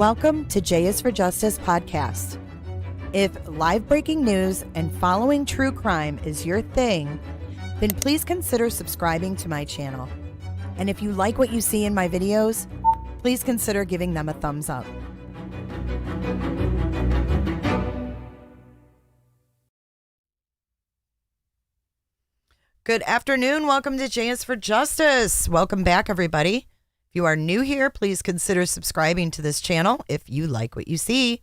Welcome to J is for Justice podcast. If live breaking news and following true crime is your thing, then please consider subscribing to my channel. And if you like what you see in my videos, please consider giving them a thumbs up. Good afternoon. Welcome to J is for Justice. Welcome back, everybody. If you are new here, please consider subscribing to this channel if you like what you see.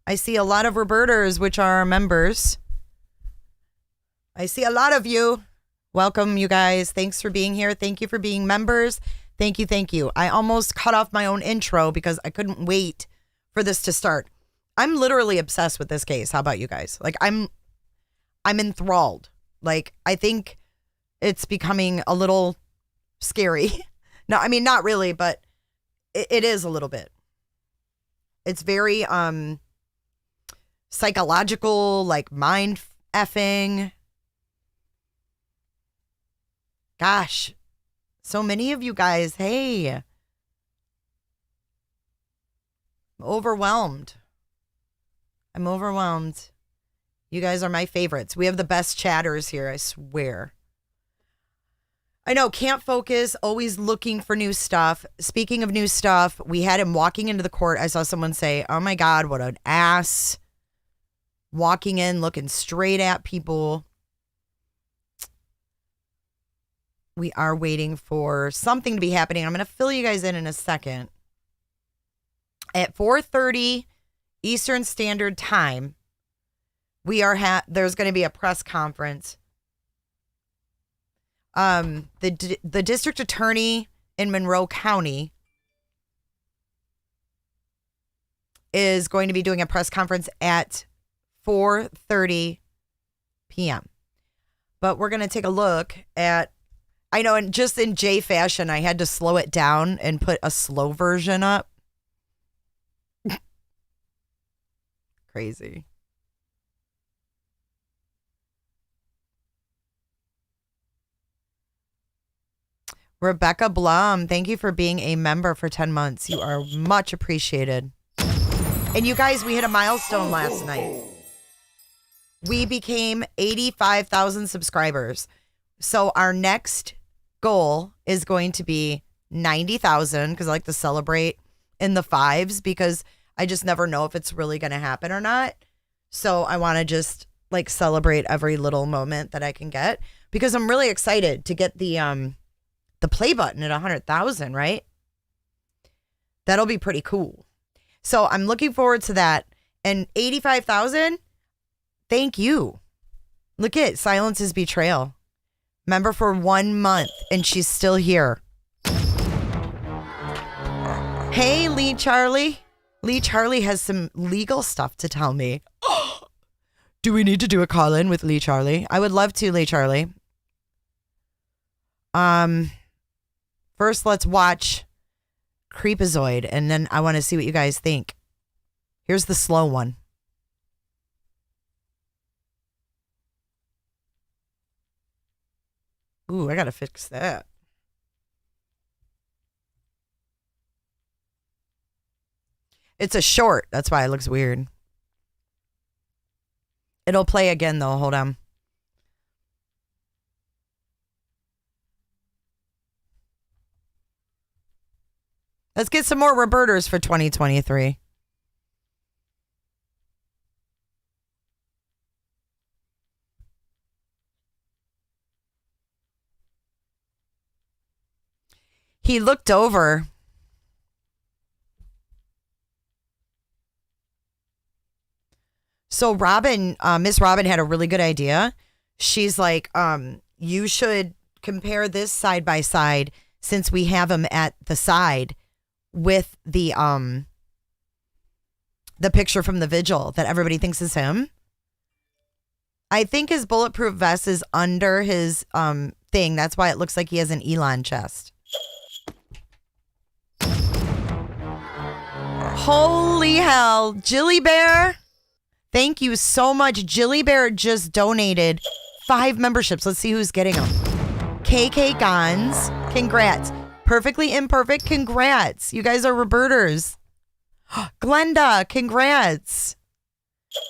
I see a lot of Roberters, which are our members. I see a lot of you. Welcome, you guys. Thanks for being here. Thank you for being members. Thank you. Thank you. I almost cut off my own intro because I couldn't wait for this to start. I'm literally obsessed with this case. How about you guys? Like, I'm enthralled. Like, I think it's becoming a little scary. No, I mean, not really, but it is a little bit. It's very psychological, like mind effing. Gosh, so many of you guys, hey. I'm overwhelmed. I'm overwhelmed. You guys are my favorites. We have the best chatters here, I swear. I know, can't focus, always looking for new stuff. Speaking of new stuff, we had him walking into the court. I saw someone say, oh my God, what an ass. Walking in, looking straight at people. We are waiting for something to be happening. I'm going to fill you guys in a second. At 4:30 Eastern Standard Time, there's going to be a press conference. The district attorney in Monroe County is going to be doing a press conference at 4:30 p.m. But we're going to take a look at, I know, and just in J fashion, I had to slow it down and put a slow version up. Crazy. Rebecca Blum, thank you for being a member for 10 months. You are much appreciated. And you guys, we hit a milestone last night. We became 85,000 subscribers. So our next goal is going to be 90,000 because I like to celebrate in the fives because I just never know if it's really going to happen or not. So I want to just like celebrate every little moment that I can get because I'm really excited to get the play button at 100,000, right? That'll be pretty cool. So I'm looking forward to that. And 85,000, thank you. Look at Silence is Betrayal. Member for 1 month, and she's still here. Hey, Lee Charlie. Lee Charlie has some legal stuff to tell me. Do we need to do a call-in with Lee Charlie? I would love to, Lee Charlie. First, let's watch Creepazoid, and then I want to see what you guys think. Here's the slow one. Ooh, I got to fix that. It's a short. That's why it looks weird. It'll play again, though. Hold on. Let's get some more Roberters for 2023. He looked over. So Robin, Miss Robin had a really good idea. She's like, you should compare this side by side since we have him at the side with the picture from the vigil that everybody thinks is him. I think his bulletproof vest is under his thing. That's why it looks like he has an Elon chest. Holy hell. Jilly Bear, thank you so much. Jilly Bear just donated 5 memberships. Let's see who's getting them. KK Gons, congrats. Perfectly Imperfect, congrats. You guys are Roberters. Glenda, congrats.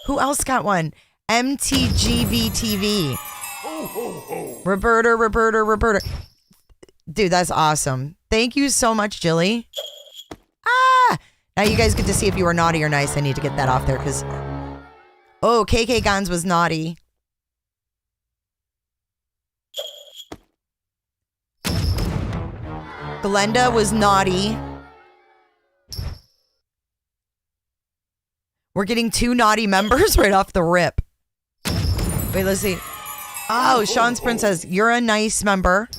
Who else got one? MTGV TV. Roberta. Dude, that's awesome. Thank you so much, Jilly. Now you guys get to see if you were naughty or nice. I need to get that off there because... Oh, KK Gons was naughty. Glenda was naughty. We're getting 2 naughty members right off the rip. Wait, let's see. Oh, Sean's Princess, you're a nice member.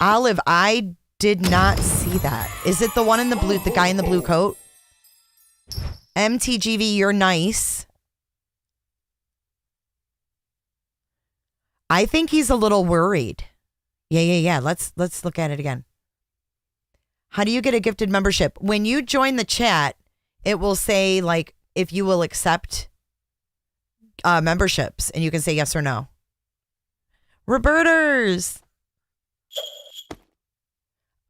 Olive, I did not see that. Is it the one in the blue, the guy in the blue coat? MTGV, you're nice. I think he's a little worried. Yeah. Let's look at it again. How do you get a gifted membership? When you join the chat, it will say like if you will accept memberships, and you can say yes or no. Roberters.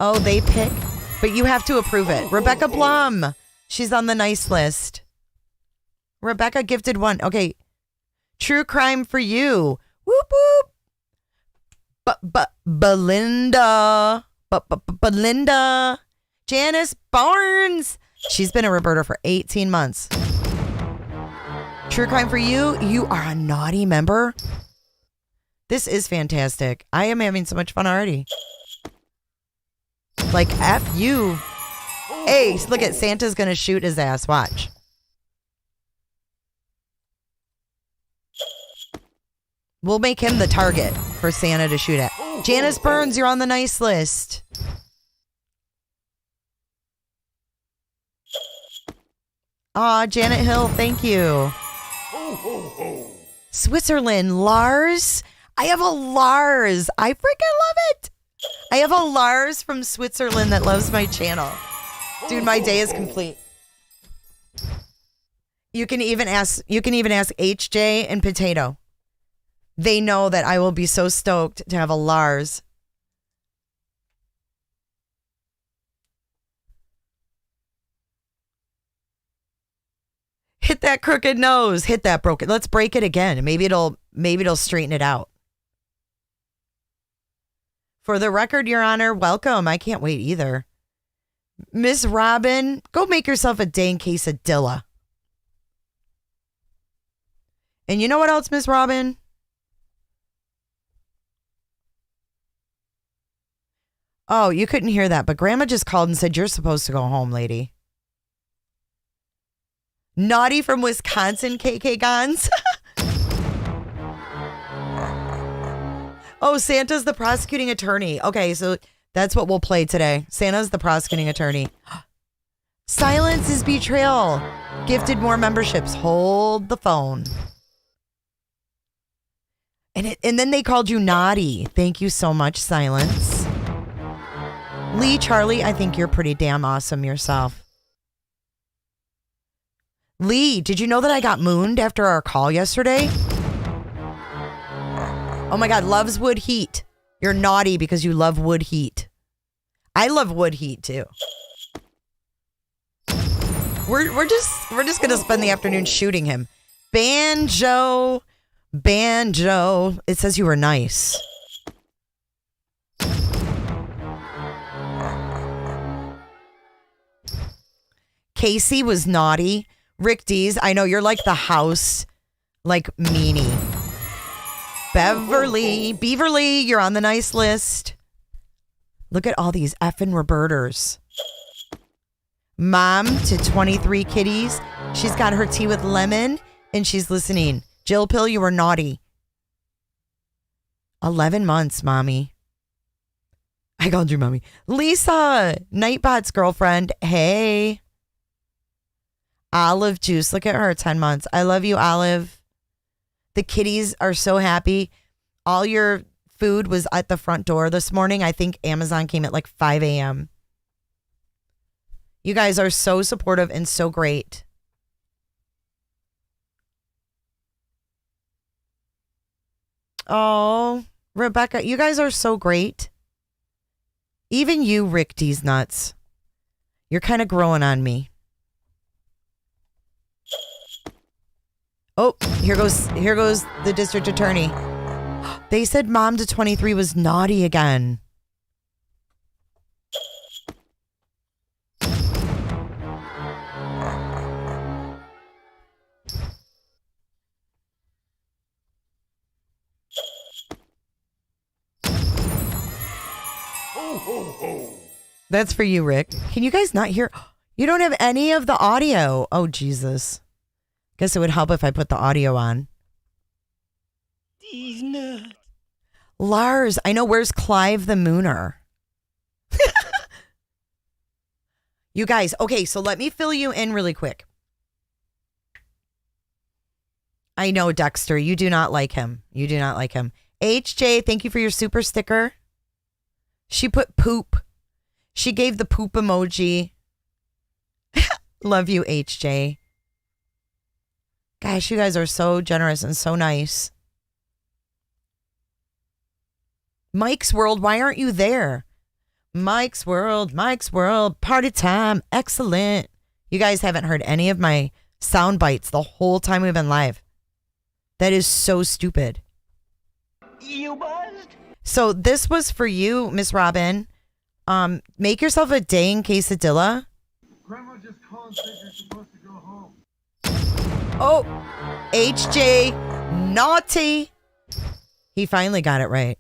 Oh, they pick, but you have to approve it. Rebecca Blum. She's on the nice list. Rebecca gifted one. Okay. True crime for you. Whoop whoop. Belinda. Belinda. Janice Barnes. She's been a Roberta for 18 months. True crime for you. You are a naughty member. This is fantastic. I am having so much fun already. Like, F you. Hey, look at Santa's gonna shoot his ass. Watch. We'll make him the target for Santa to shoot at. Janice Burns, you're on the nice list. Aw, Janet Hill, thank you. Switzerland, Lars. I have a Lars. I freaking love it. I have a Lars from Switzerland that loves my channel. Dude, my day is complete. You can even ask HJ and Potato. They know that I will be so stoked to have a Lars. Hit that crooked nose. Hit that broken. Let's break it again. Maybe it'll straighten it out. For the record, Your Honor, welcome. I can't wait either. Miss Robin, go make yourself a dang quesadilla. And you know what else, Miss Robin? Oh, you couldn't hear that, but Grandma just called and said, you're supposed to go home, lady. Naughty from Wisconsin, KK Gons. Oh, Santa's the prosecuting attorney. Okay, so that's what we'll play today. Santa's the prosecuting attorney. Silence is betrayal. Gifted more memberships. Hold the phone. And then they called you naughty. Thank you so much, Silence. Lee, Charlie, I think you're pretty damn awesome yourself. Lee, did you know that I got mooned after our call yesterday? Oh my God, loves wood heat. You're naughty because you love wood heat. I love wood heat too. We're just gonna spend the afternoon shooting him. Banjo. It says you were nice. Casey was naughty. Rick D's, I know you're like the house, like meanie. Beverly, you're on the nice list. Look at all these effing Roberters. Mom to 23 kitties. She's got her tea with lemon and she's listening. Jill Pill, you were naughty. 11 months, mommy. I called you mommy. Lisa, Nightbot's girlfriend. Hey. Olive Juice, look at her, 10 months. I love you, Olive. The kitties are so happy. All your food was at the front door this morning. I think Amazon came at like 5 a.m. You guys are so supportive and so great. Oh, Rebecca, you guys are so great. Even you, Rick D's nuts. You're kind of growing on me. Oh, here goes the district attorney. They said mom to 23 was naughty again. That's for you, Rick. Can you guys not hear? You don't have any of the audio. Oh, Jesus. Guess it would help if I put the audio on. These nuts. Lars, I know. Where's Clive the Mooner? You guys, okay, so let me fill you in really quick. I know, Dexter, you do not like him. You do not like him. HJ, thank you for your super sticker. She put poop. She gave the poop emoji. Love you, HJ. Gosh, you guys are so generous and so nice. Mike's World, why aren't you there? Mike's World, party time, excellent. You guys haven't heard any of my sound bites the whole time we've been live. That is so stupid. You buzzed? So this was for you, Miss Robin. Make yourself a dang quesadilla. Grandma just called and said you're supposed to go home. Oh, HJ, naughty. He finally got it right.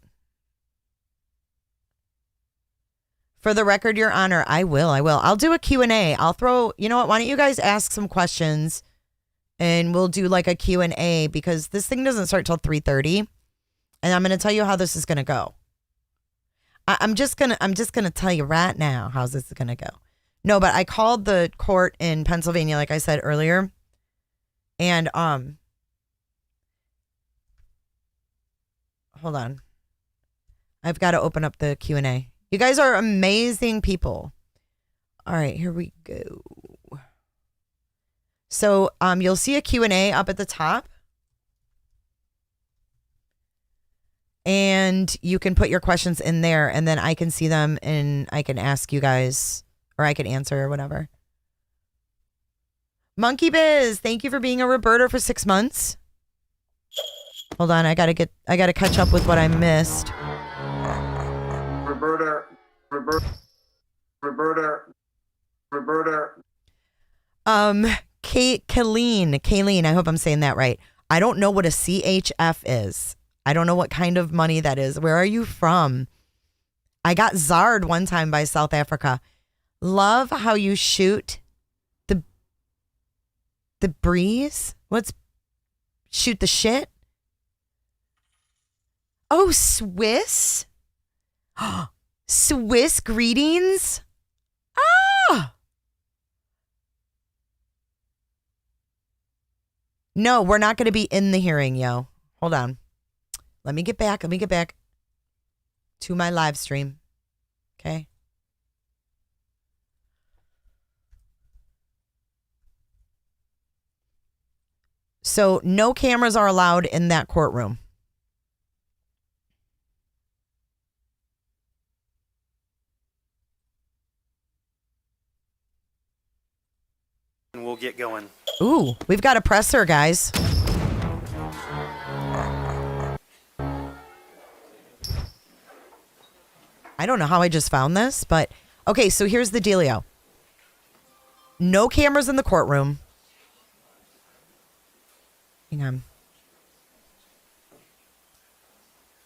For the record, Your Honor, I will. I'll do a Q&A. I'll throw, you know what, why don't you guys ask some questions and we'll do like a Q&A because this thing doesn't start till 3:30 and I'm going to tell you how this is going to go. I'm just going to tell you right now how this is going to go. No, but I called the court in Pennsylvania, like I said earlier. And, hold on. I've got to open up the Q&A. You guys are amazing people. All right, here we go. So, you'll see a Q&A up at the top. And you can put your questions in there and then I can see them and I can ask you guys or I can answer or whatever. Monkey Biz, thank you for being a Roberta for 6 months. Hold on, I gotta catch up with what I missed. Roberta. Kayleen, I hope I'm saying that right. I don't know what a CHF is. I don't know what kind of money that is. Where are you from? I got czarred one time by South Africa. Love how you shoot the breeze. What's shoot the shit? Oh, Swiss? Swiss greetings? Ah! No, we're not going to be in the hearing, yo. Hold on. Let me get back to my live stream. Okay. So no cameras are allowed in that courtroom. And we'll get going. Ooh, we've got a presser, guys. I don't know how I just found this, but okay, so here's the dealio. No cameras in the courtroom. Hang on.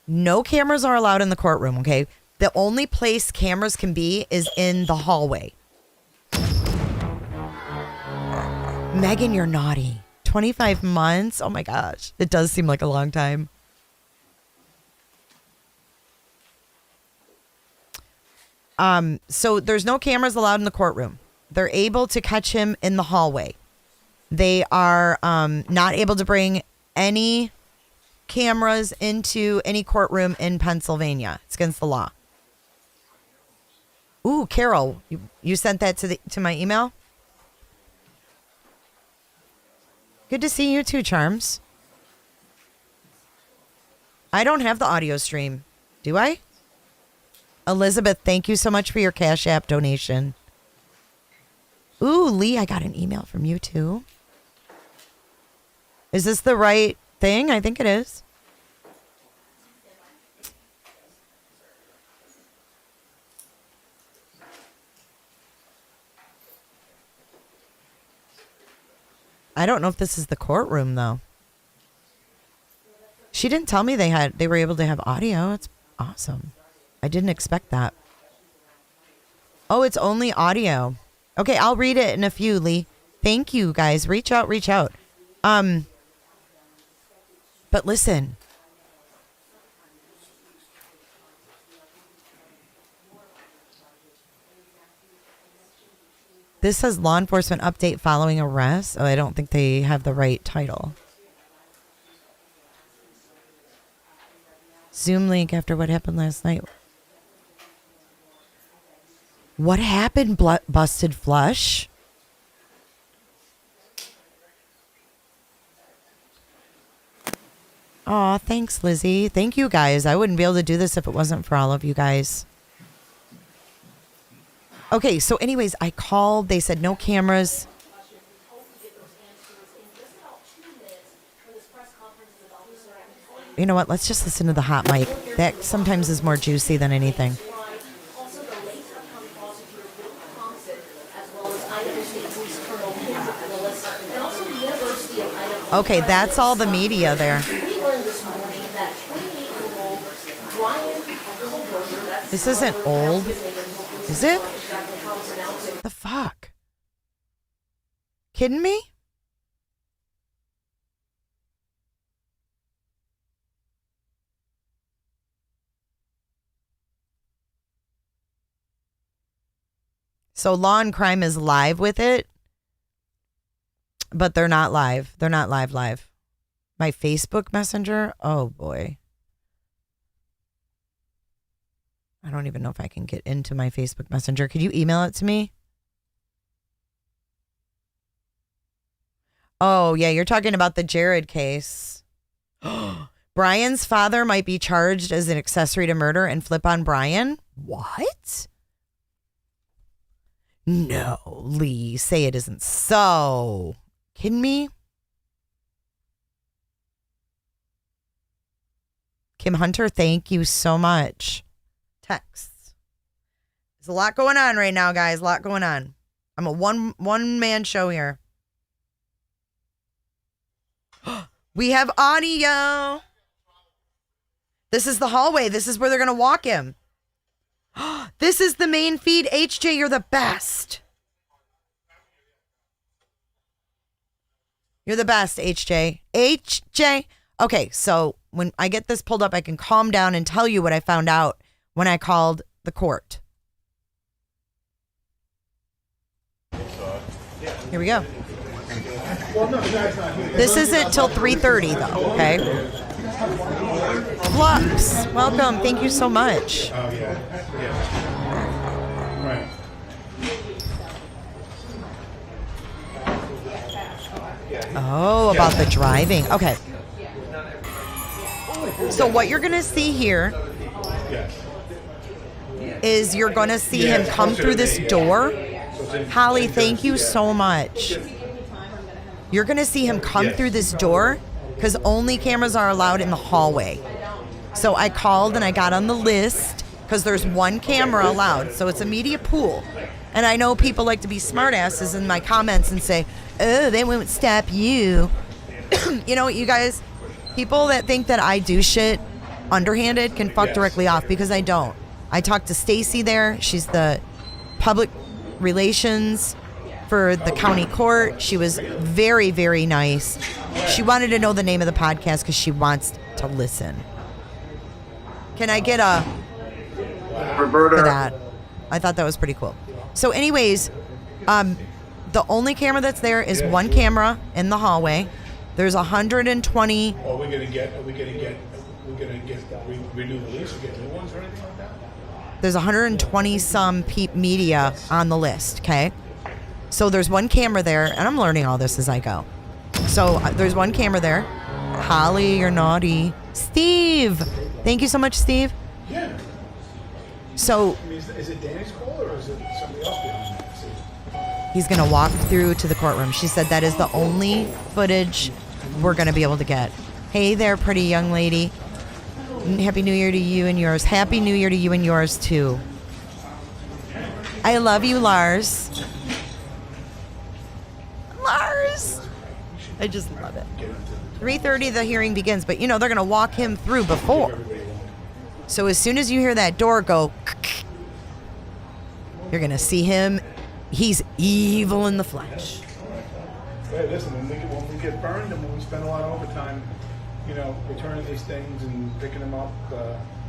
No cameras are allowed in the courtroom, okay? The only place cameras can be is in the hallway. Megan, you're naughty. 25 months? Oh my gosh. It does seem like a long time. So there's no cameras allowed in the courtroom. They're able to catch him in the hallway. They are not able to bring any cameras into any courtroom in Pennsylvania. It's against the law. Ooh, Carol, you sent that to my email? Good to see you too, Charms. I don't have the audio stream. Do I? Elizabeth, thank you so much for your Cash App donation. Ooh, Lee, I got an email from you too. Is this the right thing? I think it is. I don't know if this is the courtroom though. She didn't tell me they were able to have audio. It's awesome. I didn't expect that. Oh, it's only audio. Okay, I'll read it in a few, Lee. Thank you, guys. Reach out. But listen. This says law enforcement update following arrest. Oh, I don't think they have the right title. Zoom link after what happened last night. What happened, Busted Flush? Aw, thanks, Lizzie. Thank you, guys. I wouldn't be able to do this if it wasn't for all of you guys. Okay, so anyways, I called. They said no cameras. You know what? Let's just listen to the hot mic. That sometimes is more juicy than anything. Okay, that's all the media there. This isn't old, is it? The fuck? Kidding me? So Law and Crime is live with it, but they're not live. They're not live. My Facebook Messenger? Oh, boy. I don't even know if I can get into my Facebook Messenger. Could you email it to me? Oh, yeah, you're talking about the Jared case. Brian's father might be charged as an accessory to murder and flip on Brian? What? No, Lee, say it isn't so. Kidding me? Kim Hunter, thank you so much. Texts. There's a lot going on right now, guys. A lot going on. I'm a one-man show here. We have audio. This is the hallway. This is where they're going to walk him. This is the main feed. HJ, you're the best. You're the best, HJ. HJ. Okay, so when I get this pulled up, I can calm down and tell you what I found out when I called the court. Here we go. This isn't till 3:30 though, okay? Flux, welcome. Thank you so much. Oh, yeah. Right. Oh, about the driving. Okay. So what you're going to see here is you're going to see him come through this door. Holly, thank you so much. You're going to see him come through this door because only cameras are allowed in the hallway. So I called and I got on the list because there's one camera allowed. So it's a media pool. And I know people like to be smartasses in my comments and say, oh, they won't stop you. You know what, you guys? People that think that I do shit underhanded can fuck directly off because I don't. I talked to Stacy there. She's the public relations for the county court. She was very, very nice. She wanted to know the name of the podcast because she wants to listen. Can I get a for that? I thought that was pretty cool. So anyways, the only camera that's there is one camera in the hallway. There's 120. Are we gonna renew the lease or get new ones or anything like that? There's 120 some media on the list, okay? So there's one camera there, and I'm learning all this as I go. So there's one camera there. Holly, you're naughty. Steve, thank you so much, Steve. Yeah. So I mean, is it Danny's call or is it somebody else behind that? he's going to walk through to the courtroom. She said that is the only footage we're going to be able to get. Hey there, pretty young lady. Happy New Year to you and yours. Happy New Year to you and yours, too. I love you, Lars. Lars! I just love it. 3:30 the hearing begins, but you know, they're going to walk him through before. So as soon as you hear that door go, you're going to see him. He's evil in the flesh. Hey, listen, when we get burned and when we spend a lot of overtime, you know, returning these things and picking them up,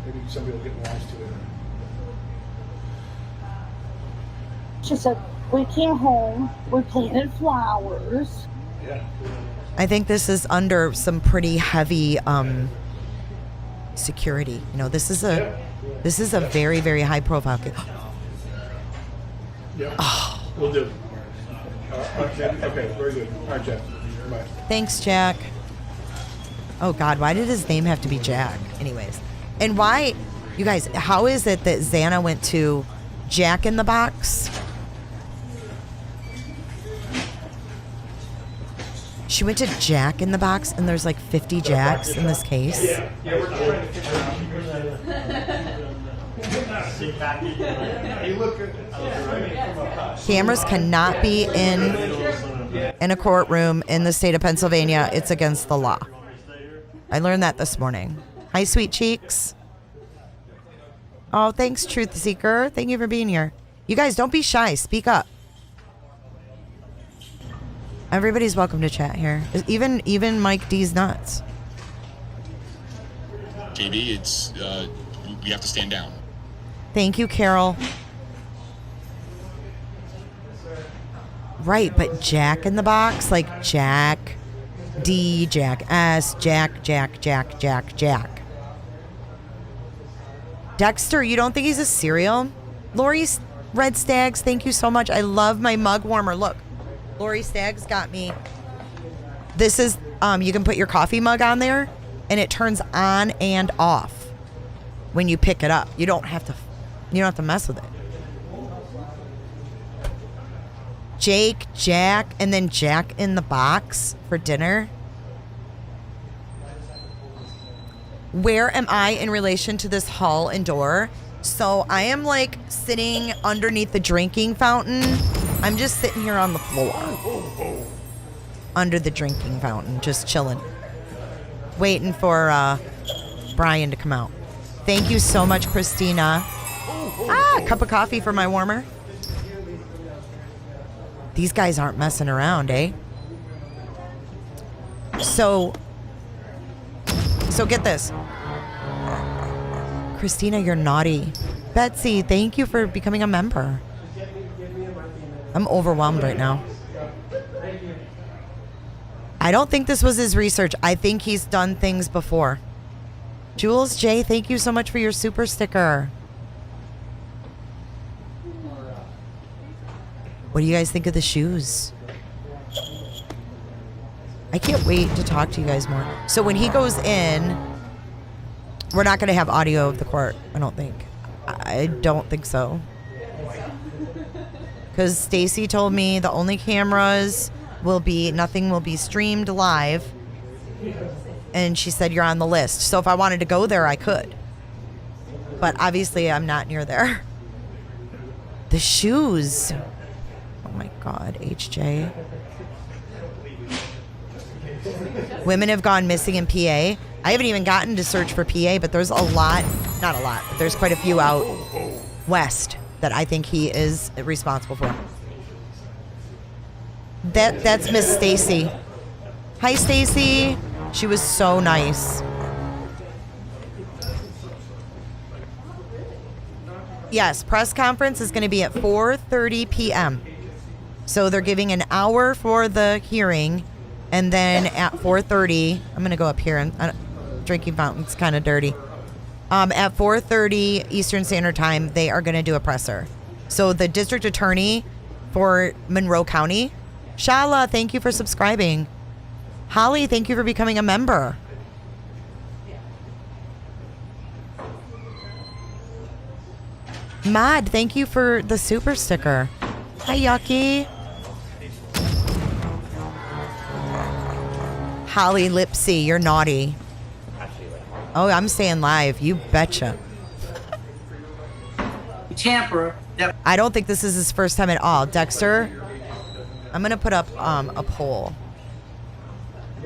maybe somebody will get wise to it. She said, we came home, we planted flowers. Yeah. I think this is under some pretty heavy security. You know, this is a very, very high profile case. Yeah. Oh. We'll do. Okay, very good. All right, Jeff. Bye. Thanks, Jack. Oh, God, why did his name have to be Jack? Anyways. And why, you guys, how is it that Xana went to Jack in the Box? She went to Jack in the Box, and there's like 50 Jacks in this case. Yeah, we're trying to figure out. You look good. Cameras cannot be in a courtroom in the state of Pennsylvania. It's against the law. I learned that this morning. Hi, sweet cheeks. Oh, thanks, Truth Seeker. Thank you for being here. You guys, don't be shy. Speak up. Everybody's welcome to chat here. Even Mike D's nuts. JB, it's we have to stand down. Thank you, Carol. Right, but Jack in the Box, like Jack D, Jack S, Jack. Dexter, you don't think he's a serial? Lori's Red Stags, thank you so much. I love my mug warmer. Look, Lori Stags got me. This is, you can put your coffee mug on there, and it turns on and off when you pick it up. You don't have to mess with it. Jake, Jack, and then Jack in the Box for dinner. Where am I in relation to this hall and door? So I am like sitting underneath the drinking fountain. I'm just sitting here on the floor under the drinking fountain, just chilling, waiting for Bryan to come out. Thank you so much, Christina. A cup of coffee for my warmer. These guys aren't messing around, eh? So get this. Christina, you're naughty. Betsy, thank you for becoming a member. I'm overwhelmed right now. I don't think this was his research. I think he's done things before. Jules J, thank you so much for your super sticker. What do you guys think of the shoes? I can't wait to talk to you guys more. So when he goes in, we're not going to have audio of the court, I don't think. I don't think so. Because Stacy told me the only cameras will be, nothing will be streamed live. And she said, you're on the list. So if I wanted to go there, I could. But obviously I'm not near there. The shoes. Oh my God, HJ. Women have gone missing in PA. I haven't even gotten to search for PA, but there's a lot, not a lot, but there's quite a few out west that I think he is responsible for. That's Miss Stacy. Hi, Stacy. She was so nice. Yes, press conference is going to be at 4:30 p.m. So they're giving an hour for the hearing, and then at 4:30, I'm going to go up here, and drinking fountain's kind of dirty. At 4:30 Eastern Standard Time, they are going to do a presser. So the district attorney for Monroe County, Shala, thank you for subscribing. Holly, thank you for becoming a member. Mod, thank you for the super sticker. Hi, Yucky. Holly Lipsy, you're naughty. Oh, I'm saying live. You betcha. Tamper. I don't think this is his first time at all. Dexter, I'm going to put up a poll.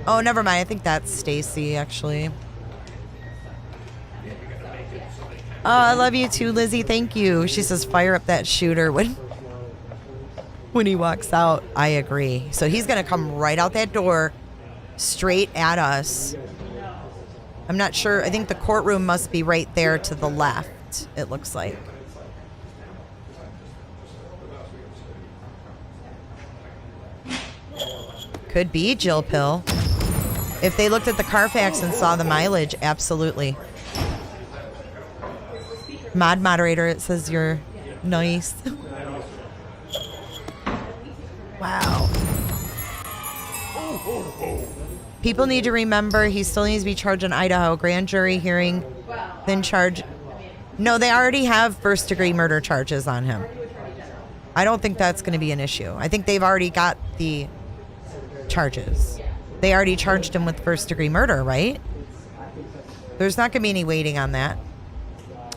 Oh, never mind. I think that's Stacy, actually. Oh, I love you too, Lizzie. Thank you. She says, fire up that shooter when he walks out. I agree. So he's going to come right out that door, straight at us. I'm not sure. I think the courtroom must be right there to the left, it looks like. Could be Jill Pill. If they looked at the Carfax and saw the mileage, absolutely. Mod moderator, it says you're nice. Wow. People need to remember he still needs to be charged in Idaho. Grand jury hearing, then charge. No, they already have first degree murder charges on him. I don't think that's going to be an issue. I think they've already got the charges. They already charged him with first degree murder, right? There's not going to be any waiting on that.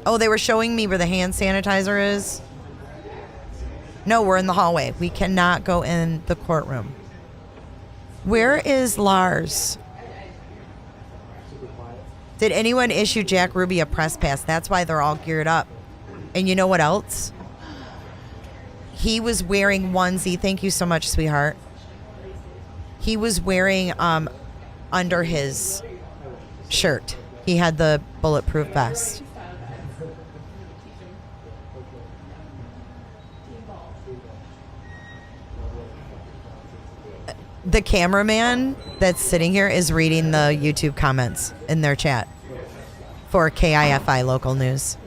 Oh, they were showing me where the hand sanitizer is. No, we're in the hallway. We cannot go in the courtroom. Where is Lars? Did anyone issue Jack Ruby a press pass? That's why they're all geared up. And you know what else? He was wearing onesie. Thank you so much, sweetheart. He was wearing under his shirt. He had the bulletproof vest. The cameraman that's sitting here is reading the YouTube comments in their chat for KIFI local news.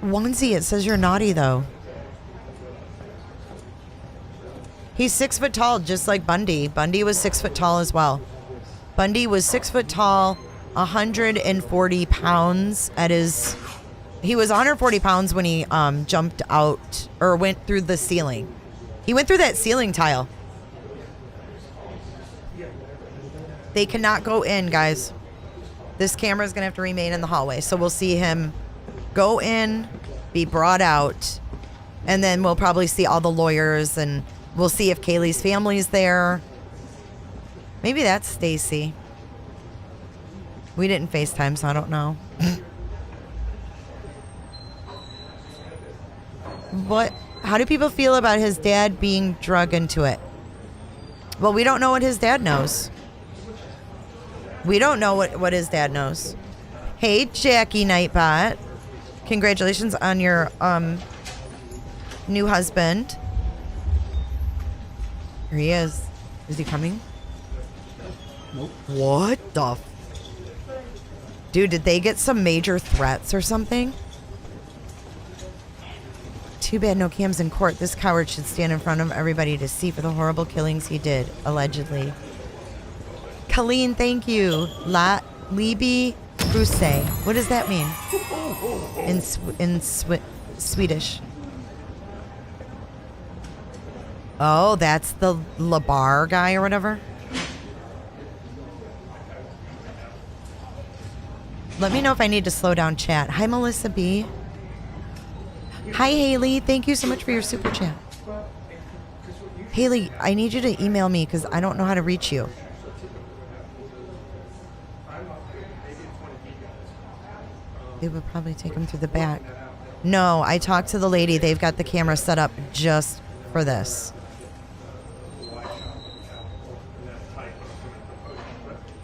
Onesie, it says you're naughty though. He's 6 foot tall, just like Bundy. Bundy was 6 foot tall as well. Bundy was 6 foot tall, 140 pounds at his. He was 140 pounds when he jumped out or went through the ceiling. He went through that ceiling tile. They cannot go in, guys. This camera is going to have to remain in the hallway. So we'll see him go in, be brought out, and then we'll probably see all the lawyers and we'll see if Kaylee's family's there. Maybe that's Stacy. We didn't FaceTime, so I don't know. What? How do people feel about his dad being drug into it? Well, we don't know what his dad knows. We don't know what his dad knows. Hey, Jackie Nightbot. Congratulations on your new husband. Here he is. Is he coming? Nope. What the dude, did they get some major threats or something? Too bad no cams in court. This coward should stand in front of everybody to see for the horrible killings he did, allegedly. Colleen, thank you. Libi Bruse. What does that mean? In Swedish. Oh, that's the Labar guy or whatever. Let me know if I need to slow down chat. Hi, Melissa B. Hi, Haley. Thank you so much for your super chat. Haley, I need you to email me because I don't know how to reach you. It would probably take him through the back. No, I talked to the lady. They've got the camera set up just for this.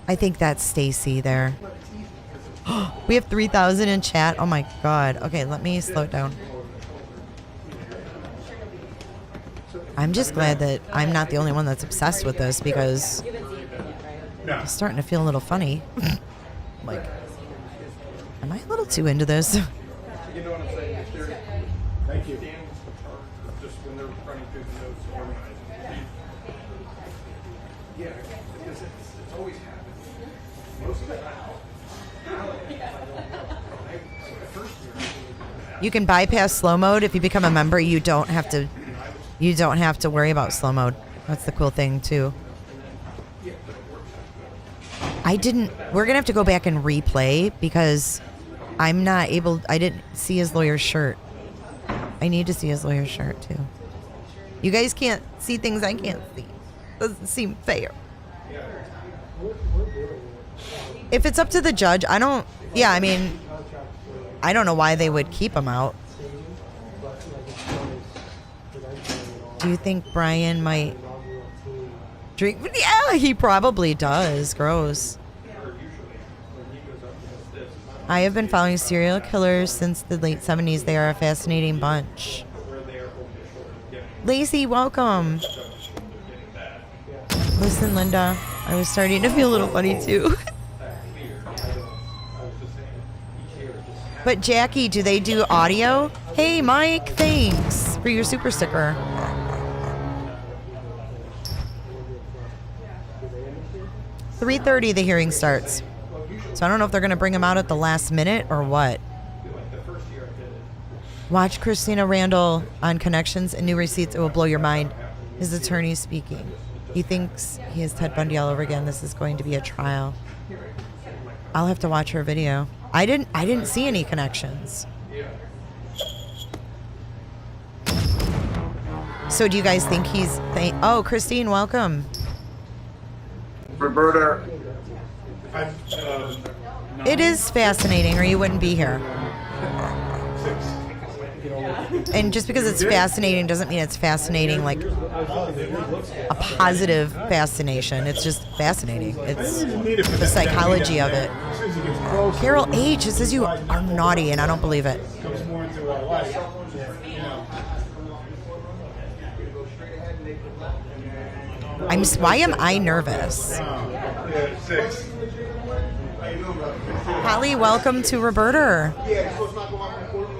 I think that's Stacy there. We have 3,000 in chat. Oh my God. Okay, let me slow it down. I'm just glad that I'm not the only one that's obsessed with this because I'm starting to feel a little funny. Like, am I a little too into this? You know what I'm saying? Thank you. when they're running through the notes organized. Yeah, because it's always happened. Most of the time. You can bypass slow mode if you become a member. You don't have to worry about slow mode. That's the cool thing too. We're gonna have to go back and replay because I didn't see his lawyer's shirt. I need to see his lawyer's shirt too. You guys can't see things I can't see. Doesn't seem fair. If it's up to the judge, I don't know why they would keep him out. Do you think Bryan might drink? Yeah, he probably does. Gross. I have been following serial killers since the late 70s. They are a fascinating bunch. Lacey, welcome. Listen, Linda, I was starting to feel a little funny too. But Jackie, do they do audio? Hey, Mike, thanks for your super sticker. $3:30 the hearing starts. So I don't know if they're going to bring him out at the last minute or what. Watch Christina Randall on Connections and New Receipts. It will blow your mind. His attorney speaking. He thinks he is Ted Bundy all over again. This is going to be a trial. I'll have to watch her video. I didn't see any connections. So do you guys think he's... Oh, Christine, welcome. Roberta. It is fascinating or you wouldn't be here. And just because it's fascinating doesn't mean it's fascinating like a positive fascination. It's just fascinating. It's the psychology of it. Carol H, it says you are naughty and I don't believe it. Why am I nervous? Holly, welcome to Roberta.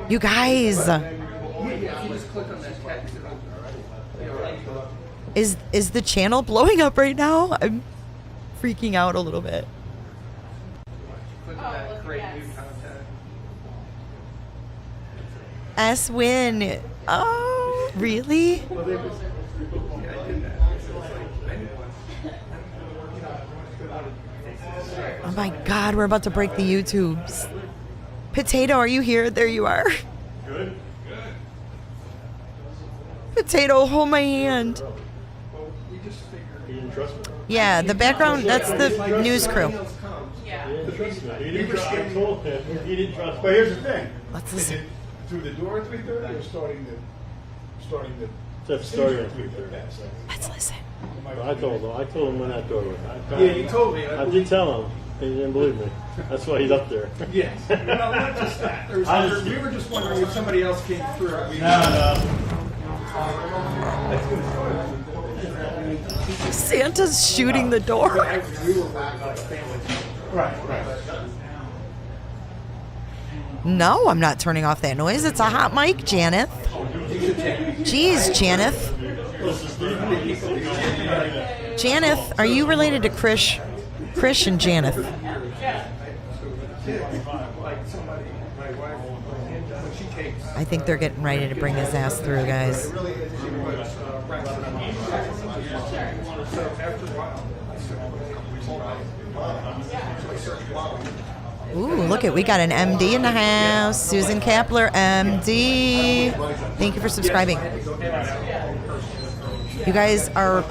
You guys. Is the channel blowing up right now? I'm freaking out a little bit. S-Win. Oh, really? Oh my God, we're about to break the YouTubes. Potato, are you here? There you are. Good. Potato, hold my hand. You didn't trust me? Yeah, the background, that's the news crew. He didn't trust me. I told him. He didn't trust me. But here's the thing. Let's Is listen. it through the door at 3:30 or starting the Starting at 3:30? Let's listen. I told him when that door was. Yeah, you told me. I did tell him. He didn't believe me. That's why he's up there. Yes. No, not just that. We were just wondering if somebody else came through. No. Santa's shooting the door. Right. No, I'm not turning off that noise. It's a hot mic, Janeth. Jeez, Janeth. Janeth, are you related to Krish and Janeth? I think they're getting ready to bring his ass through, guys. Ooh, look we got an MD in the house. Susan Kapler, MD. Thank you for subscribing. You guys are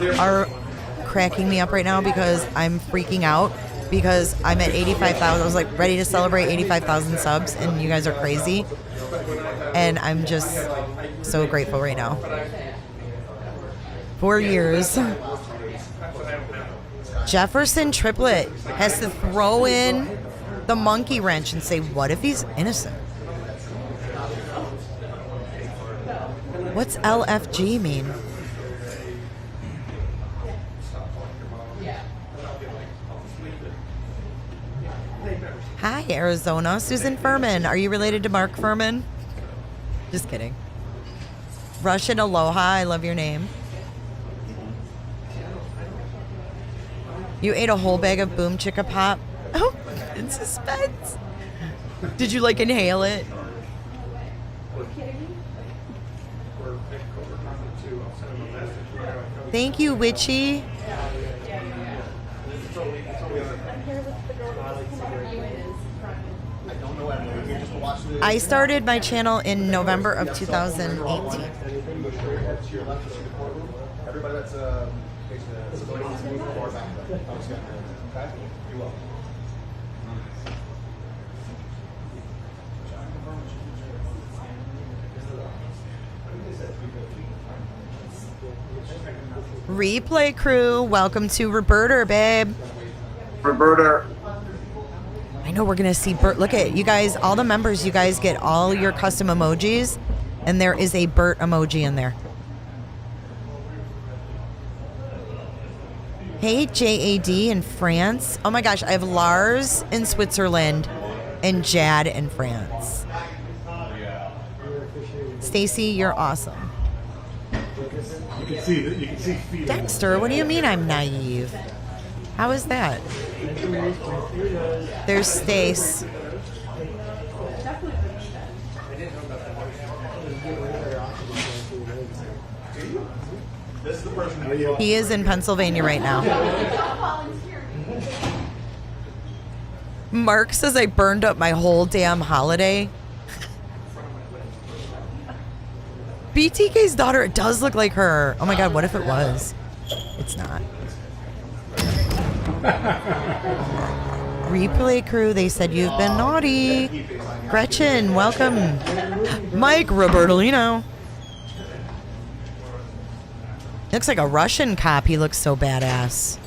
cracking me up right now because I'm freaking out because I'm at 85,000. I was like ready to celebrate 85,000 subs and you guys are crazy. And I'm just so grateful right now. 4 years. Jefferson Triplet has to throw in the monkey wrench and say, what if he's innocent? What's LFG mean? Hi, Arizona. Susan Furman. Are you related to Mark Furman? Just kidding. Russian aloha. I love your name. You ate a whole bag of Boom Chicka Pop. Oh, in suspense. Did you like inhale it? Thank you, Witchy. I started my channel in November of 2018. Replay crew, welcome to Roberter, babe. Roberta. I know we're gonna see Bert. Look at you guys, all the members. You guys get all your custom emojis, and there is a Bert emoji in there. Hey, JAD in France. Oh my gosh, I have Lars in Switzerland and Jad in France. Stacy, you're awesome. You can see feet. Dexter, what do you mean I'm naive? How is that? There's Stace. He is in Pennsylvania right now. Mark says I burned up my whole damn holiday. BTK's daughter, it does look like her. Oh my god, what if it was? It's not. Replay crew, they said you've been naughty. Gretchen, welcome. Mike Robertolino. Looks like a Russian cop. He looks so badass.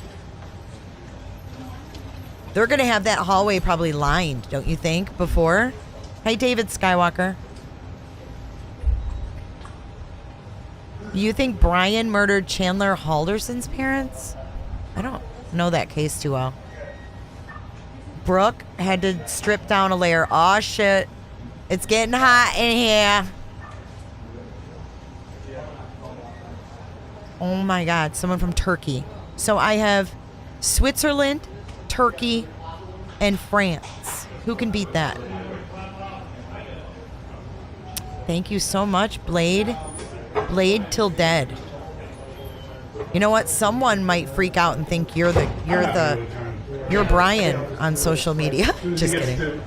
They're going to have that hallway probably lined, don't you think, before? Hey, David Skywalker. You think Brian murdered Chandler Halderson's parents? I don't know that case too well. Brooke had to strip down a layer. Aw, shit. It's getting hot in here. Oh my god, someone from Turkey. So I have Switzerland, Turkey, and France. Who can beat that? Thank you so much, Blade. Blade till dead. You know what? Someone might freak out and think you're Brian on social media. Just kidding.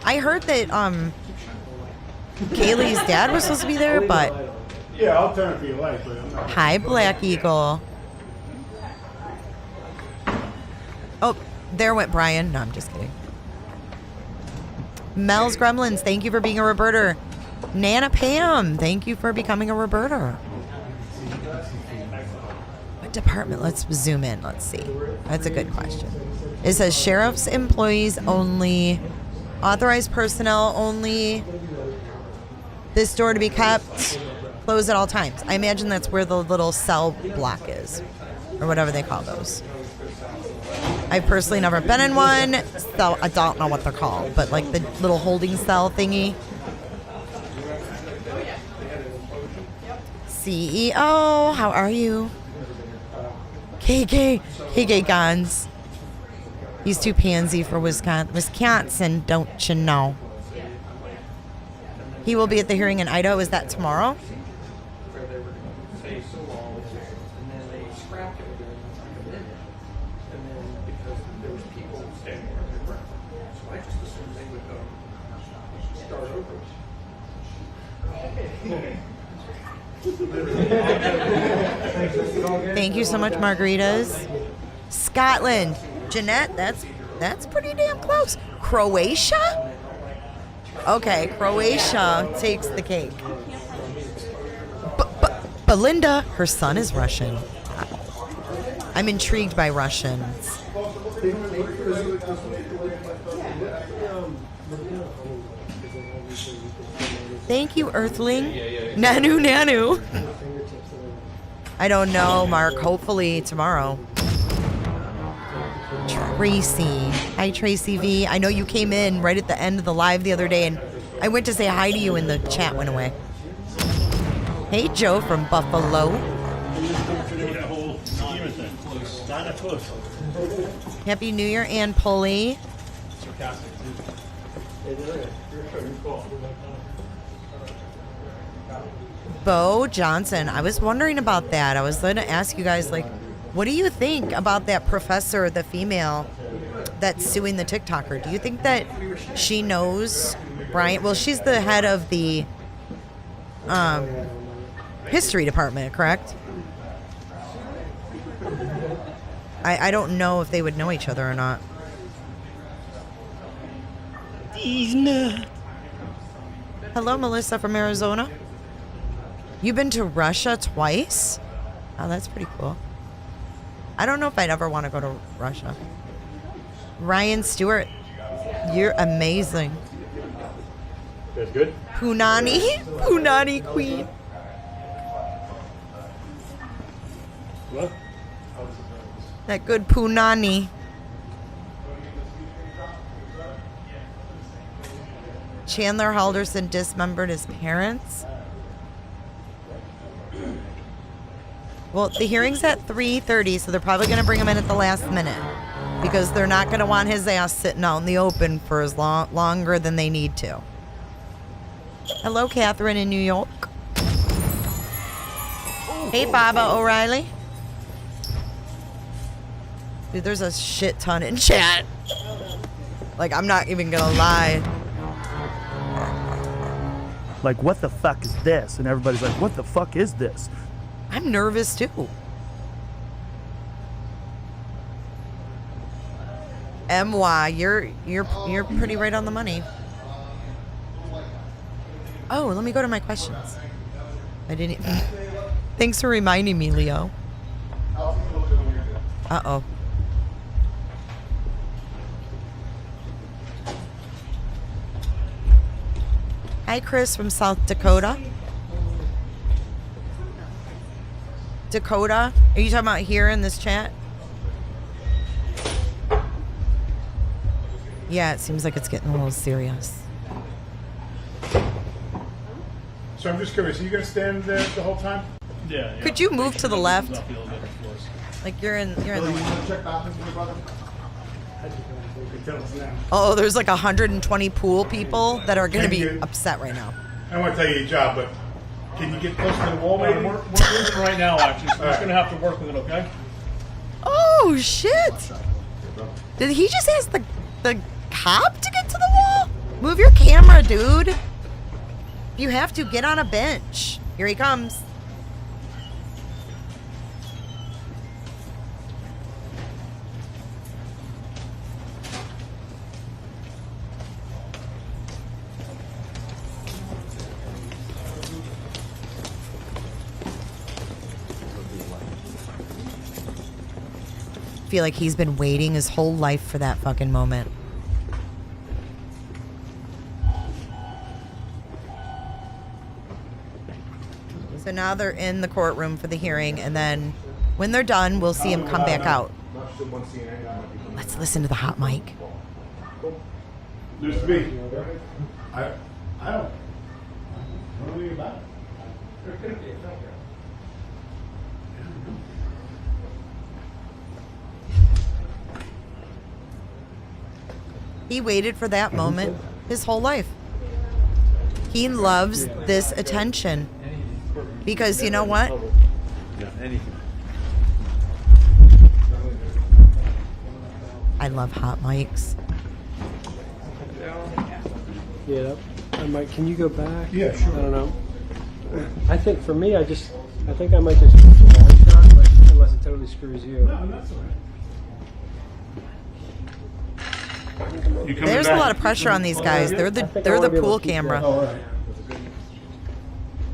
I heard that Kaylee's dad was supposed to be there, but yeah, I'll turn it for your life, but I'm not. Hi, Black Eagle. Oh, there went Brian. No, I'm just kidding. Mel's Gremlins, thank you for being a Roberter. Nana Pam, thank you for becoming a Roberter. What department? Let's zoom in. Let's see. That's a good question. It says sheriff's employees only, authorized personnel only, this door to be kept closed at all times. I imagine that's where the little cell block is, or whatever they call those. I've personally never been in one, so I don't know what they're called, but like the little holding cell thingy. CEO, how are you? KK Gons. He's too pansy for Wisconsin, don't you know? He will be at the hearing in Idaho. Is that tomorrow? Thank you so much, margaritas. Scotland. Jeanette, that's pretty damn close. Croatia? Okay, Croatia takes the cake. Belinda, her son is Russian. I'm intrigued by Russians. Thank you, Earthling. Nanu. I don't know, Mark. Hopefully tomorrow. Tracy. Hi, Tracy V. I know you came in right at the end of the live the other day, and I went to say hi to you, and the chat went away. Hey, Joe from Buffalo. Happy New Year, Ann Pulley. Bo Johnson. I was wondering about that. I was going to ask you guys, like, what do you think about that professor, the female, that's suing the TikToker? Do you think that she knows Bryan? Well, she's the head of the history department, correct? I don't know if they would know each other or not. These nuts. Hello, Melissa from Arizona. You've been to Russia twice? Oh, that's pretty cool. I don't know if I'd ever want to go to Russia. Ryan Stewart, you're amazing. That's good. Punani queen. What? That good punani. Chandler Halderson dismembered his parents. Well, the hearing's at 3:30, so they're probably going to bring him in at the last minute because they're not going to want his ass sitting out in the open for as longer than they need to. Hello, Catherine in New York. Hey, Baba O'Reilly. Dude, there's a shit ton in chat. Like, I'm not even going to lie. Like, what the fuck is this? And everybody's like, what the fuck is this? I'm nervous too. MY, you're pretty right on the money. Oh, let me go to my questions. I didn't. Thanks for reminding me, Leo. Uh-oh. Hi, Chris from South Dakota. Dakota? Are you talking about here in this chat? Yeah, it seems like it's getting a little serious. So I'm just curious, are you going to stand there the whole time? Yeah. Could you move to the left? Like you're in the You want to check bathrooms with your brother? Oh, there's like 120 pool people that are going to be upset right now. I don't want to tell you your job, but can you get close to the wall, maybe? We're moving right now, actually, so we're just going to have to work with it, okay? Oh, shit. Did he just ask the cop to get to the wall? Move your camera, dude. If you have to, get on a bench. Here he comes. I feel like he's been waiting his whole life for that fucking moment. So now they're in the courtroom for the hearing, and then when they're done, we'll see him come back out. Let's listen to the hot mic. There's me. I don't know anything about it. He waited for that moment his whole life. He loves this attention. Because you know what? I love hot mics. Yeah. Mike, can you go back? Yeah, sure. I don't know. I think for me, I think I might just shoot the long shot, but unless it totally screws you. No, that's all right. There's a lot of pressure on these guys. They're the pool camera. All right.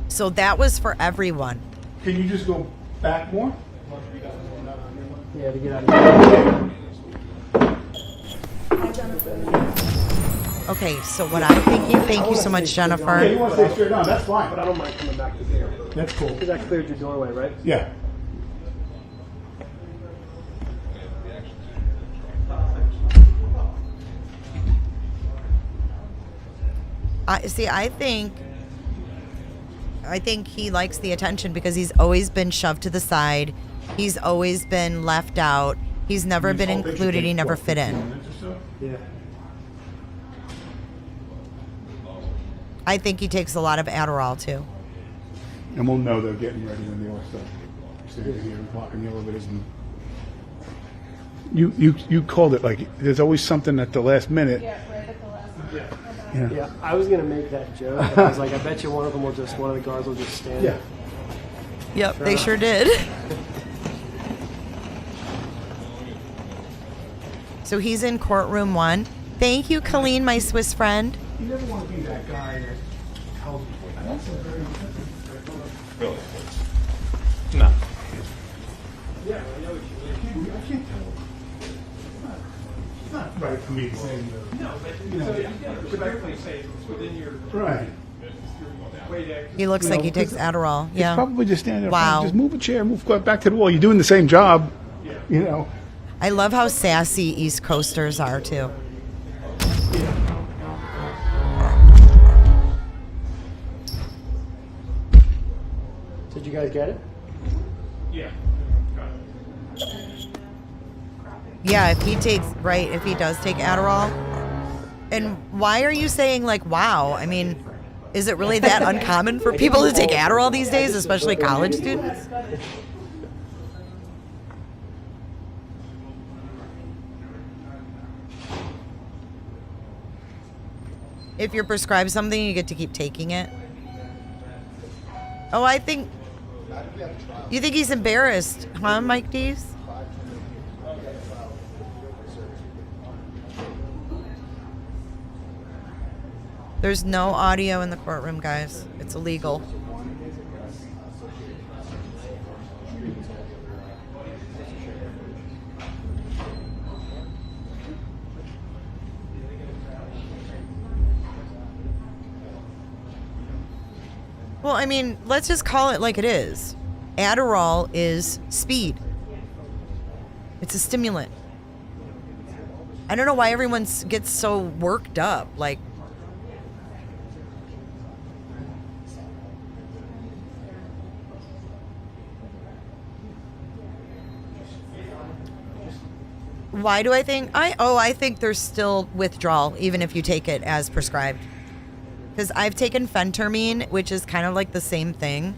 So that was for everyone. Can you just go back more? Yeah, to get out of here. Okay, so what I'm thinking, thank you so much, Yeah, you Jennifer. want to stay straight on, that's fine. But I don't mind coming back to there. That's cool. Because that cleared your doorway, right? Yeah. I think I think he likes the attention because he's always been shoved to the side. He's always been left out. He's never been included. He never fit in. Yeah. I think he takes a lot of Adderall too. And we'll know they're getting ready when they all start standing here and blocking the elevators. And you called it like there's always something at the last minute. Yeah, right at the last minute. Yeah, I was gonna make that joke. I was like, I bet you one of the guards will just stand. Yeah. Yep, they sure did. So he's in courtroom 1. Thank you, Colleen, my Swiss friend. You never want to be that guy that tells people. That's a very Really? No. Yeah, I can't tell. It's not right for me to say. No, but you know, respectfully say it's within your right. He looks like he takes Adderall. It's Yeah. probably just standing there. Wow. Just move a chair, move back to the wall. You're doing the same job. You know. I love how sassy East Coasters are too. Did you guys get it? Yeah, if he does take Adderall. And why are you saying like, wow? I mean, is it really that uncommon for people to take Adderall these days, especially college students? If you're prescribed something, you get to keep taking it. Oh, you think he's embarrassed, huh, Mike Dees? There's no audio in the courtroom, guys. It's illegal. Well, I mean, let's just call it like it is. Adderall is speed. It's a stimulant. I don't know why everyone gets so worked up. Like, why do I think? I think there's still withdrawal even if you take it as prescribed. Because I've taken phentermine, which is kind of like the same thing.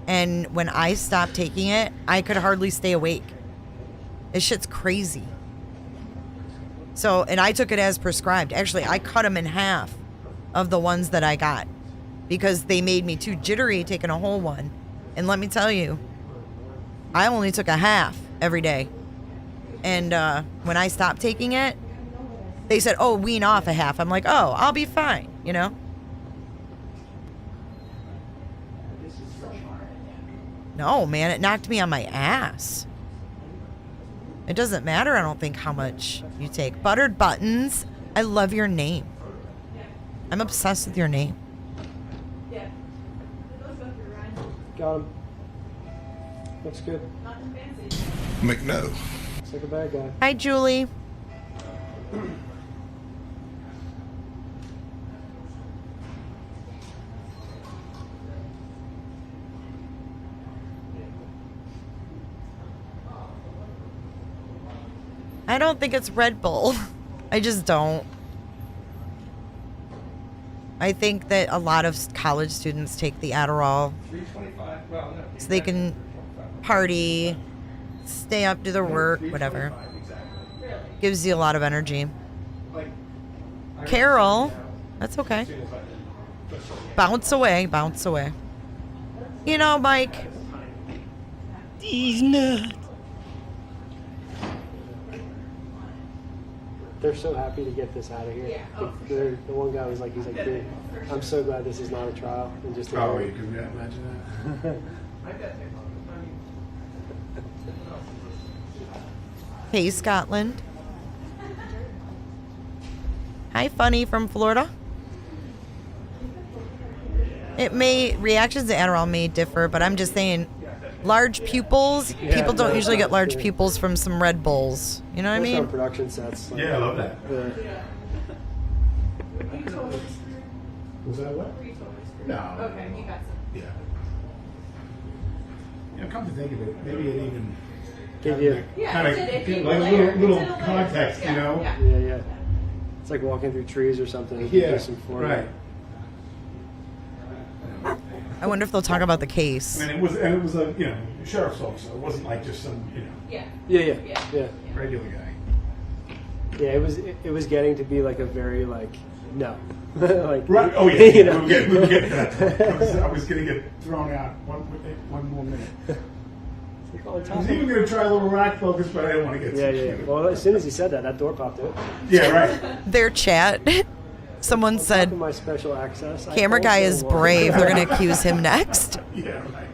And when I stopped taking it, I could hardly stay awake. This shit's crazy. So, and I took it as prescribed. Actually, I cut them in half of the ones that I got because they made me too jittery taking a whole one. And let me tell you, I only took a half every day. And when I stopped taking it, they said, oh, wean off a half. I'm like, oh, I'll be fine, you know? No, man, it knocked me on my ass. It doesn't matter, I don't think, how much you take. Buttered Buttons, I love your name. I'm obsessed with your name. Got him. Looks good. McNo. Looks like a bad guy. Hi, Julie. I don't think it's Red Bull. I just don't. I think that a lot of college students take the Adderall so they can party, stay up, do their work, whatever. Gives you a lot of energy. Carol, that's okay. Bounce away, bounce away. You know, Mike, these nuts. They're so happy to get this out of here. The one guy was like, he's like, dude, I'm so glad this is not a trial. And just You can imagine that. Hey, Scotland. Hi, Funny from Florida. Reactions to Adderall may differ, but I'm just saying, large pupils, people don't usually get large pupils from some Red Bulls. You know what I mean? On production sets. Like, Yeah, I love that. Was that what? No. Okay, you got some. Yeah. You know, come to think of it, maybe it even Give you, kind of like a little context, you know? yeah. It's like walking through trees or something. Yeah, Some form. right. I wonder if they'll talk about the case. I mean, it was a sheriff's officer. It wasn't like just some Yeah. regular guy. Yeah, it was getting to be like a very like no. Like, Right. Oh yeah. You know. We'll get to that. I was going to get thrown out. One more minute. I was even going to try a little rack focus, but I didn't want to get too cute. Well, as soon as he said that door popped out. Yeah, right. Their chat. Someone said, My special access. camera guy is brave. They're going to accuse him next. Yeah, right.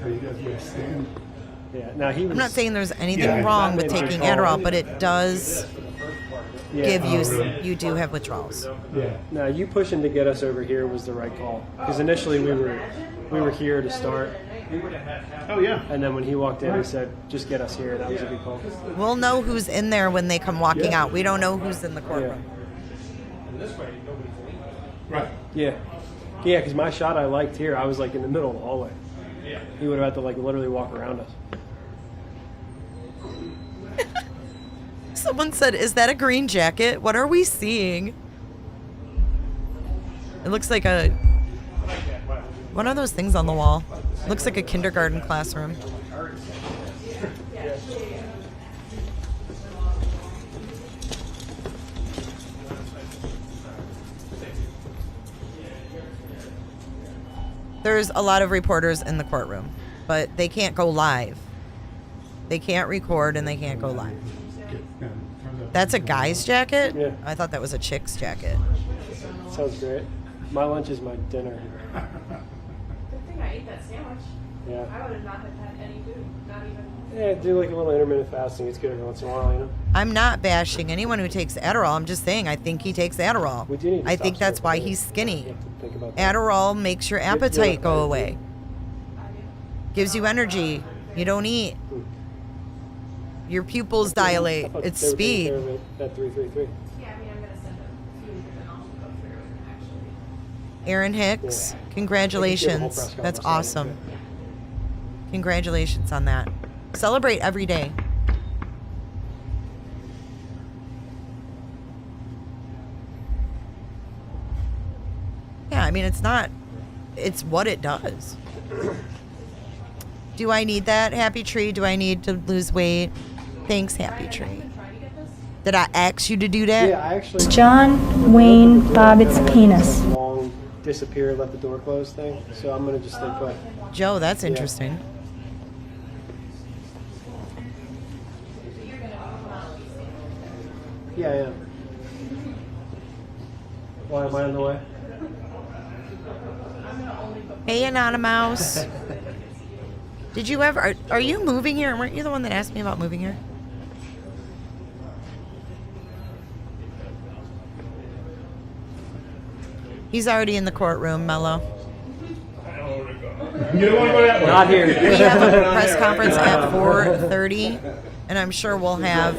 How you guys would stand. Yeah. Now he was. I'm not saying there's anything wrong with taking Adderall, but it does give you, you do have withdrawals. Yeah. Now you pushing to get us over here was the right call because initially we were here to start. Oh yeah. And then when he walked in, he said, "Just get us here." That was a good call. We'll know who's in there when they come walking out. We don't know who's in the courtroom. Right. Yeah. Yeah, because my shot I liked here, I was like in the middle of the hallway. Yeah. He would have had to like literally walk around us. Someone said, is that a green jacket? What are we seeing? It looks like a... What are those things on the wall? Looks like a kindergarten classroom. There's a lot of reporters in the courtroom, but they can't go live. They can't record and they can't go live. That's a guy's jacket? Yeah. I thought that was a chick's jacket. Sounds great. My lunch is my dinner. Good thing I ate that sandwich. Yeah. I would have not have had any food. Not even. Yeah, do like a little intermittent fasting. It's good every once in a while, you know? I'm not bashing anyone who takes Adderall. I'm just saying I think he takes Adderall. We do need to I stop think that's why smoking. he's skinny. You have to think about that. Adderall makes your appetite go away. Gives you energy. You don't eat. Your pupils dilate. I thought It's they were taking speed. care of it at 333. Yeah, I mean, I'm going to send a few and I'll go through it, actually. Aaron Hicks, Yeah. congratulations. Press That's conference on it. awesome. Congratulations on that. Celebrate every day. Yeah, I mean, it's what it does. Do I need that, Happy Tree? Do I need to lose weight? Thanks, Happy Tree. Did I ask you to do that? Yeah, I actually... John Wayne Bobbitt's penis. Long disappear, let the door close thing. So I'm going to just stay put. Joe, that's interesting. Yeah, I am. Why am I in the way? Hey, Anonymous. Did you ever... Are you moving here? Weren't you the one that asked me about moving here? He's already in the courtroom, Mello. You don't want to go that way. Not here. We have a press conference at 4:30, and I'm sure we'll have...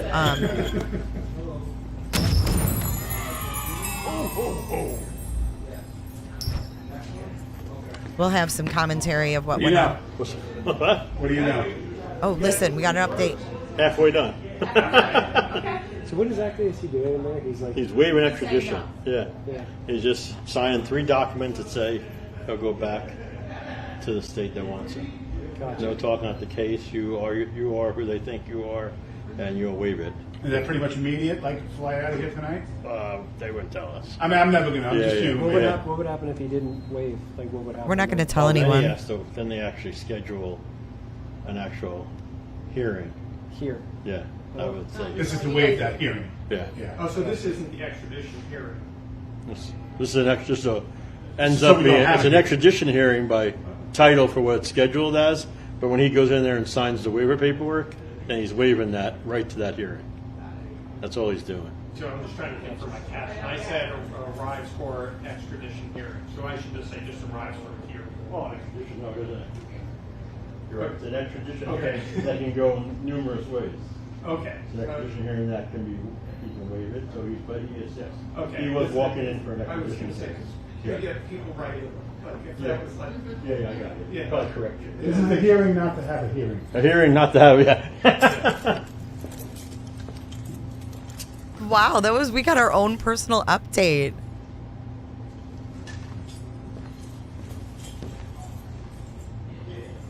we'll have some commentary of what went on. What do you know? Oh, listen, we got an update. Halfway done. So what exactly is he doing in there? He's waiving extradition. Yeah. Yeah. He's just signing 3 documents that say he'll go back to the state that wants him. Gotcha. No talking about the case. You are who they think you are, and you'll waive it. Is that pretty much immediate? Like fly out of here tonight? They wouldn't tell us. I mean, I'm never gonna. I'm Yeah, just yeah. you. What would happen if he didn't waive? Like, what would happen? We're not going to tell Then anyone. he has to- then they actually schedule an actual hearing. Here. Yeah, I would say. This is to waive that hearing. Yeah. Yeah. Oh, so this isn't the extradition hearing? This is an extra, so ends So up we don't being, have it's an it. extradition hearing by title for what it's scheduled as, but when he goes in there and signs the waiver paperwork, then he's waiving that right to that hearing. That's all he's doing. So I'm just trying to think for my caption. I said arrives for extradition hearing, so I should just say just arrives for a hearing. Oh, an extradition, no, isn't it? You're right, it's an extradition Okay. hearing that can go numerous ways. Okay. It's an extradition hearing that can be, he can waive it, so but he is, yes. Okay. He was walking in for an I was extradition going to say, hearing. 'cause you get people writing Yeah, I got it. Yeah, probably correct. This is a hearing not to have a hearing. A hearing, not to have, yeah. Wow, we got our own personal update.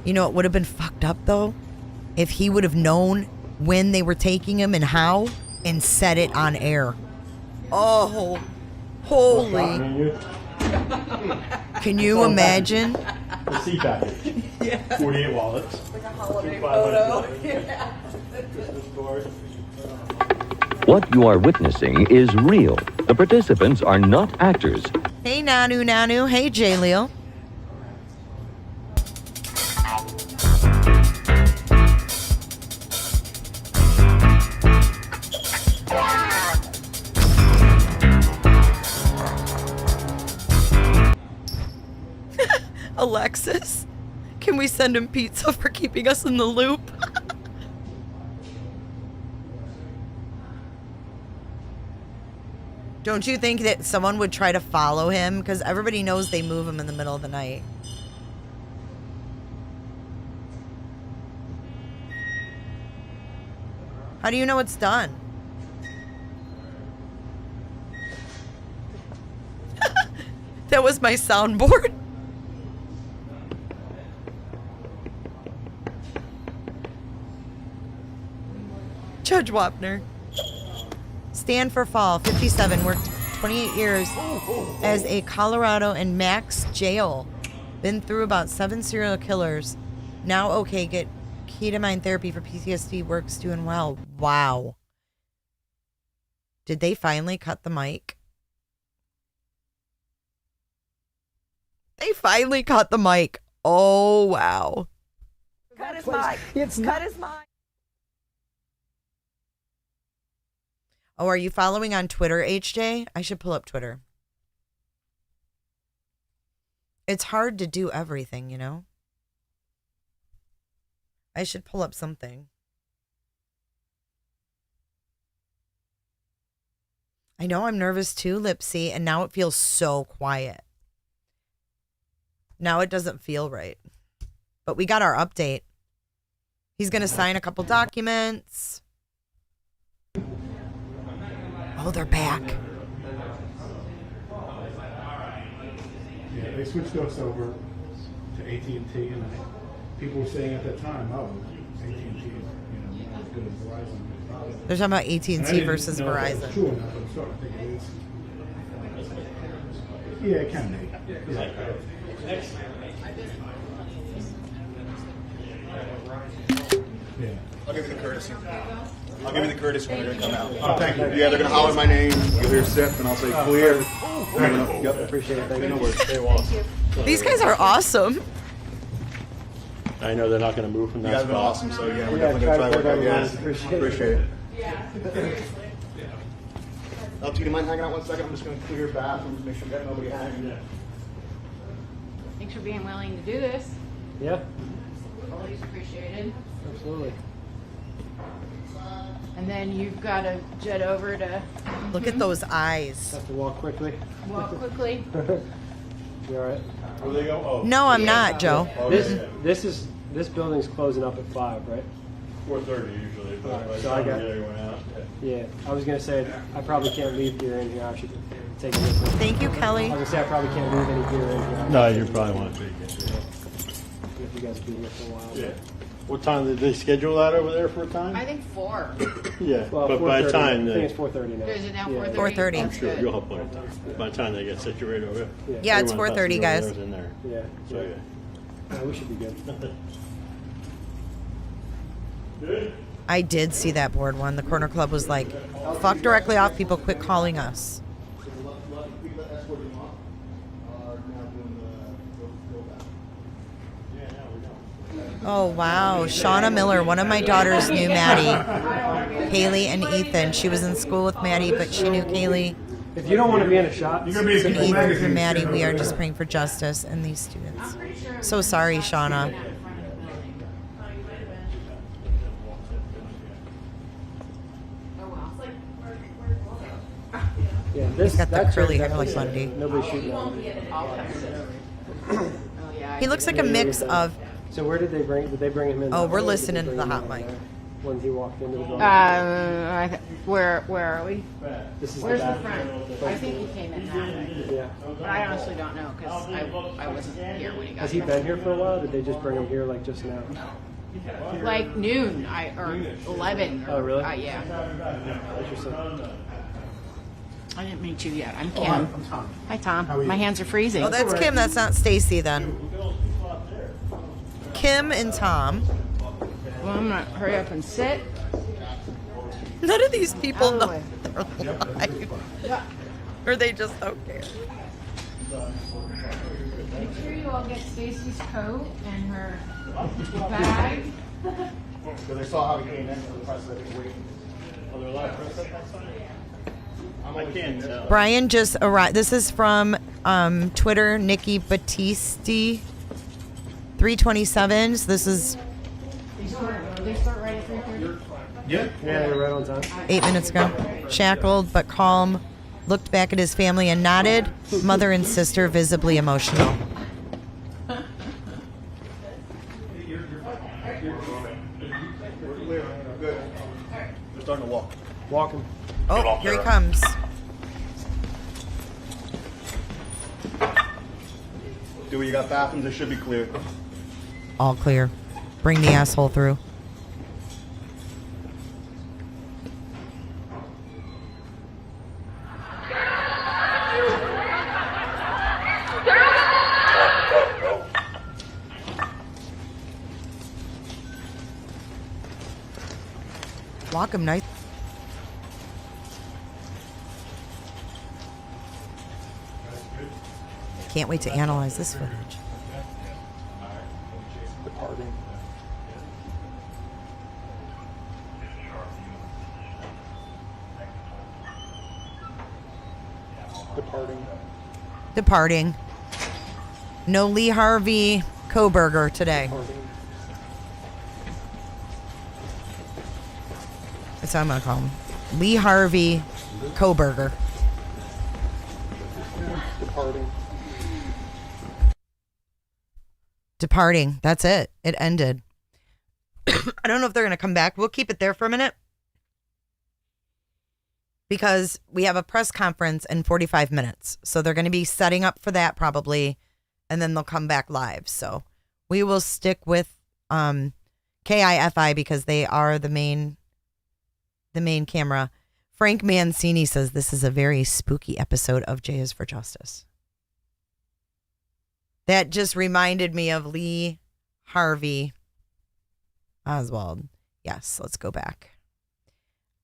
You know, it would have been fucked up though if he would have known when they were taking him and how and said it on air. Oh, holy. Can you imagine? The C package. Yeah. 48 wallets. Like a holiday photo. What you are witnessing is real. The participants are not actors. Hey, Nanu. Hey, J. Leo. Alexis, can we send him pizza for keeping us in the loop? Don't you think that someone would try to follow him? Because everybody knows they move him in the middle of the night. How do you know it's done? That was my soundboard. Judge Wapner. Stand for Fall, 57, worked 28 years as a Colorado and max jail. Been through about 7 serial killers. Now okay, get ketamine therapy for PTSD, works doing well. Wow. Did they finally cut the mic? They finally cut the mic. Oh, wow. Cut his mic. Cut his mic. Oh, are you following on Twitter, HJ? I should pull up Twitter. It's hard to do everything, you know? I should pull up something. I know I'm nervous too, Lipsy, and now it feels so quiet. Now it doesn't feel right. But we got our update. He's going to sign a couple documents. Oh, they're back. Yeah, they switched us over to AT&T, and people were saying at that time, oh, AT&T is, not as good as Verizon. They're talking about AT&T versus know if that Verizon. was true or not, but I'm starting to think it is. Yeah, it can be. Yeah. I'll give you the courtesy. I'll give you the courtesy when they're going to come out. Oh, thank you. Yeah, they're going to holler my name. You'll hear SIP, and I'll say clear. Yep, appreciate it. Thank you. No worries. These guys are awesome. I know they're not going to move from You that guys have been spot. awesome, so yeah, we're definitely going to try to work out. Yeah, appreciate it. LT, do you mind hanging out 1 second? I'm just going to clear bathrooms, make sure we got nobody hanging. Thanks for being willing to do this. Yeah, Always appreciated. absolutely. And then you've got to jet over to Look at those eyes. Have to walk quickly. walk quickly. You all right? Where they go? Oh, No, I'm not, Joe. This building's closing up at 5, right? 4:30 usually. But Alright, by the so I time got- we get everyone out, Yeah, I was gonna say I probably can't leave gear in here. I should take it with me. Thank you, Kelly. I was gonna say I probably can't leave any gear in here. No, you probably want to. If you guys be here for a while. Yeah. What time did they schedule that over there for a time? I think 4. Yeah, Well, but by the 4:30. time I think they, it's 4:30 now. Is it now Yeah. 4:30? 4:30. I'm sure you'll have plenty of time. By the time they get situated over there. Yeah, it's everyone 4:30, has to guys. go over there is in there. Yeah. So Yeah, we should be good. Good. I did see that board one. The Corner Club was like, fuck directly off people, quit calling us. Oh, wow. Shauna Miller, one of my daughters knew Maddie. Kaylee and Ethan. She was in school with Maddie, but she knew Kaylee If you don't want to be in a shot, You're going to be and in People Ethan Magazine. through Maddie. We are just praying for justice and these students. So sorry, Shauna. yeah, this Got the that curly turns hair out like to be- Bundy. Nobody's shooting at me. Oh yeah. He looks like a mix of. So where did they bring him in? Oh, we're Or did they listening to bring the him hot in mic. there when he walked into the building. Where are we? This is Where's the back. front? I think he came in that way. Yeah. But I honestly don't know because I wasn't here when he got Has he here. been here for a while? Or did they just bring him here like just now? Like noon, or 11. Oh, really? Yeah. Interesting. I didn't meet you yet. I'm Kim. I'm Tom. Hi, Tom. How are you? My hands are freezing. Oh, that's Kim. That's not Stacy then. Kim and Tom. Well, I'm gonna hurry up and sit. None of these people Out of the know way. they're live. Or they just don't care. Make sure you all get Stacy's coat and her bag. Because I saw how he came in for the press. I was waiting. Oh, there are a lot of press up outside? I can't tell. Brian just arrived. This is from Twitter, Nikki Battisti, 327. So this is They start right at 3:30. Yeah. Yeah, you're right on time. 8 minutes ago. Shackled but calm, looked back at his family and nodded. Mother and sister visibly emotional. Good. They're starting to walk. Walk him. Oh, here he comes. Do you got bathrooms? They should be clear. All clear. Bring the asshole through. Walk him nice. Can't wait to analyze this footage. Departing. Departing. Departing. No Lee Harvey Kohberger today. That's what I'm gonna call him. Lee Harvey Kohberger. Departing. Departing. That's it. It ended. I don't know if they're gonna come back. We'll keep it there for a minute. Because we have a press conference in 45 minutes. So they're going to be setting up for that probably. And then they'll come back live. So we will stick with KIFI because they are the main camera. Frank Mancini says this is a very spooky episode of J is for Justice. That just reminded me of Lee Harvey Oswald. Yes, let's go back.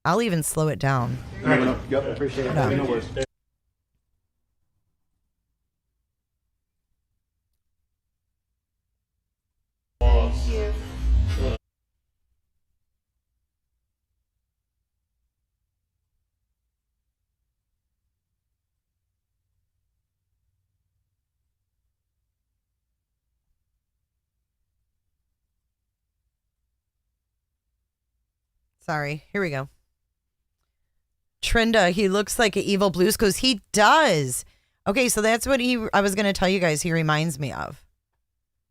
I'll even slow it down. Yep. Appreciate it. No. No worries. Thank you. Sorry. Here we go. Trinda, he looks like an evil Blues Clues. He does. Okay, so that's what I was going to tell you guys he reminds me of.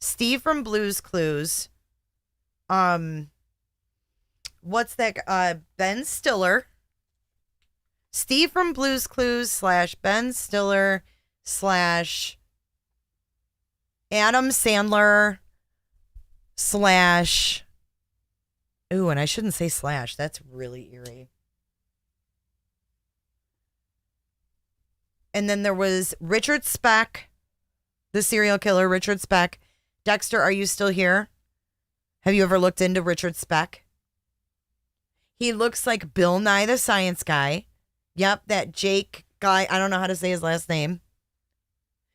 Steve from Blues Clues. What's that? Ben Stiller. Steve from Blues Clues / Ben Stiller / Adam Sandler / ooh, and I shouldn't say / that's really eerie. And then there was Richard Speck, the serial killer, Richard Speck. Dexter, are you still here? Have you ever looked into Richard Speck? He looks like Bill Nye the Science Guy. Yep, that Jake guy. I don't know how to say his last name.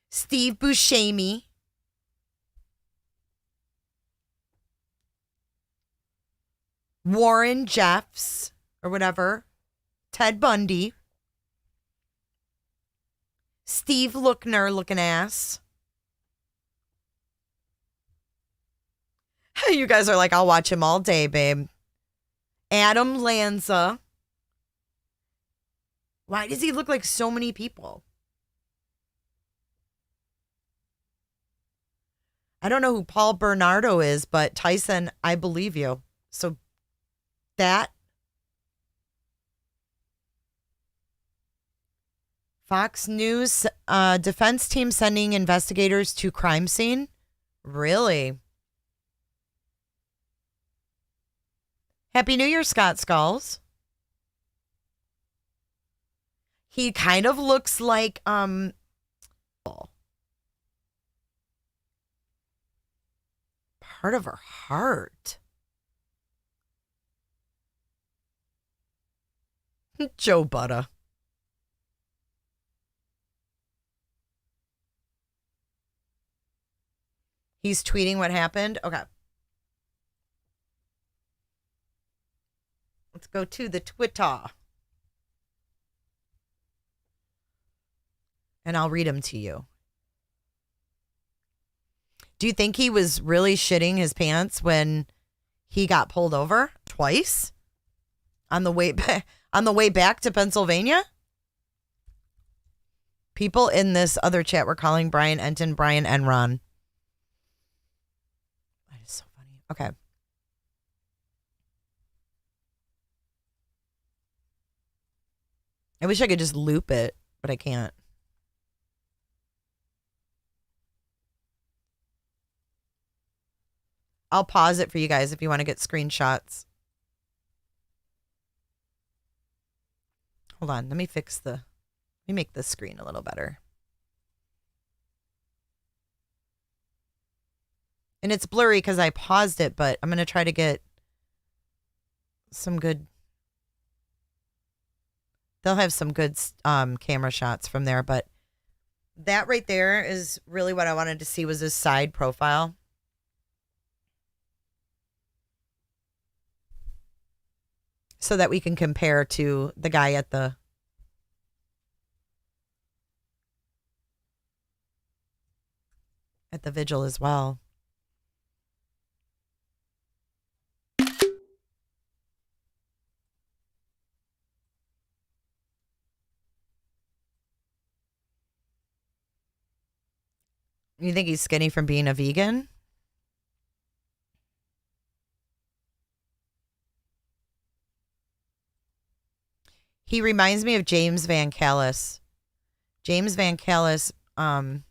Steve Buscemi. Warren Jeffs, or whatever. Ted Bundy. Steve Lookner looking ass. You guys are like, I'll watch him all day, babe. Adam Lanza. Why does he look like so many people? I don't know who Paul Bernardo is, but Tyson, I believe you. So that Fox News defense team sending investigators to crime scene? Really? Happy New Year, Scott Skulls. He kind of looks like part of her heart. Joe Butta. He's tweeting what happened. Okay. Let's go to the Twitter. And I'll read them to you. Do you think he was really shitting his pants when he got pulled over twice on the way back to Pennsylvania? People in this other chat were calling Brian Enton Brian Enron. That is so funny. Okay. I wish I could just loop it, but I can't. I'll pause it for you guys if you want to get screenshots. Hold on. Let me make this screen a little better. And it's blurry because I paused it, but I'm going to try to get some good. They'll have some good camera shots from there, but that right there is really what I wanted to see was his side profile. So that we can compare to the guy at the vigil as well. You think he's skinny from being a vegan? He reminds me of James Van Callis. James Van Callis, they're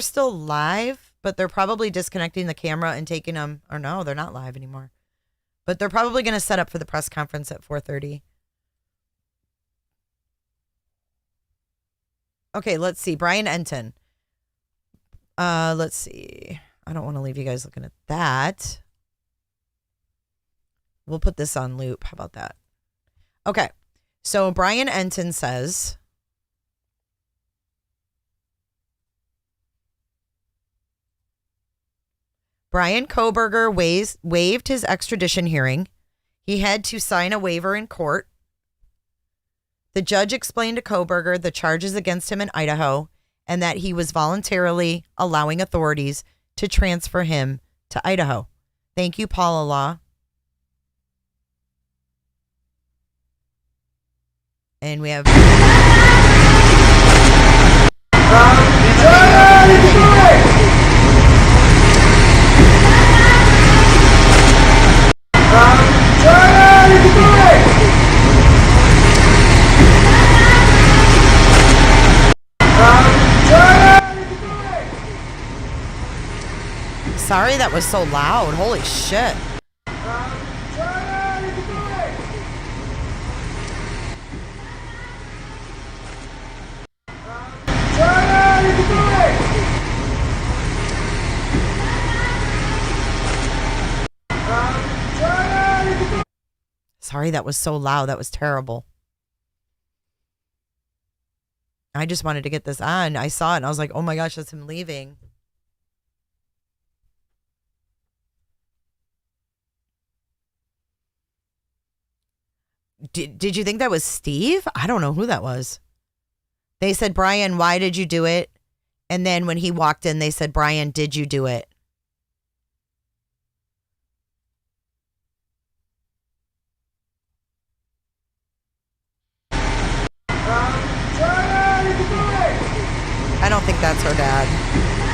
still live, but they're probably disconnecting the camera and taking them, or no, they're not live anymore. But they're probably going to set up for the press conference at 4:30. Okay, let's see. Brian Enton. Let's see. I don't want to leave you guys looking at that. We'll put this on loop. How about that? Okay. So Brian Enton says, Bryan Kohberger waived his extradition hearing. He had to sign a waiver in court. The judge explained to Kohberger the charges against him in Idaho and that he was voluntarily allowing authorities to transfer him to Idaho. Thank you, Paula Law. And we have... Sorry that was so loud. Holy shit. Sorry that was so loud. That was terrible. I just wanted to get this on. I saw it and I was like, oh my gosh, that's him leaving. Did you think that was Steve? I don't know who that was. They said, Brian, why did you do it? And then when he walked in, they said, Brian, did you do it? I don't think that's her dad.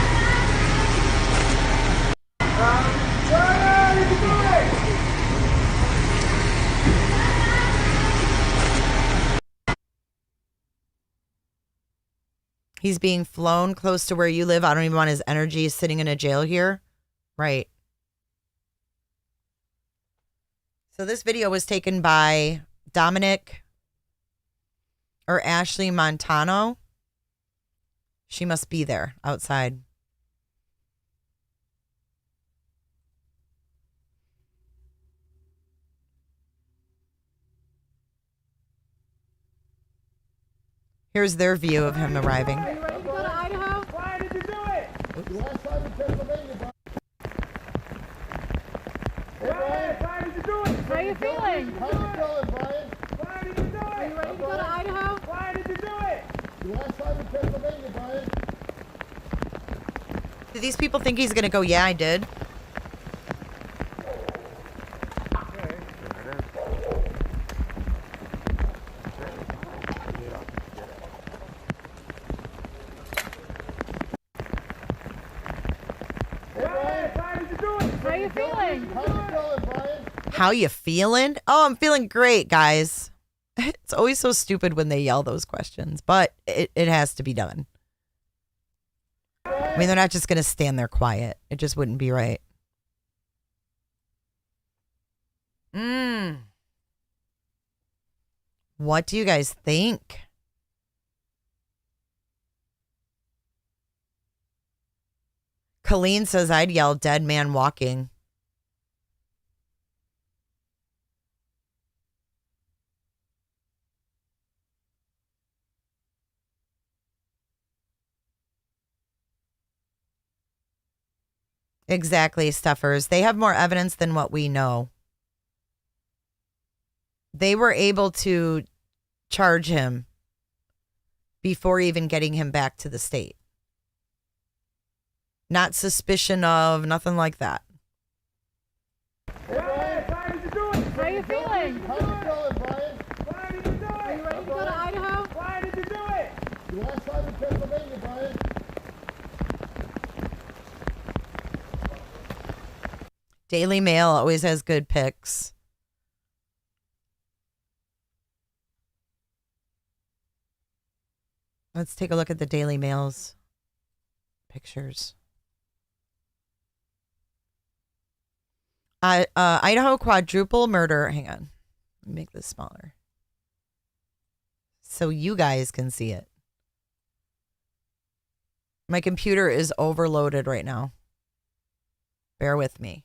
He's being flown close to where you live. I don't even want his energy sitting in a jail here. Right. So this video was taken by Dominic or Ashley Montano. She must be there outside. Here's their view of him arriving. Are you ready to go to Idaho? Why did you do it? Why did you do it? How are you feeling? How you feeling, Brian? Why did you do it? Are you ready to go to Idaho? Why did you do it? The last time in Pennsylvania, Brian. Do these people think he's going to go, yeah, I did? How you feeling? How you feeling? Oh, I'm feeling great, guys. It's always so stupid when they yell those questions, but it has to be done. I mean, they're not just going to stand there quiet. It just wouldn't be right. What do you guys think? Colleen says I'd yell dead man walking. Exactly, Stuffers. They have more evidence than what we know. They were able to charge him before even getting him back to the state. Not suspicion of, nothing like that. How you feeling? How you feeling, Brian? Why did you do it? Are you ready to go to Idaho? Why did you do it? The last time in Pennsylvania, Brian. Daily Mail always has good picks. Let's take a look at the Daily Mail's pictures. Idaho quadruple murder. Hang on. Let me make this smaller so you guys can see it. My computer is overloaded right now. Bear with me.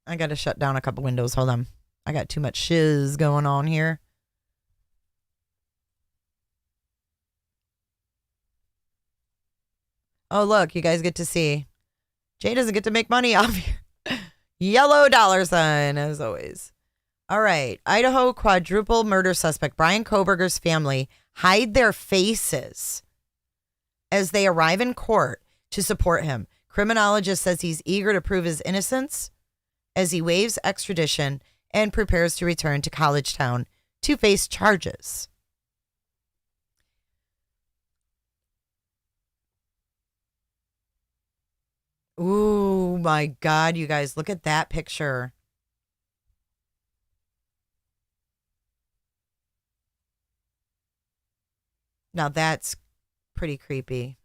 I got to shut down a couple windows. Hold on. I got too much shiz going on here. Oh, look, you guys get to see. Jay doesn't get to make money off here. Yellow dollar sign, as always. All right. Idaho quadruple murder suspect Bryan Kohberger's family hide their faces as they arrive in court to support him. Criminologist says he's eager to prove his innocence as he waives extradition and prepares to return to College Town to face charges. Ooh, my God, you guys, look at that picture. Now that's pretty creepy.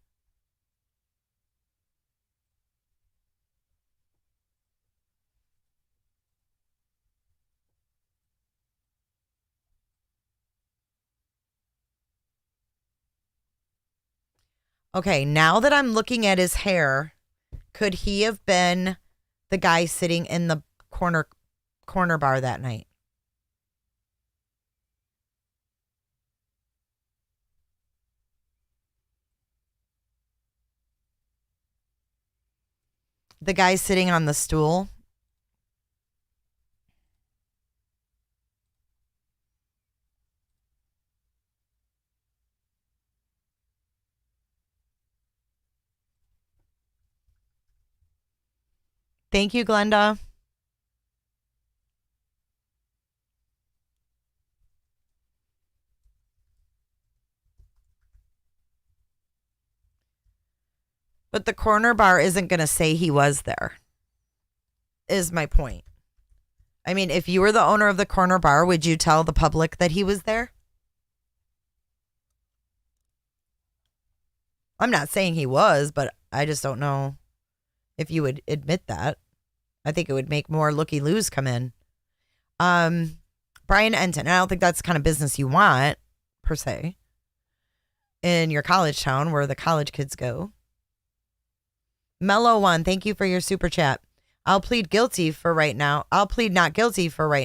Okay, now that I'm looking at his hair, could he have been the guy sitting in the corner bar that night? The guy sitting on the stool? Thank you, Glenda. But the corner bar isn't going to say he was there. is my point. I mean, if you were the owner of the corner bar, would you tell the public that he was there? I'm not saying he was, but I just don't know if you would admit that. I think it would make more looky-loos come in. Brian Enton, I don't think that's the kind of business you want, per se, in your college town where the college kids go. Mellow One, thank you for your super chat. I'll plead not guilty for right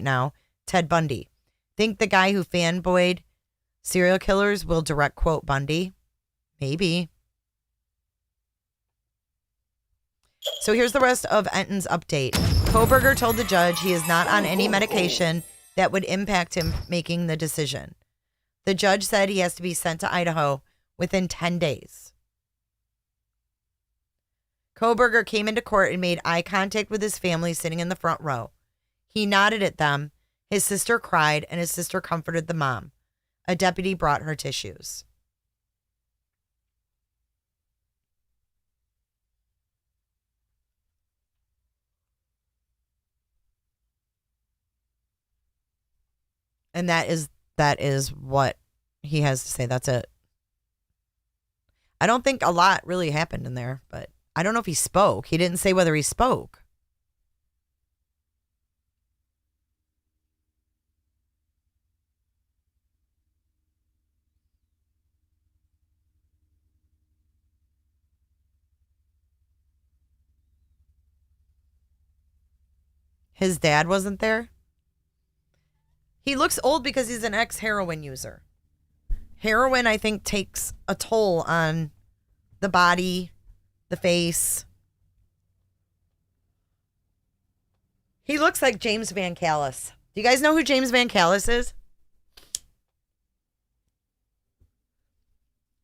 now. Ted Bundy. Think the guy who fanboyed serial killers will direct quote Bundy? Maybe. So here's the rest of Enton's update. Kohberger told the judge he is not on any medication that would impact him making the decision. The judge said he has to be sent to Idaho within 10 days. Kohberger came into court and made eye contact with his family sitting in the front row. He nodded at them. His sister cried, and his sister comforted the mom. A deputy brought her tissues. And that is what he has to say. That's it. I don't think a lot really happened in there, but I don't know if he spoke. He didn't say whether he spoke. His dad wasn't there? He looks old because he's an ex-heroin user. Heroin, I think, takes a toll on the body, the face. He looks like James Van Callis. Do you guys know who James Van Callis is?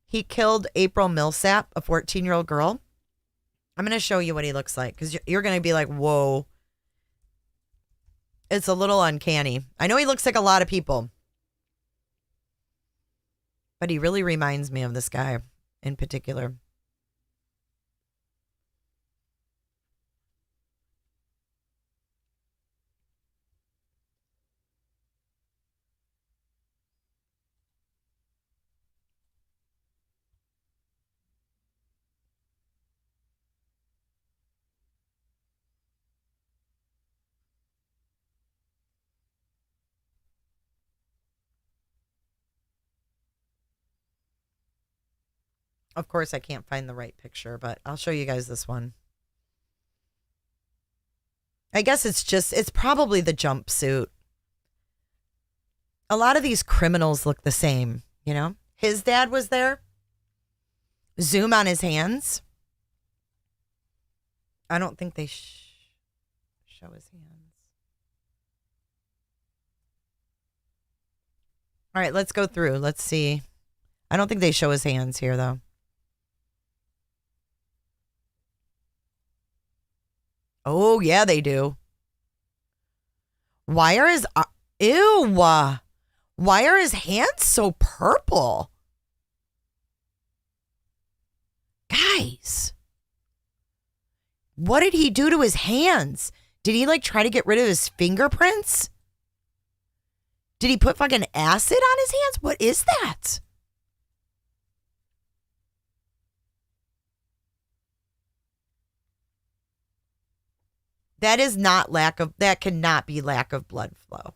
He killed April Millsap, a 14-year-old girl. I'm going to show you what he looks like because you're going to be like, whoa. It's a little uncanny. I know he looks like a lot of people, but he really reminds me of this guy in particular. Of course, I can't find the right picture, but I'll show you guys this one. I guess it's probably the jumpsuit. A lot of these criminals look the same, you know? His dad was there. Zoom on his hands. I don't think they show his hands. All right, let's go through. Let's see. I don't think they show his hands here, though. Oh, yeah, they do. Why are his... Ew. Why are his hands so purple? Guys. What did he do to his hands? Did he, like, try to get rid of his fingerprints? Did he put fucking acid on his hands? What is that? That cannot be lack of blood flow.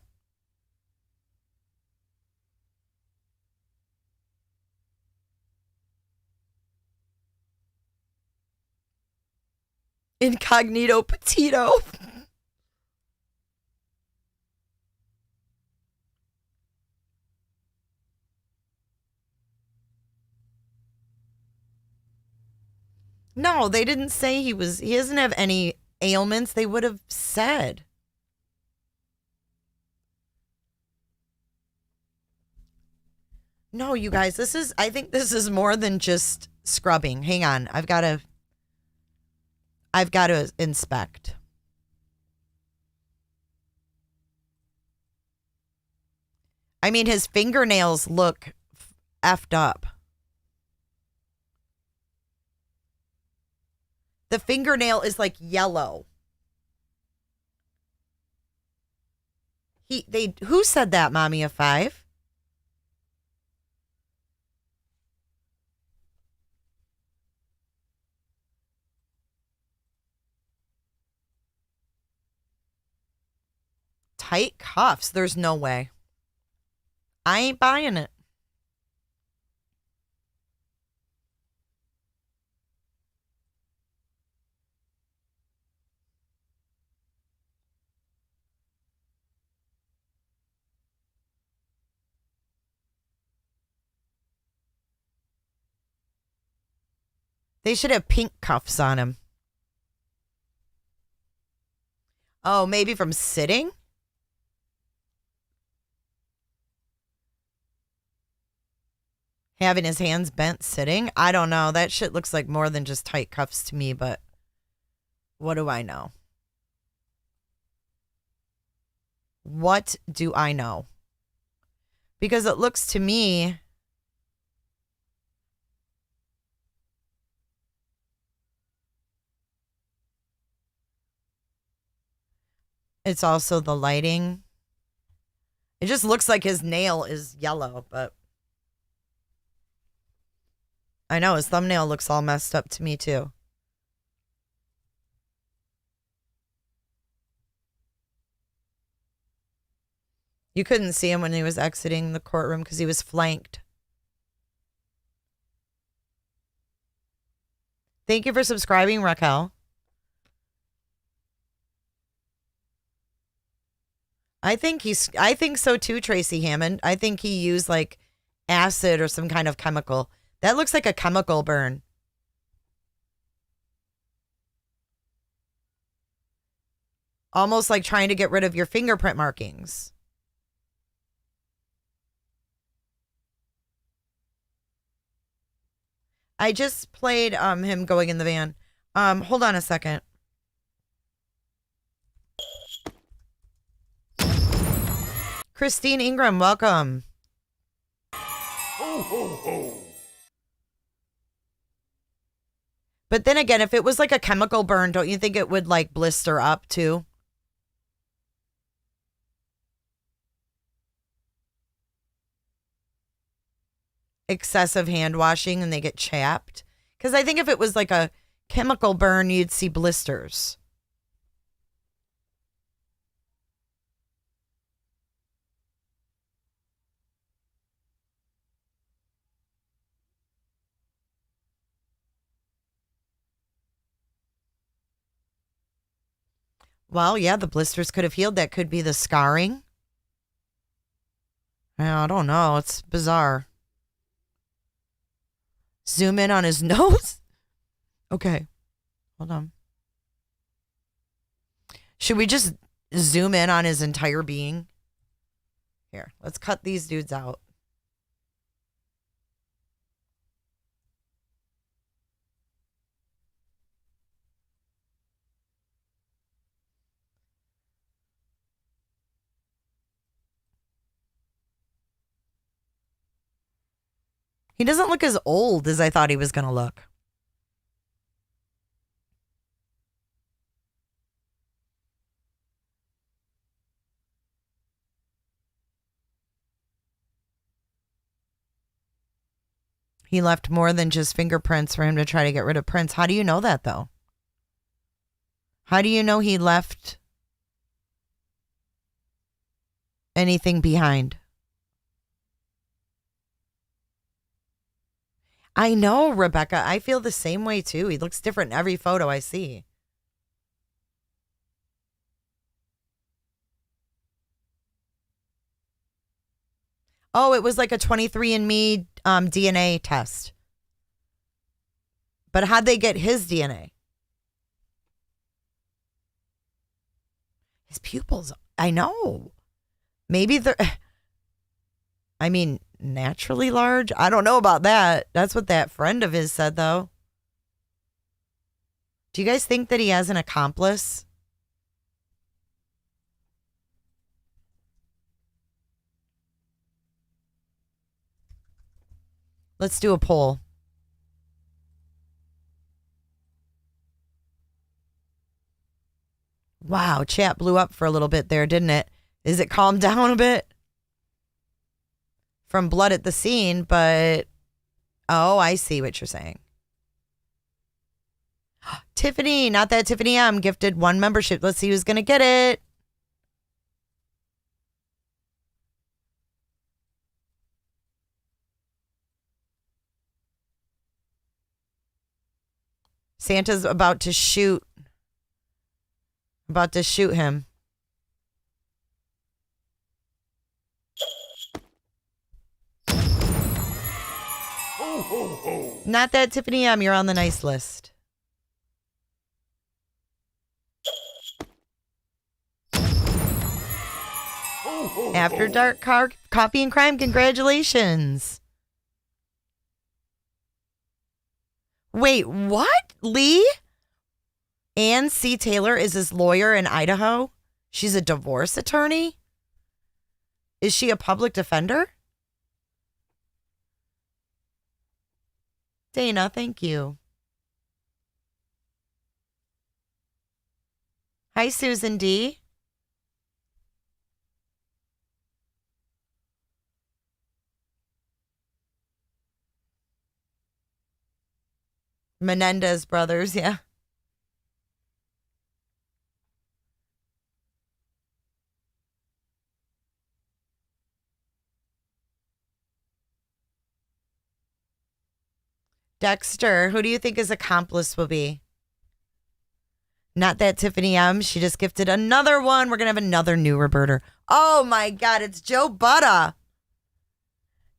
Incognito Petito. No, they didn't say he doesn't have any ailments. They would have said. No, you guys, I think this is more than just scrubbing. Hang on. I've got to inspect. I mean, his fingernails look effed up. The fingernail is like yellow. Who said that, Mommy of 5? Tight cuffs. There's no way. I ain't buying it. They should have pink cuffs on him. Oh, maybe from sitting? Having his hands bent sitting? I don't know. That shit looks like more than just tight cuffs to me, but what do I know? What do I know? Because it looks to me... It's also the lighting. It just looks like his nail is yellow, but... I know, his thumbnail looks all messed up to me, too. You couldn't see him when he was exiting the courtroom because he was flanked. Thank you for subscribing, Raquel. I think so too, Tracy Hammond. I think he used like acid or some kind of chemical. That looks like a chemical burn. Almost like trying to get rid of your fingerprint markings. I just played him going in the van. Hold on a second. Christine Ingram, welcome. Ho, ho, ho. But then again, if it was like a chemical burn, don't you think it would like blister up too? Excessive hand washing and they get chapped? Because I think if it was like a chemical burn, you'd see blisters. Well, yeah, the blisters could have healed. That could be the scarring. I don't know. It's bizarre. Zoom in on his nose? Okay. Hold on. Should we just zoom in on his entire being? Here, let's cut these dudes out. He doesn't look as old as I thought he was going to look. He left more than just fingerprints for him to try to get rid of prints. How do you know that, though? How do you know he left anything behind? I know, Rebecca. I feel the same way, too. He looks different in every photo I see. Oh, it was like a 23andMe DNA test. But how'd they get his DNA? His pupils. I know. Maybe they're... I mean... naturally large? I don't know about that. That's what that friend of his said, though. Do you guys think that he has an accomplice? Let's do a poll. Wow, chat blew up for a little bit there, didn't it? Is it calmed down a bit from blood at the scene? But, oh, I see what you're saying. Tiffany, not that Tiffany M, gifted 1 membership. Let's see who's going to get it. Santa's about to shoot him. Not that Tiffany M, you're on the nice list. After Dark Coffee and Crime, congratulations. Wait, what? Lee? Ann C. Taylor is his lawyer in Idaho? She's a divorce attorney? Is she a public defender? Dana, thank you. Hi, Susan D. Menendez brothers, yeah. Dexter, who do you think his accomplice will be? Not that Tiffany M. She just gifted another one. We're going to have another new Roberta. Oh my God, it's Joe Butta.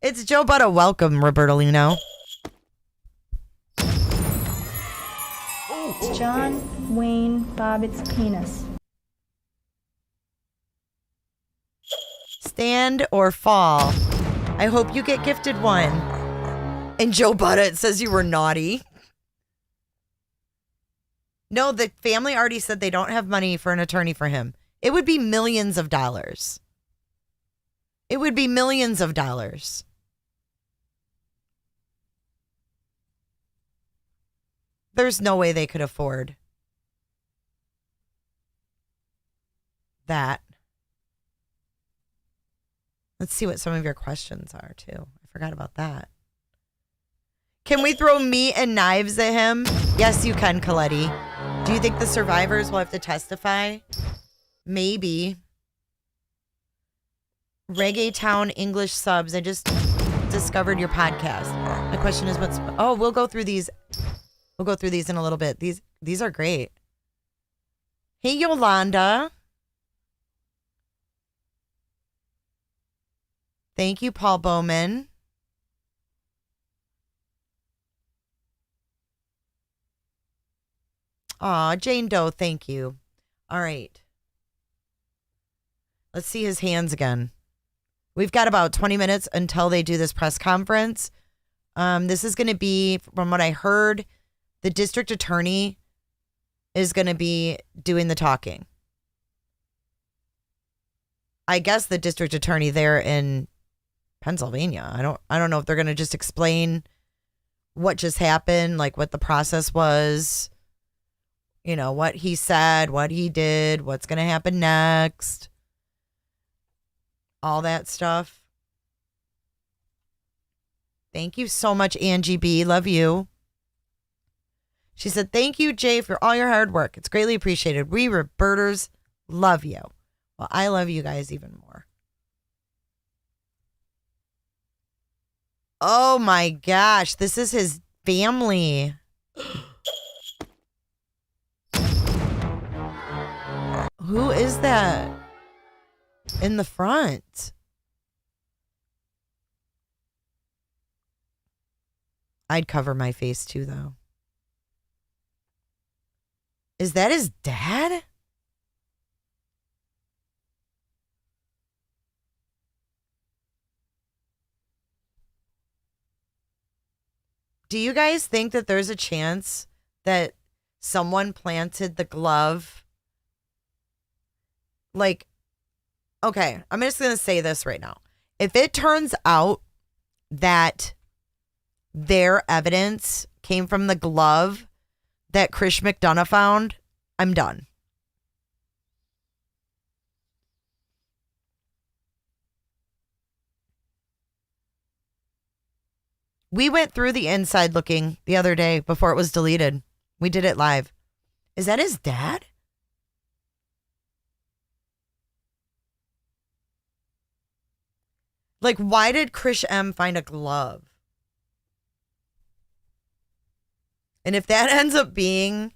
It's Joe Butta. Welcome, Roberta Lino. It's John Wayne Bobbitt's penis. Stand or fall. I hope you get gifted one. And Joe Butta, it says you were naughty. No, the family already said they don't have money for an attorney for him. It would be millions of dollars. It would be millions of dollars. There's no way they could afford that. Let's see what some of your questions are, too. I forgot about that. Can we throw meat and knives at him? Yes, you can, Coletti. Do you think the survivors will have to testify? Maybe. Reggae Town English subs. I just discovered your podcast. My question is, what's... Oh, we'll go through these. We'll go through these in a little bit. These are great. Hey, Yolanda. Thank you, Paul Bowman. Aw, Jane Doe, thank you. All right. Let's see his hands again. We've got about 20 minutes until they do this press conference. This is going to be, from what I heard, the district attorney is going to be doing the talking. I guess the district attorney there in Pennsylvania. I don't know if they're going to just explain what just happened, like what the process was, you know, what he said, what he did, what's going to happen next, all that stuff. Thank you so much, Angie B. Love you. She said, thank you, Jay, for all your hard work. It's greatly appreciated. We Roberters love you. Well, I love you guys even more. Oh my gosh, this is his family. Who is that in the front? I'd cover my face too, though. Is that his dad? Do you guys think that there's a chance that someone planted the glove? Like, okay, I'm just going to say this right now. If it turns out that their evidence came from the glove that Krish McDonough found, I'm done. We went through the inside looking the other day before it was deleted. We did it live. Is that his dad? Like, why did Krish M find a glove? And if that ends up being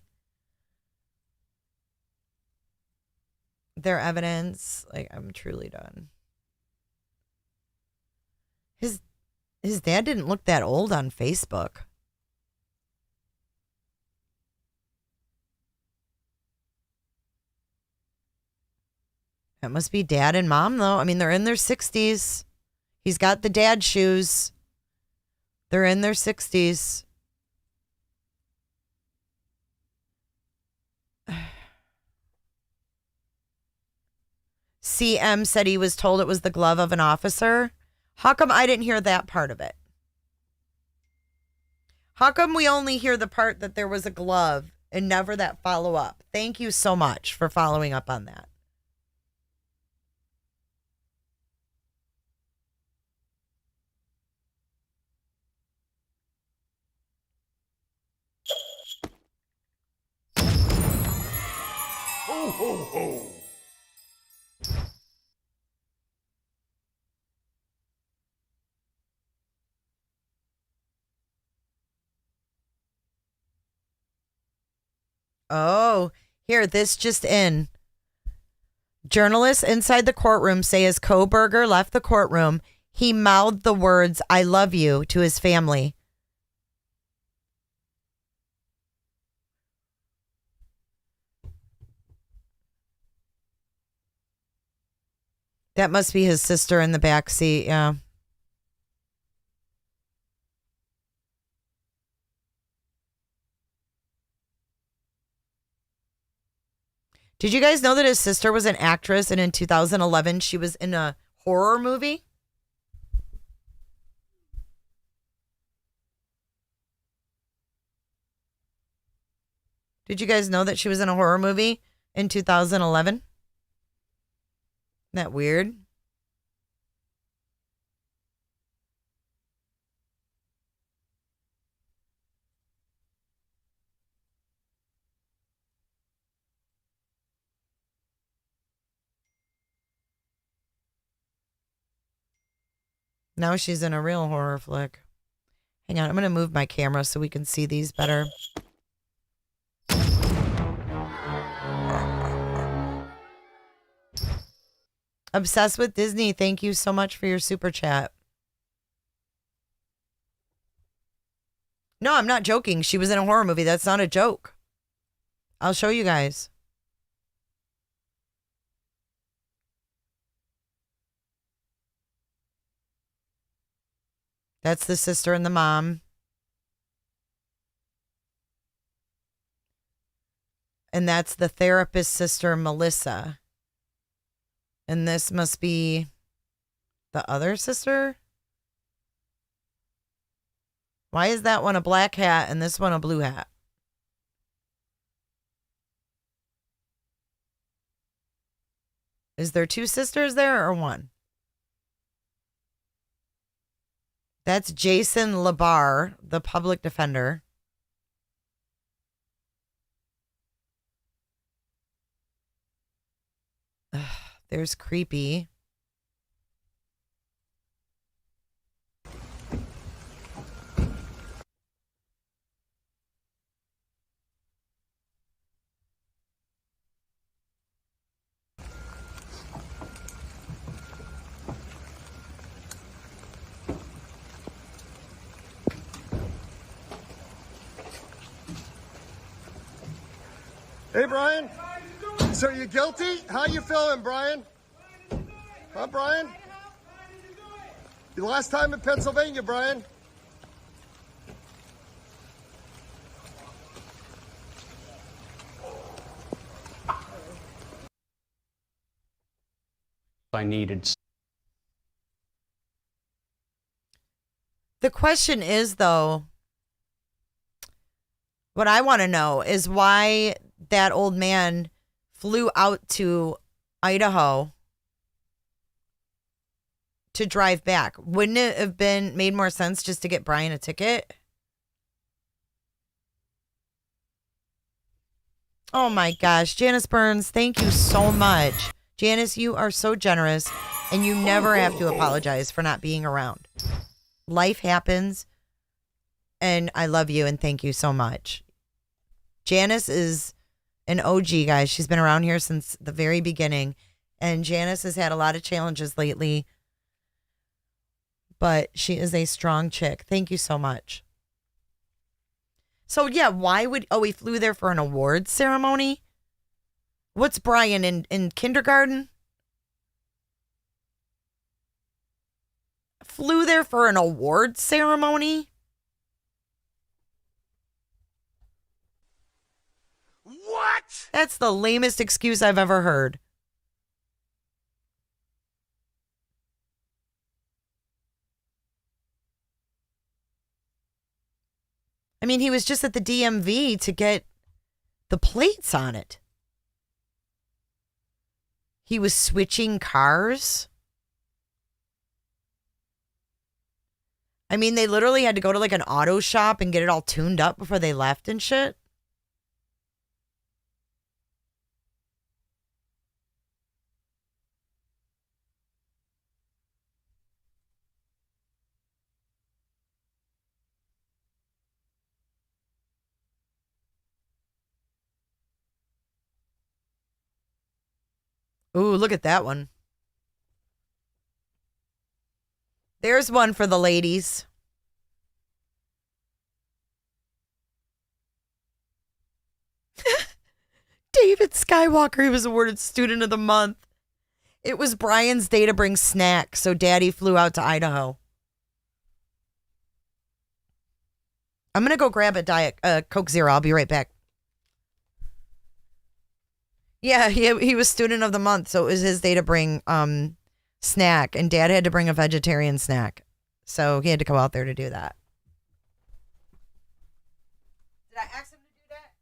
their evidence, like, I'm truly done. His dad didn't look that old on Facebook. That must be dad and mom, though. I mean, they're in their 60s. He's got the dad shoes. They're in their 60s. CM said he was told it was the glove of an officer. How come I didn't hear that part of it? How come we only hear the part that there was a glove and never that follow-up? Thank you so much for following up on that. Ho, ho, ho. Oh, here, this just in. Journalists inside the courtroom say as Kohberger left the courtroom, he mouthed the words, "I love you," to his family. That must be his sister in the back seat, yeah. Did you guys know that his sister was an actress and in 2011 she was in a horror movie? Did you guys know that she was in a horror movie in 2011? Isn't that weird? Now she's in a real horror flick. Hang on, I'm going to move my camera so we can see these better. Obsessed with Disney, thank you so much for your super chat. No, I'm not joking. She was in a horror movie. That's not a joke. I'll show you guys. That's the sister and the mom. And that's the therapist sister, Melissa. And this must be the other sister? Why is that one a black hat and this one a blue hat? Is there two sisters there or one? That's Jason Labar, the public defender. Ugh, there's Creepy. Hey, Brian. So you guilty? How you feeling, Brian? Huh, Brian? Your last time in Pennsylvania, Brian. I needed. The question is, though, what I want to know is why that old man flew out to Idaho to drive back. Wouldn't it have been made more sense just to get Bryan a ticket? Oh my gosh, Janice Burns, thank you so much. Janice, you are so generous, and you never have to apologize for not being around. Life happens, and I love you, and thank you so much. Janice is an OG, guys. She's been around here since the very beginning, and Janice has had a lot of challenges lately, but she is a strong chick. Thank you so much. So, yeah, why would... Oh, he flew there for an awards ceremony? What's Bryan, in kindergarten? Flew there for an awards ceremony? What? That's the lamest excuse I've ever heard. I mean, he was just at the DMV to get the plates on it. He was switching cars. I mean, they literally had to go to like an auto shop and get it all tuned up before they left and shit. Ooh, look at that one. There's one for the ladies. David Skywalker, he was awarded Student of the Month. It was Bryan's day to bring snacks, so Daddy flew out to Idaho. I'm going to go grab a Diet Coke Zero. I'll be right back. Yeah, he was Student of the Month, so it was his day to bring snack, and Dad had to bring a vegetarian snack. So he had to go out there to do that. Did I ask him to do that?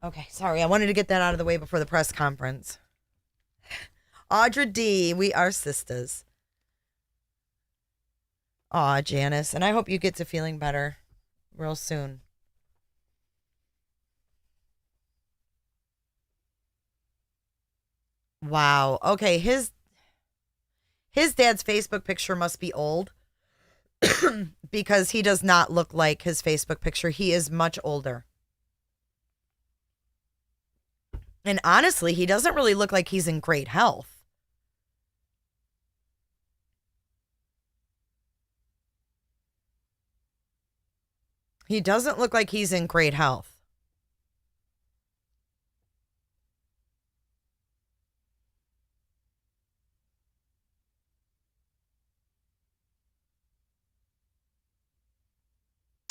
Okay, sorry. I wanted to get that out of the way before the press conference. Audra D, we are sisters. Aw, Janice. And I hope you get to feeling better real soon. Wow. Okay, his dad's Facebook picture must be old because he does not look like his Facebook picture. He is much older. And honestly, he doesn't really look like he's in great health. He doesn't look like he's in great health.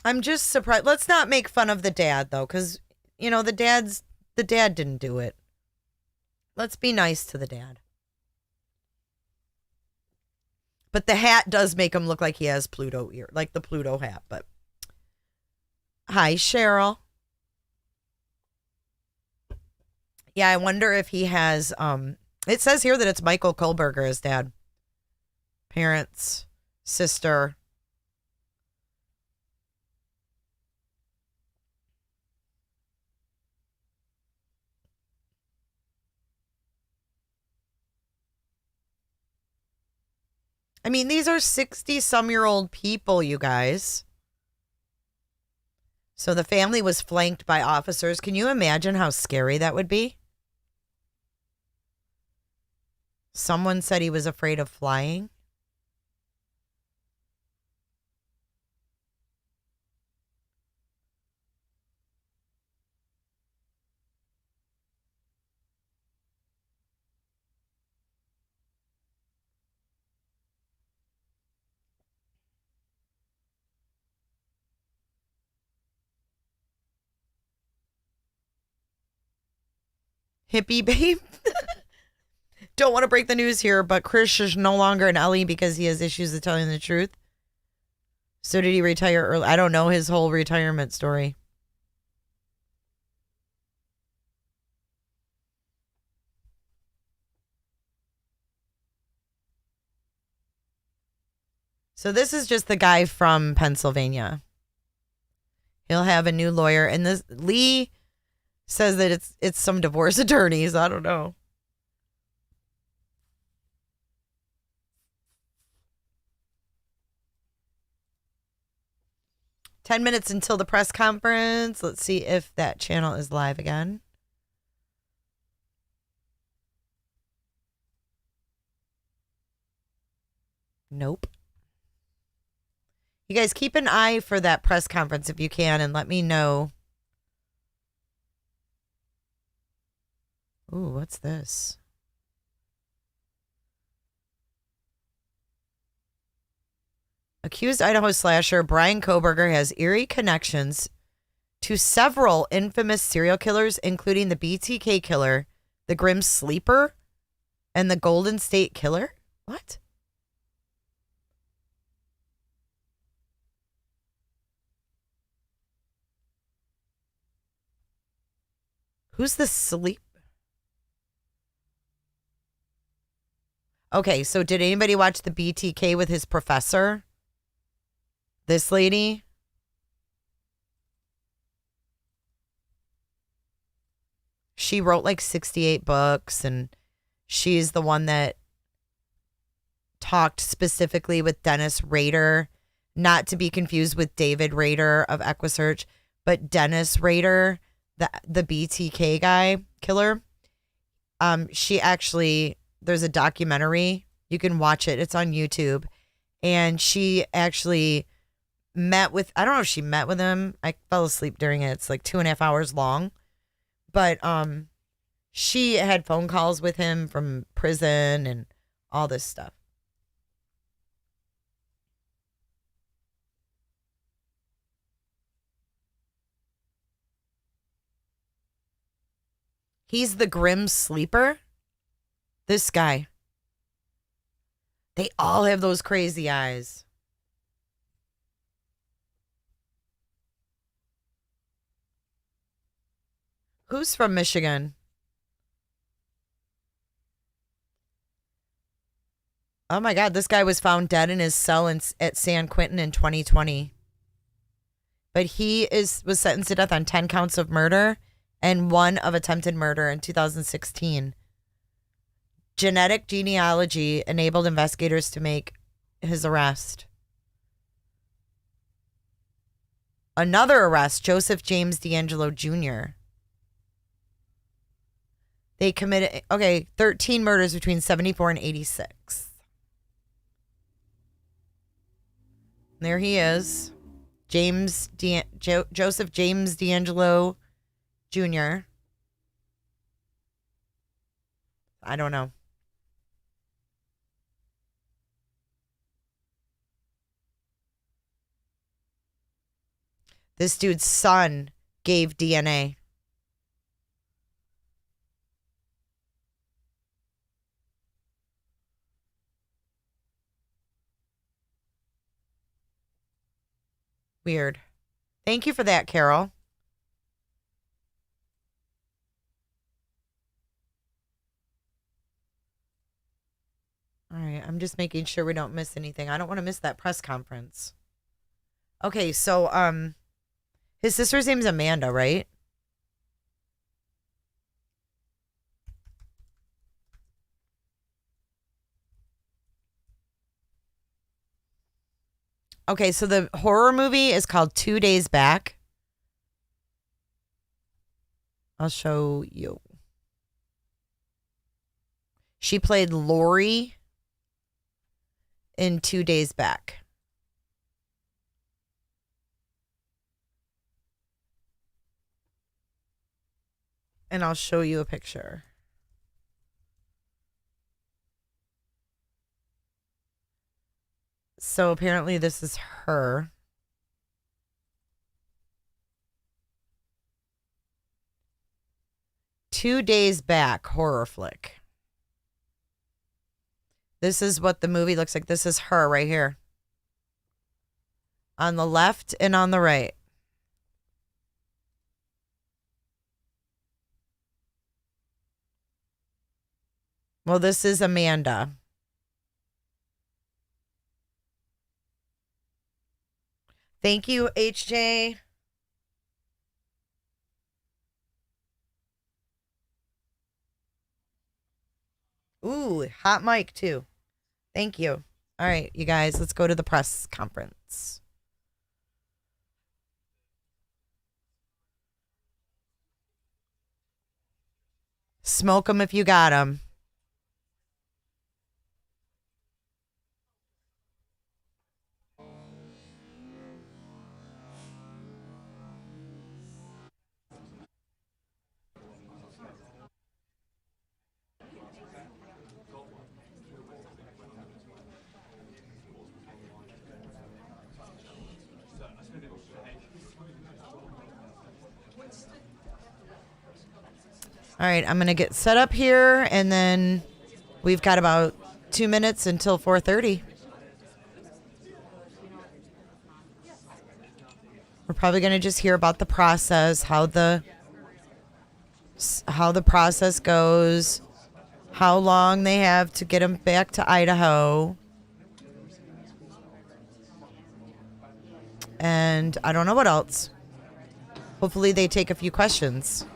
I'm just surprised. Let's not make fun of the dad, though, because, you know, the dad didn't do it. Let's be nice to the dad. But the hat does make him look like he has Pluto ear, like the Pluto hat. But hi, Cheryl. Yeah, I wonder if he has. It says here that it's Michael Kohberger, his dad. Parents, sister. I mean, these are 60-some-year-old people, you guys. So the family was flanked by officers. Can you imagine how scary that would be? Someone said he was afraid of flying. Hippie babe. Don't want to break the news here, but Chris is no longer an Ellie because he has issues with telling the truth. So did he retire early? I don't know his whole retirement story. So this is just the guy from Pennsylvania. He'll have a new lawyer, and this Lee says that it's some divorce attorneys. I don't know. "10 minutes until the press conference." Let's see if that channel is live again. Nope. You guys keep an eye for that press conference if you can, and let me know. Ooh, what's this? Accused Idaho slasher Bryan Kohberger has eerie connections to several infamous serial killers, including the BTK killer, the Grim Sleeper, and the Golden State Killer. What? Who's the sleep? Okay, so did anybody watch the BTK with his professor? This lady? She wrote like 68 books, and she's the one that talked specifically with Dennis Rader, not to be confused with David Rader of Equisearch, but Dennis Rader, the BTK guy killer. She actually, there's a documentary, you can watch it, it's on YouTube, and she actually met with, I don't know if she met with him, I fell asleep during it, it's like 2.5 hours long, but she had phone calls with him from prison and all this stuff. He's the Grim Sleeper. This guy. They all have those crazy eyes. Who's from Michigan? Oh my God, this guy was found dead in his cell at San Quentin in 2020. But he was sentenced to death on 10 counts of murder and 1 of attempted murder in 2016. Genetic genealogy enabled investigators to make his arrest. Another arrest, Joseph James D'Angelo Jr. They committed, 13 murders between 74 and 86. There he is. Joseph James D'Angelo Jr. I don't know. This dude's son gave DNA. Weird. Thank you for that, Carol. All right, I'm just making sure we don't miss anything. I don't want to miss that press conference. Okay, so his sister's name's Amanda, right? Okay, so the horror movie is called 2 Days Back. I'll show you. She played Lori in 2 Days Back. And I'll show you a picture. So apparently this is her. "2 Days Back" horror flick. This is what the movie looks like. This is her right here. On the left and on the right. Well, this is Amanda. Thank you, HJ. Ooh, hot mic too. Thank you. All right, you guys, let's go to the press conference. Smoke them if you got them. All right, I'm going to get set up here, and then we've got about 2 minutes until 4:30. We're probably going to just hear about the process, how the process goes, how long they have to get them back to Idaho. And I don't know what else. Hopefully they take a few questions.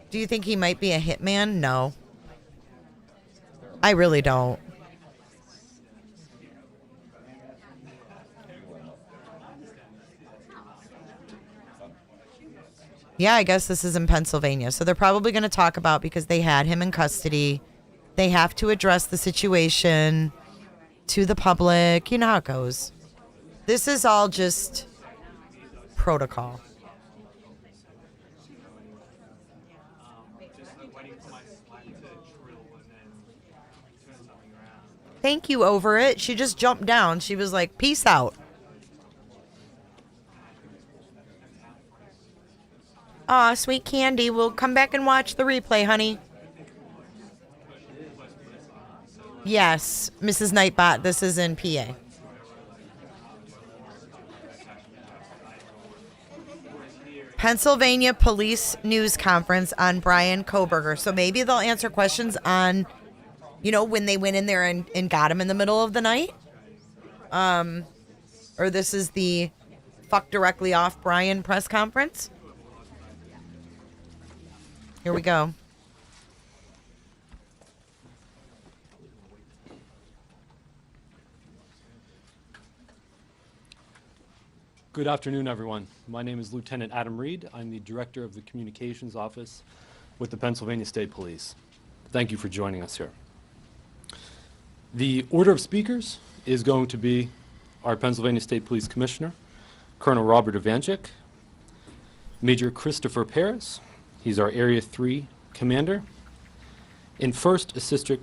Do you think he might be a hitman? No. I really don't. Yeah, I guess this is in Pennsylvania. So they're probably going to talk about, because they had him in custody, they have to address the situation to the public. You know how it goes. This is all just protocol. Thank you, over it. She just jumped down. She was like, peace out. Aw, sweet Candy. We'll come back and watch the replay, honey. Yes, Mrs. Nightbot, this is in PA. Pennsylvania Police News Conference on Bryan Kohberger. So maybe they'll answer questions on, you know, when they went in there and got him in the middle of the night. Or this is the fuck directly off Bryan press conference. Here we go. Good afternoon, everyone. My name is Lieutenant Adam Reed. I'm the Director of the Communications Office with the Pennsylvania State Police. Thank you for joining us here. The order of speakers is going to be our Pennsylvania State Police Commissioner, Colonel Robert Ivanchik, Major Christopher Paris, he's our Area 3 Commander, and First Assistant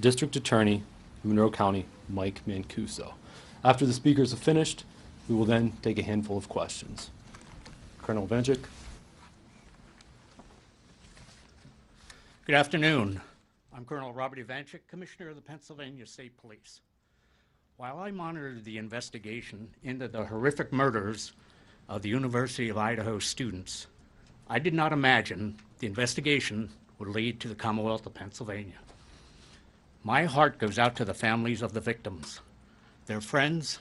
District Attorney, Monroe County, Mike Mancuso. After the speakers have finished, we will then take a handful of questions. Colonel Ivanchik. Good afternoon. I'm Colonel Robert Ivanchik, Commissioner of the Pennsylvania State Police. While I monitored the investigation into the horrific murders of the University of Idaho students, I did not imagine the investigation would lead to the Commonwealth of Pennsylvania. My heart goes out to the families of the victims, their friends,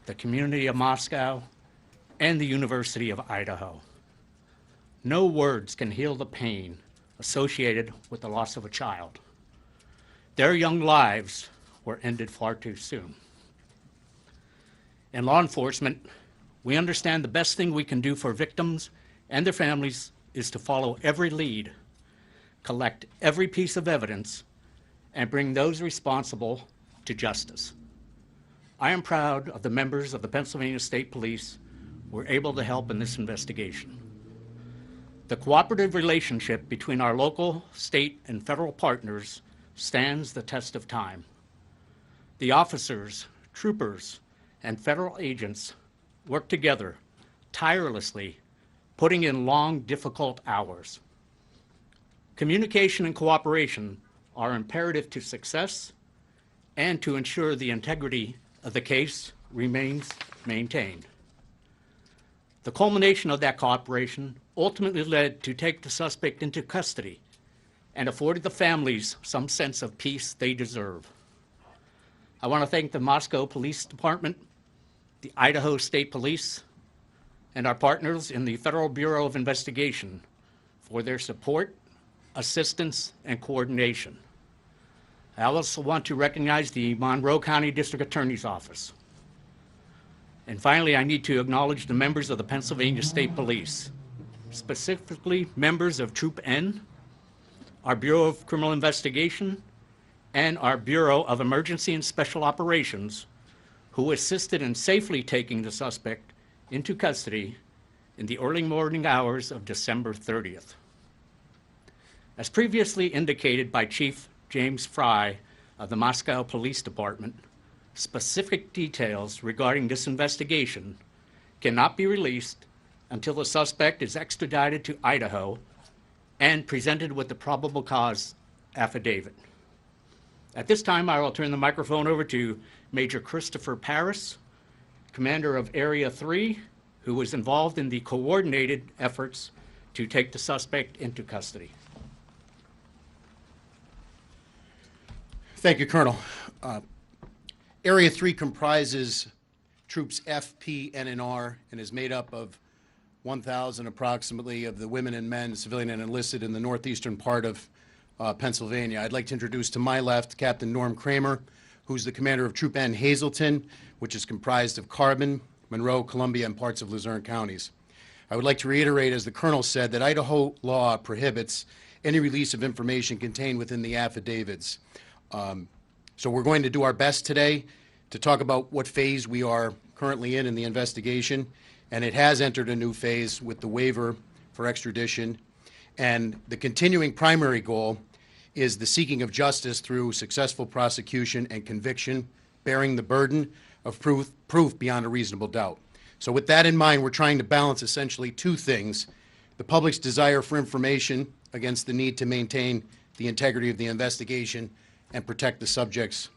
the community of Moscow, and the University of Idaho. No words can heal the pain associated with the loss of a child. Their young lives were ended far too soon. In law enforcement, we understand the best thing we can do for victims and their families is to follow every lead, collect every piece of evidence, and bring those responsible to justice. I am proud of the members of the Pennsylvania State Police who were able to help in this investigation. The cooperative relationship between our local, state, and federal partners stands the test of time. the officers, troopers, and federal agents work together tirelessly, putting in long, difficult hours. Communication and cooperation are imperative to success and to ensure the integrity of the case remains maintained. The culmination of that cooperation ultimately led to take the suspect into custody and afforded the families some sense of peace they deserve. I want to thank the Moscow Police Department, the Idaho State Police, and our partners in the Federal Bureau of Investigation for their support, assistance, and coordination. I also want to recognize the Monroe County District Attorney's Office. And finally, I need to acknowledge the members of the Pennsylvania State Police, specifically members of Troop N, our Bureau of Criminal Investigation, and our Bureau of Emergency and Special Operations, who assisted in safely taking the suspect into custody in the early morning hours of December 30th. As previously indicated by Chief James Fry of the Moscow Police Department, specific details regarding this investigation cannot be released until the suspect is extradited to Idaho and presented with the probable cause affidavit. At this time, I will turn the microphone over to Major Christopher Paris, Commander of Area 3, who was involved in the coordinated efforts to take the suspect into custody. Thank you, Colonel. Area 3 comprises Troops F, P, N, and R, and is made up of 1,000 approximately of the women and men, civilian and enlisted, in the northeastern part of Pennsylvania. I'd like to introduce to my left Captain Norm Kramer, who's the commander of Troop N Hazleton, which is comprised of Carbon, Monroe, Columbia, and parts of Luzerne counties. I would like to reiterate, as the colonel said, that Idaho law prohibits any release of information contained within the affidavits. So we're going to do our best today to talk about what phase we are currently in the investigation, and it has entered a new phase with the waiver for extradition. And the continuing primary goal is the seeking of justice through successful prosecution and conviction, bearing the burden of proof beyond a reasonable doubt. So with that in mind, we're trying to balance essentially two things: the public's desire for information against the need to maintain the integrity of the investigation and protect the suspects,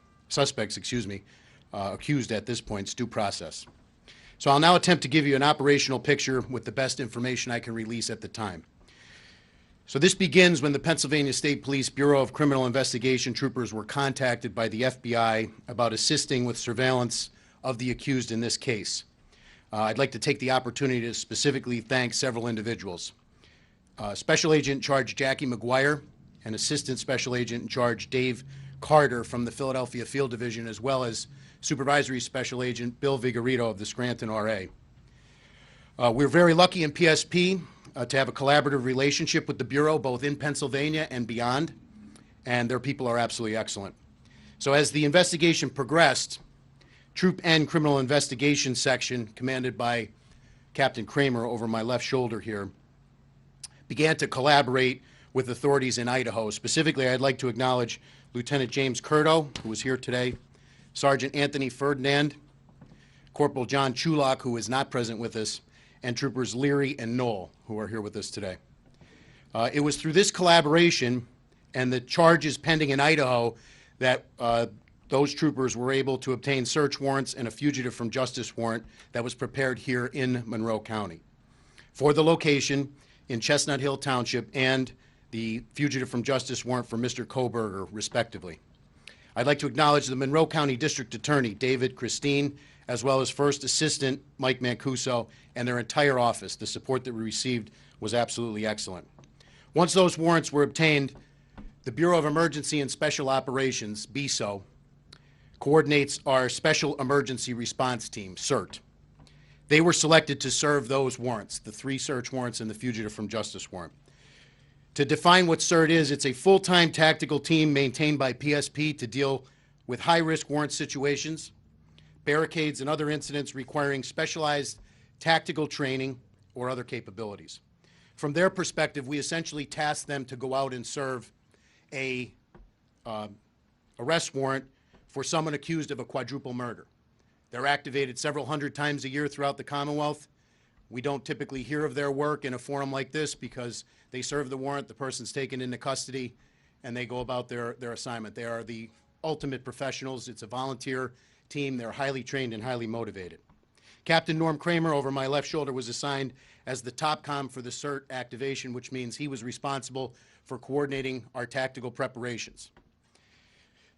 accused at this point's due process. So I'll now attempt to give you an operational picture with the best information I can release at the time. So this begins when the Pennsylvania State Police Bureau of Criminal Investigation troopers were contacted by the FBI about assisting with surveillance of the accused in this case. I'd like to take the opportunity to specifically thank several individuals. Special Agent in Charge Jackie McGuire and Assistant Special Agent in Charge Dave Carter from the Philadelphia Field Division, as well as Supervisory Special Agent Bill Vigorito of the Scranton RA. We're very lucky in PSP to have a collaborative relationship with the Bureau, both in Pennsylvania and beyond, and their people are absolutely excellent. So as the investigation progressed, Troop N Criminal Investigation Section, commanded by Captain Kramer over my left shoulder here, began to collaborate with authorities in Idaho. Specifically, I'd like to acknowledge Lieutenant James Curto, who is here today, Sergeant Anthony Ferdinand, Corporal John Chulak, who is not present with us, and Troopers Leary and Knoll, who are here with us today. It was through this collaboration and the charges pending in Idaho that those troopers were able to obtain search warrants and a fugitive from justice warrant that was prepared here in Monroe County for the location in Chestnut Hill Township and the fugitive from justice warrant for Mr. Kohberger, respectively. I'd like to acknowledge the Monroe County District Attorney, David Christine, as well as First Assistant Mike Mancuso and their entire office. The support that we received was absolutely excellent. Once those warrants were obtained, the Bureau of Emergency and Special Operations, BESO, coordinates our Special Emergency Response Team, CERT. They were selected to serve those warrants, the 3 search warrants and the fugitive from justice warrant. To define what CERT is, it's a full-time tactical team maintained by PSP to deal with high-risk warrant situations, barricades, and other incidents requiring specialized tactical training or other capabilities. From their perspective, we essentially task them to go out and serve a arrest warrant for someone accused of a quadruple murder. They're activated several hundred times a year throughout the Commonwealth. We don't typically hear of their work in a forum like this because they serve the warrant, the person's taken into custody, and they go about their assignment. They are the ultimate professionals. It's a volunteer team. They're highly trained and highly motivated. Captain Norm Kramer, over my left shoulder, was assigned as the top comm for the CERT activation, which means he was responsible for coordinating our tactical preparations.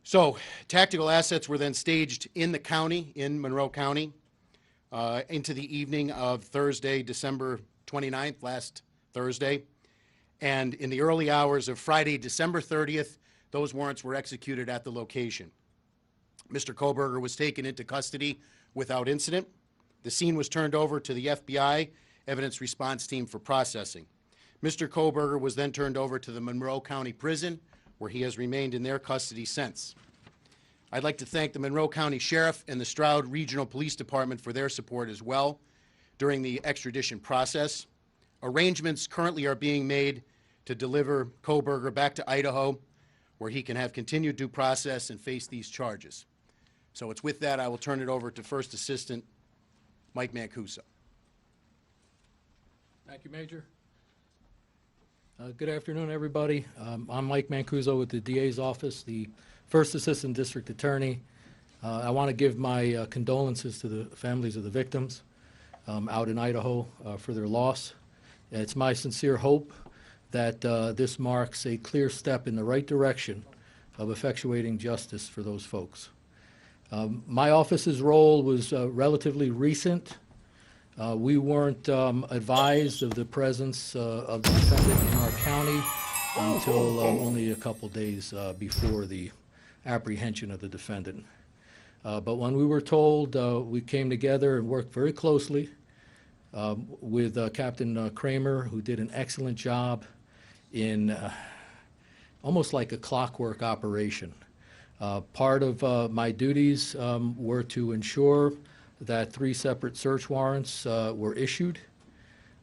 So, tactical assets were then staged in the county, in Monroe County, into the evening of Thursday, December 29th, last Thursday. And in the early hours of Friday, December 30th, those warrants were executed at the location. Mr. Kohberger was taken into custody without incident. The scene was turned over to the FBI Evidence Response Team for processing. Mr. Kohberger was then turned over to the Monroe County Prison, where he has remained in their custody since. I'd like to thank the Monroe County Sheriff and the Stroud Regional Police Department for their support as well during the extradition process. Arrangements currently are being made to deliver Kohberger back to Idaho, where he can have continued due process and face these charges. So it's with that I will turn it over to First Assistant Mike Mancuso. Thank you, Major. Good afternoon, everybody. I'm Mike Mancuso with the DA's office, the First Assistant District Attorney. I want to give my condolences to the families of the victims out in Idaho for their loss. It's my sincere hope that this marks a clear step in the right direction of effectuating justice for those folks. My office's role was relatively recent. We weren't advised of the presence of the defendant in our county until only a couple days before the apprehension of the defendant. But when we were told, we came together and worked very closely with Captain Kramer, who did an excellent job in almost like a clockwork operation. Part of my duties were to ensure that 3 separate search warrants were issued.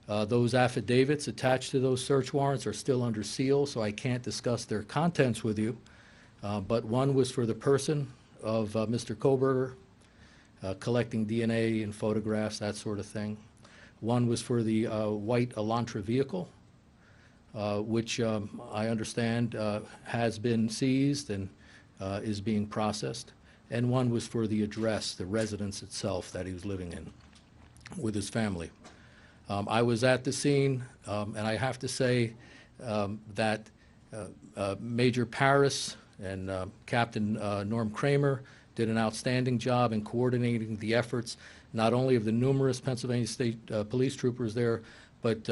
Those affidavits attached to those search warrants are still under seal, so I can't discuss their contents with you. But one was for the person of Mr. Kohberger, collecting DNA and photographs, that sort of thing. One was for the white Elantra vehicle, which I understand has been seized and is being processed. And one was for the address, the residence itself that he was living in with his family. I was at the scene, and I have to say that Major Paris and Captain Norm Kramer did an outstanding job in coordinating the efforts, not only of the numerous Pennsylvania State Police troopers there, but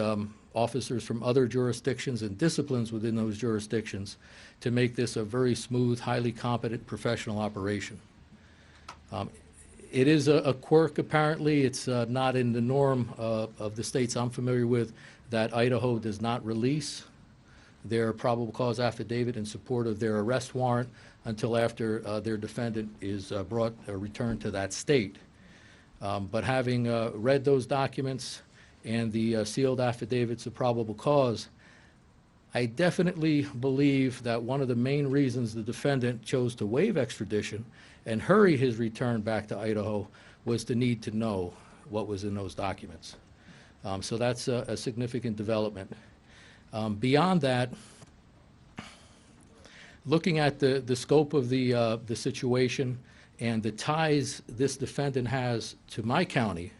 officers from other jurisdictions and disciplines within those jurisdictions to make this a very smooth, highly competent professional operation. It is a quirk, apparently. It's not in the norm of the states I'm familiar with that Idaho does not release their probable cause affidavit in support of their arrest warrant until after their defendant is returned to that state. But having read those documents and the sealed affidavits of probable cause, I definitely believe that one of the main reasons the defendant chose to waive extradition and hurry his return back to Idaho was the need to know what was in those documents. So that's a significant development. Beyond that, looking at the scope of the situation and the ties this defendant has to my county,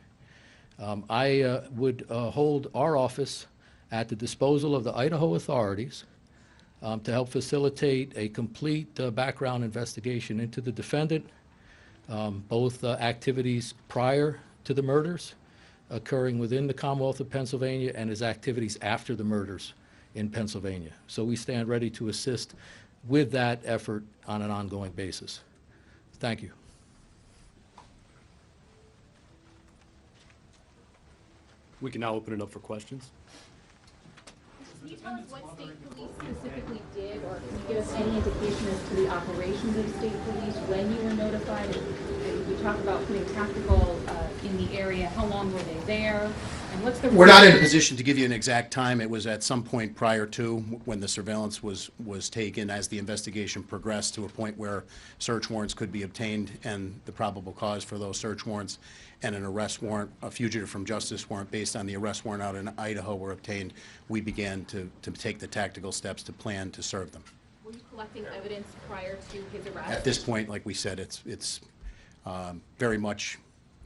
I would hold our office at the disposal of the Idaho authorities to help facilitate a complete background investigation into the defendant, both activities prior to the murders occurring within the Commonwealth of Pennsylvania and his activities after the murders in Pennsylvania. So we stand ready to assist with that effort on an ongoing basis. Thank you. We can now open it up for questions. Can you tell us what state police specifically did, or can you give us any indication as to the operations of state police, when you were notified? And you talk about putting tactical in the area. How long were they there? And what's the We're not in a position to give you an exact time. It was at some point prior to when the surveillance was taken as the investigation progressed to a point where search warrants could be obtained and the probable cause for those search warrants and an arrest warrant, a fugitive from justice warrant based on the arrest warrant out in Idaho were obtained. We began to take the tactical steps to plan to serve them. Were you collecting evidence prior to his arrest? At this point, like we said, it's very much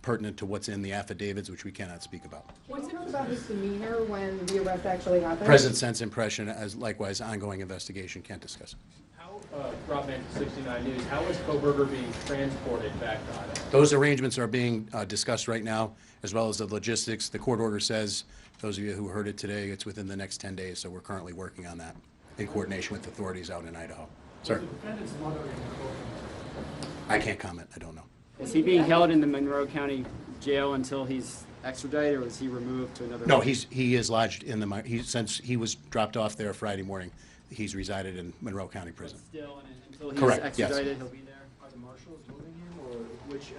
pertinent to what's in the affidavits, which we cannot speak about. What's it about his demeanor when the arrest actually happened? Present sense impression, as likewise ongoing investigation, can't discuss it. How, Rob Mann, 69 News, how is Kohberger being transported back to Idaho? Those arrangements are being discussed right now, as well as the logistics. The court order says, those of you who heard it today, it's within the next 10 days, so we're currently working on that in coordination with authorities out in Idaho. Sir? The defendant's mother in the courtroom. I can't comment. I don't know. Is he being held in the Monroe County Jail until he's extradited, or is he removed to another? No, he is lodged in the, since he was dropped off there Friday morning, he's resided in Monroe County Prison. Still, and until he's Correct, yes. extradited, he'll be there? Are the marshals moving him, or which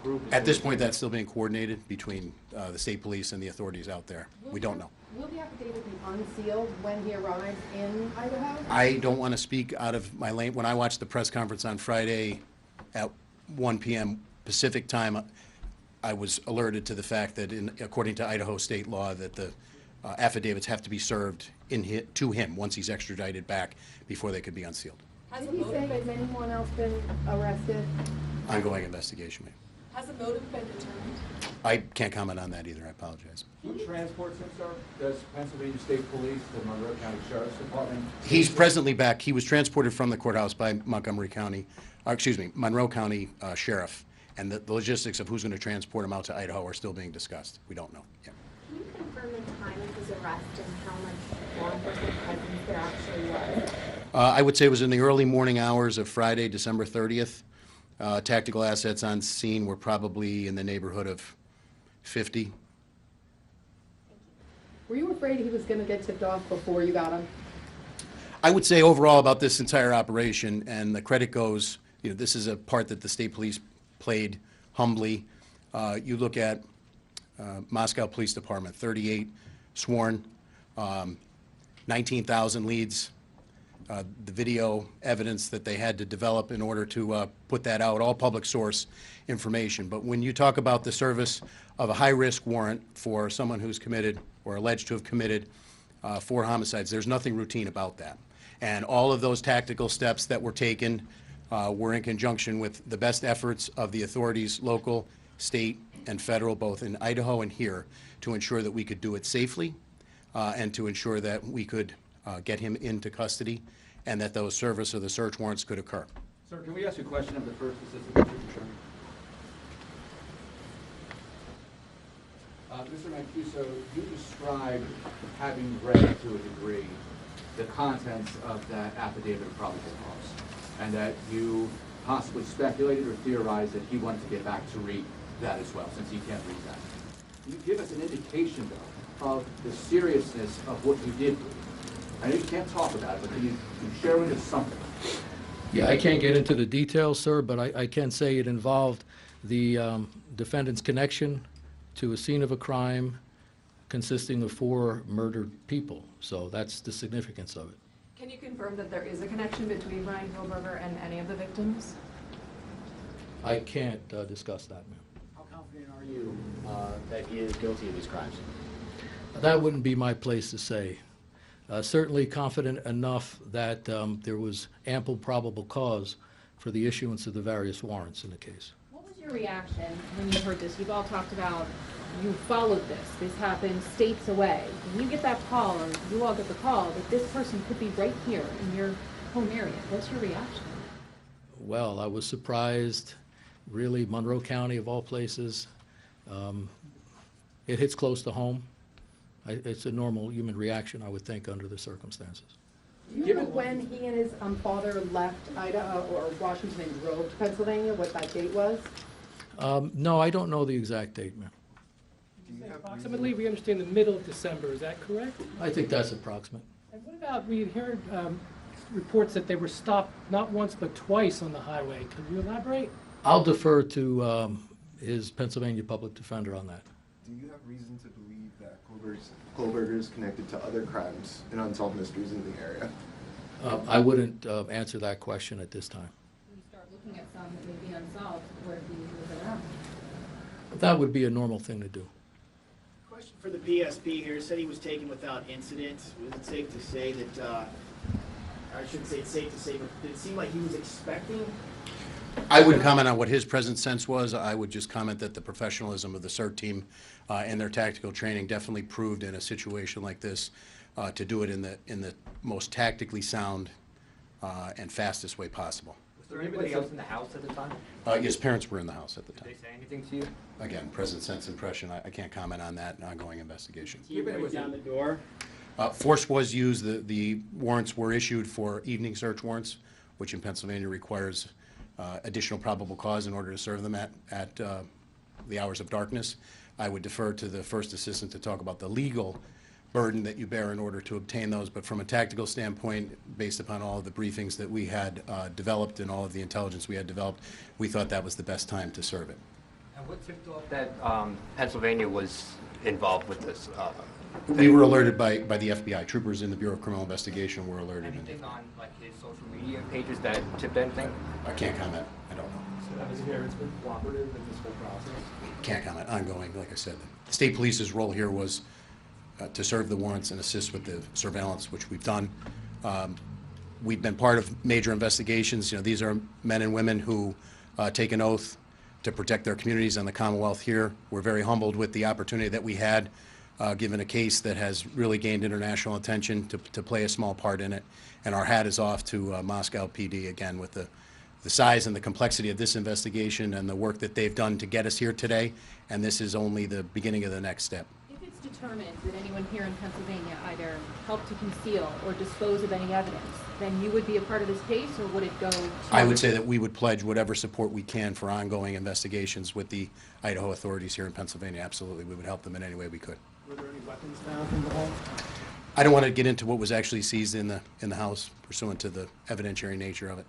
group is At this moving point, him? that's still being coordinated between the state police and the authorities out there. We don't know. Will the affidavit be unsealed when he arrives in Idaho? I don't want to speak out of my lane. When I watched the press conference on Friday at 1 p.m. Pacific time, I was alerted to the fact that, according to Idaho state law, that the affidavits have to be served to him once he's extradited back before they could be unsealed. Did he say that anyone else been arrested? Ongoing investigation, ma'am. Has a motive been determined? I can't comment on that either. I apologize. Who transports him, sir? Does Pennsylvania State Police, the Monroe County Sheriff's Department? He's presently back. He was transported from the courthouse by Monroe County Sheriff. And the logistics of who's going to transport him out to Idaho are still being discussed. We don't know yet. Can you confirm the time of his arrest and how much law enforcement presence there actually was? I would say it was in the early morning hours of Friday, December 30th. Tactical assets on scene were probably in the neighborhood of 50. Were you afraid he was going to get tipped off before you got him? I would say overall about this entire operation, and the credit goes, this is a part that the state police played humbly. You look at Moscow Police Department, 38 sworn, 19,000 leads, the video evidence that they had to develop in order to put that out, all public source information. But when you talk about the service of a high-risk warrant for someone who's committed or alleged to have committed 4 homicides, there's nothing routine about that. And all of those tactical steps that were taken were in conjunction with the best efforts of the authorities, local, state, and federal, both in Idaho and here, to ensure that we could do it safely and to ensure that we could get him into custody and that those service of the search warrants could occur. Sir, can we ask you a question of the first assistant district attorney? Mr. Mancuso, you described having read to a degree the contents of that affidavit of probable cause, and that you possibly speculated or theorized that he wanted to get back to read that as well, since he can't read that. Can you give us an indication, though, of the seriousness of what you did read? I know you can't talk about it, but can you share with us something? Yeah, I can't get into the details, sir, but I can say it involved the defendant's connection to a scene of a crime consisting of 4 murdered people. So that's the significance of it. Can you confirm that there is a connection between Bryan Kohberger and any of the victims? I can't discuss that, ma'am. How confident are you that he is guilty of these crimes? That wouldn't be my place to say. Certainly confident enough that there was ample probable cause for the issuance of the various warrants in the case. What was your reaction when you heard this? You've all talked about you followed this. This happened states away. When you get that call, or you all get the call, that this person could be right here in your home area, what's your reaction? Well, I was surprised. Really, Monroe County, of all places. It hits close to home. It's a normal human reaction, I would think, under the circumstances. Do you know when he and his father left Idaho or Washington and drove to Pennsylvania, what that date was? No, I don't know the exact date, ma'am. Approximately, we understand the middle of December, is that correct? I think that's approximate. And what about, we heard reports that they were stopped not once but twice on the highway. Can you elaborate? I'll defer to his Pennsylvania public defender on that. Do you have reason to believe that Kohberger is connected to other crimes and unsolved mysteries in the area? I wouldn't answer that question at this time. When you start looking at some that may be unsolved, where do you move it up? That would be a normal thing to do. Question for the PSP here. Said he was taken without incident. Was it safe to say that, I shouldn't say it's safe to say, but did it seem like he was expecting? I wouldn't comment on what his present sense was. I would just comment that the professionalism of the CERT team and their tactical training definitely proved in a situation like this to do it in the most tactically sound and fastest way possible. Was there anybody else in the house at the time? His parents were in the house at the time. Did they say anything to you? Again, present sense impression. I can't comment on that ongoing investigation. He break down the door. Force was used. The warrants were issued for evening search warrants, which in Pennsylvania requires additional probable cause in order to serve them at the hours of darkness. I would defer to the first assistant to talk about the legal burden that you bear in order to obtain those, but from a tactical standpoint, based upon all of the briefings that we had developed and all of the intelligence we had developed, we thought that was the best time to serve it. And what tipped off that Pennsylvania was involved with this? We were alerted by the FBI. Troopers in the Bureau of Criminal Investigation were alerted. Anything on like his social media pages that tipped anything? I can't comment. I don't know. So has parents been cooperative in this whole process? Can't comment. Ongoing, like I said. The state police's role here was to serve the warrants and assist with the surveillance, which we've done. We've been part of major investigations. You know, these are men and women who take an oath to protect their communities and the Commonwealth here. We're very humbled with the opportunity that we had, given a case that has really gained international attention, to play a small part in it. And our hat is off to Moscow PD, again, with the size and the complexity of this investigation and the work that they've done to get us here today. And this is only the beginning of the next step. If it's determined that anyone here in Pennsylvania either helped to conceal or dispose of any evidence, then you would be a part of this case, or would it go to... I would say that we would pledge whatever support we can for ongoing investigations with the Idaho authorities here in Pennsylvania. Absolutely, we would help them in any way we could. Were there any weapons found in the home? I don't want to get into what was actually seized in the house pursuant to the evidentiary nature of it.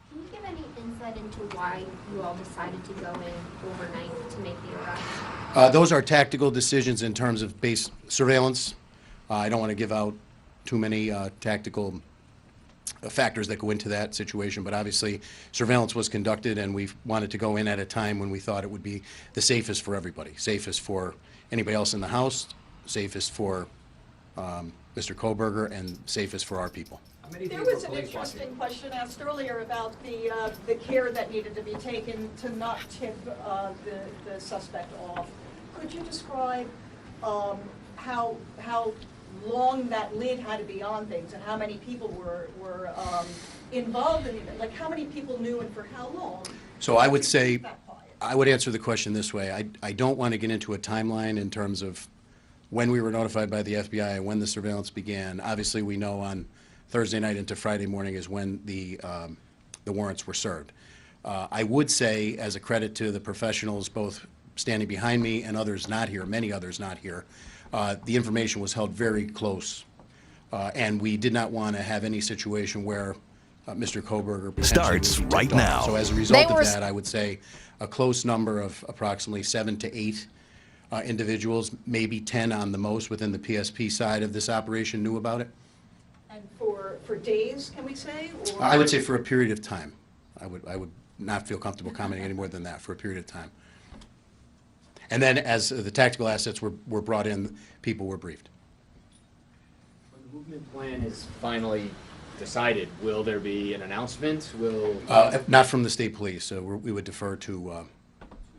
Can you give any insight into why you all decided to go in overnight to make the arrest? Those are tactical decisions in terms of base surveillance. I don't want to give out too many tactical factors that go into that situation, but obviously surveillance was conducted and we wanted to go in at a time when we thought it would be the safest for everybody, safest for anybody else in the house, safest for Mr. Kohberger, and safest for our people. There was an interesting question asked earlier about the care that needed to be taken to not tip the suspect off. Could you describe how long that lid had to be on things and how many people were involved in it? Like how many people knew and for how long? So I would say, I would answer the question this way. I don't want to get into a timeline in terms of when we were notified by the FBI and when the surveillance began. Obviously, we know on Thursday night into Friday morning is when the warrants were served. I would say, as a credit to the professionals both standing behind me and others not here, many others not here, the information was held very close. And we did not want to have any situation where Mr. Kohberger starts right now. So as a result of that, I would say a close number of approximately 7 to 8 individuals, maybe 10 on the most within the PSP side of this operation knew about it. And for days, can we say? Or? I would say for a period of time. I would not feel comfortable commenting any more than that, for a period of time. And then as the tactical assets were brought in, people were briefed. When the movement plan is finally decided, will there be an announcement? Will not from the state police, so we would defer to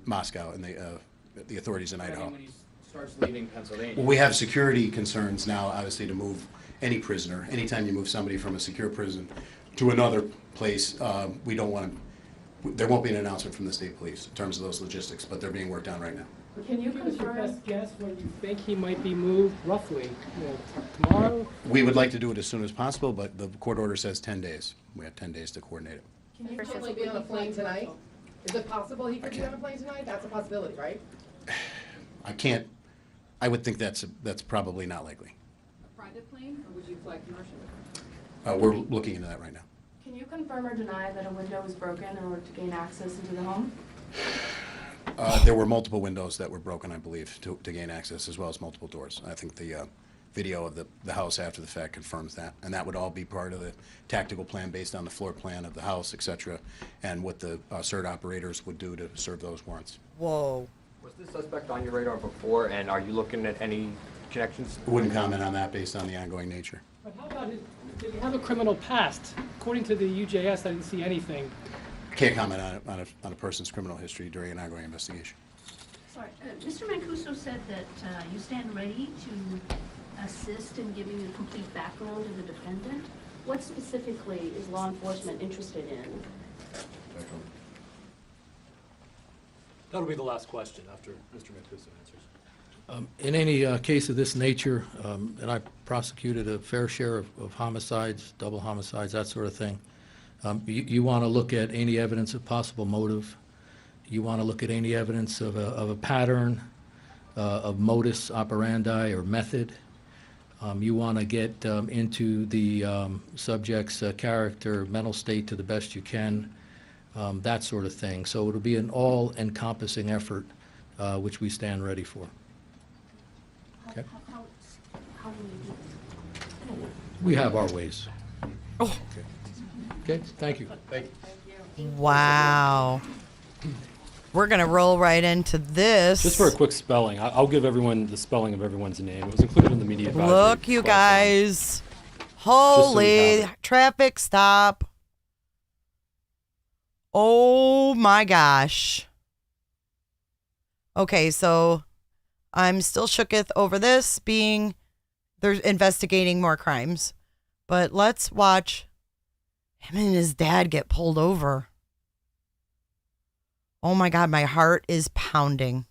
Moscow and the authorities in Idaho. When he starts leaving Pennsylvania? Well, we have security concerns now, obviously, to move any prisoner. Anytime you move somebody from a secure prison to another place, we don't want to. There won't be an announcement from the state police in terms of those logistics, but they're being worked on right now. Can you give us your best guess when you think he might be moved, roughly? Tomorrow? We would like to do it as soon as possible, but the court order says 10 days. We have 10 days to coordinate it. Can you possibly be on a plane tonight? Is it possible he could be on a plane tonight? That's a possibility, right? I can't. I would think that's probably not likely. A private plane, or would you fly commercial? We're looking into that right now. Can you confirm or deny that a window was broken in order to gain access into the home? There were multiple windows that were broken, I believe, to gain access, as well as multiple doors. I think the video of the house after the fact confirms that. And that would all be part of the tactical plan based on the floor plan of the house, et cetera, and what the CERT operators would do to serve those warrants. Whoa. Was this suspect on your radar before, and are you looking at any connections? Wouldn't comment on that based on the ongoing nature. But how about did he have a criminal past? According to the UJS, I didn't see anything. Can't comment on a person's criminal history during an ongoing investigation. Sorry, Mr. Mancuso said that you stand ready to assist in giving a complete background of the defendant. What specifically is law enforcement interested in? That'll be the last question after Mr. Mancuso answers. In any case of this nature, and I prosecuted a fair share of homicides, double homicides, that sort of thing, you want to look at any evidence of possible motive. You want to look at any evidence of a pattern, of modus operandi or method. You want to get into the subject's character, mental state to the best you can, that sort of thing. So it'll be an all-encompassing effort, which we stand ready for. Okay. How will you do this? We have our ways. Oh. Okay, thank you. Thank you. Wow. We're going to roll right into this. Just for a quick spelling, I'll give everyone the spelling of everyone's name. It was included in the media advisory. Look, you guys. Holy traffic stop. Oh my gosh. Okay, so I'm still shooketh over this being they're investigating more crimes. But let's watch him and his dad get pulled over. Oh my God, my heart is pounding.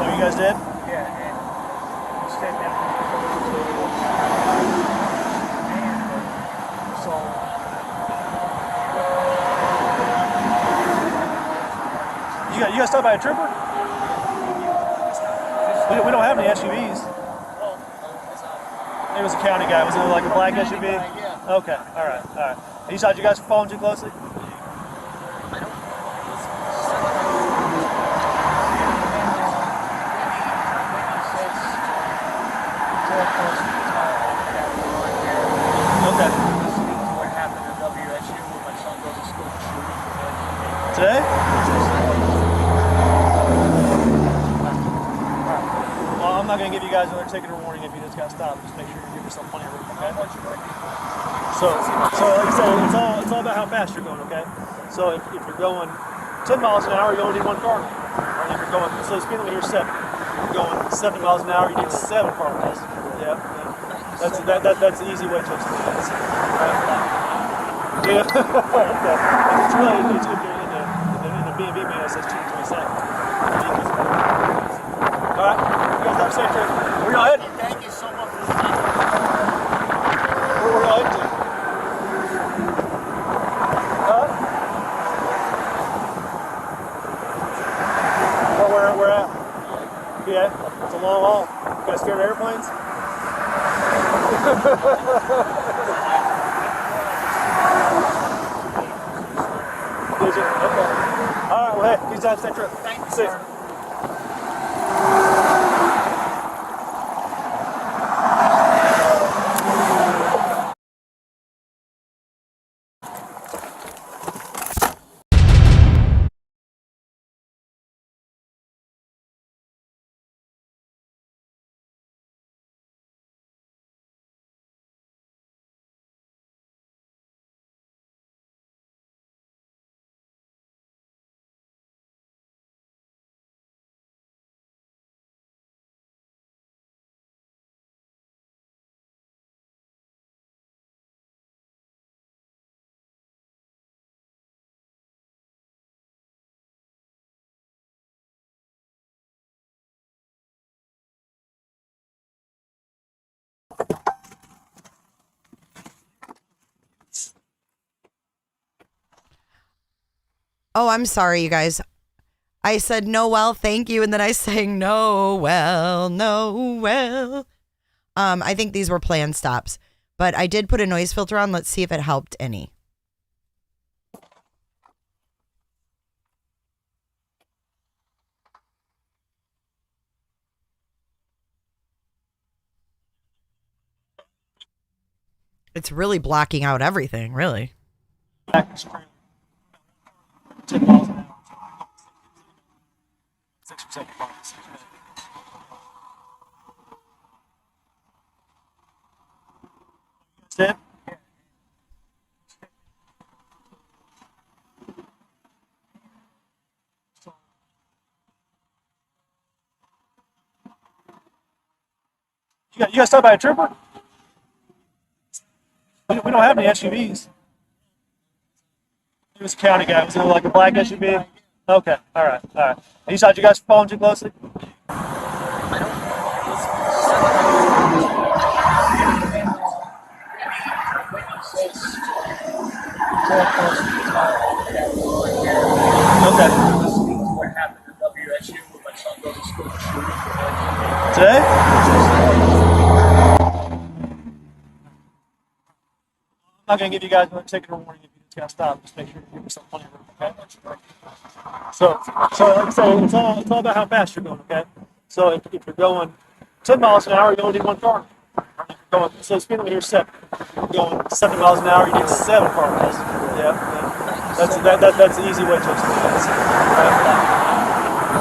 You guys did? You got stopped by a trooper? We don't have any SUVs. It was a county guy. Was it like a black SUV? Okay, all right. You thought you guys were following too closely? Today? Well, I'm not going to give you guys another ticket or warning if you just got stopped. Just make sure you give yourself plenty of room, okay? So like I said, it's all about how fast you're going, okay? So if you're going 10 miles an hour, you only need one car. Or if you're going, so the speed limit here is 7. If you're going 70 miles an hour, you need 7 car miles. Yeah. That's the easy way to explain it. Yeah. Okay. It's really, it's in the B&B manual, it says 2 to 20 seconds. All right. You guys have a safe trip. Where y'all headed? Thank you so much for the time. Where y'all headed to? Where at? Yeah. It's a long haul. You guys scared of airplanes? Did you? Okay. All right, well, hey, good time, stay trip. Thanks. See you. Oh, I'm sorry, you guys. I said Noel, thank you, and then I sang Noel, Noel. I think these were planned stops, but I did put a noise filter on. Let's see if it helped any. It's really blocking out everything, really. 10 miles an hour. 6% compliance. That's it? You got stopped by a trooper? We don't have any SUVs. He was a county guy. Was it like a black SUV? Okay, all right. He thought you guys were following too closely? Okay. Today? I'm not going to give you guys a ticket or warning if you just got stopped. Just make sure you give yourself plenty of room, okay? So like I said, it's all about how fast you're going, okay? So if you're going 10 miles an hour, you only need one car. If you're going, so speed limit here is 7. If you're going 70 miles an hour, you need 7 cars. Yeah. That's the easy way to explain this.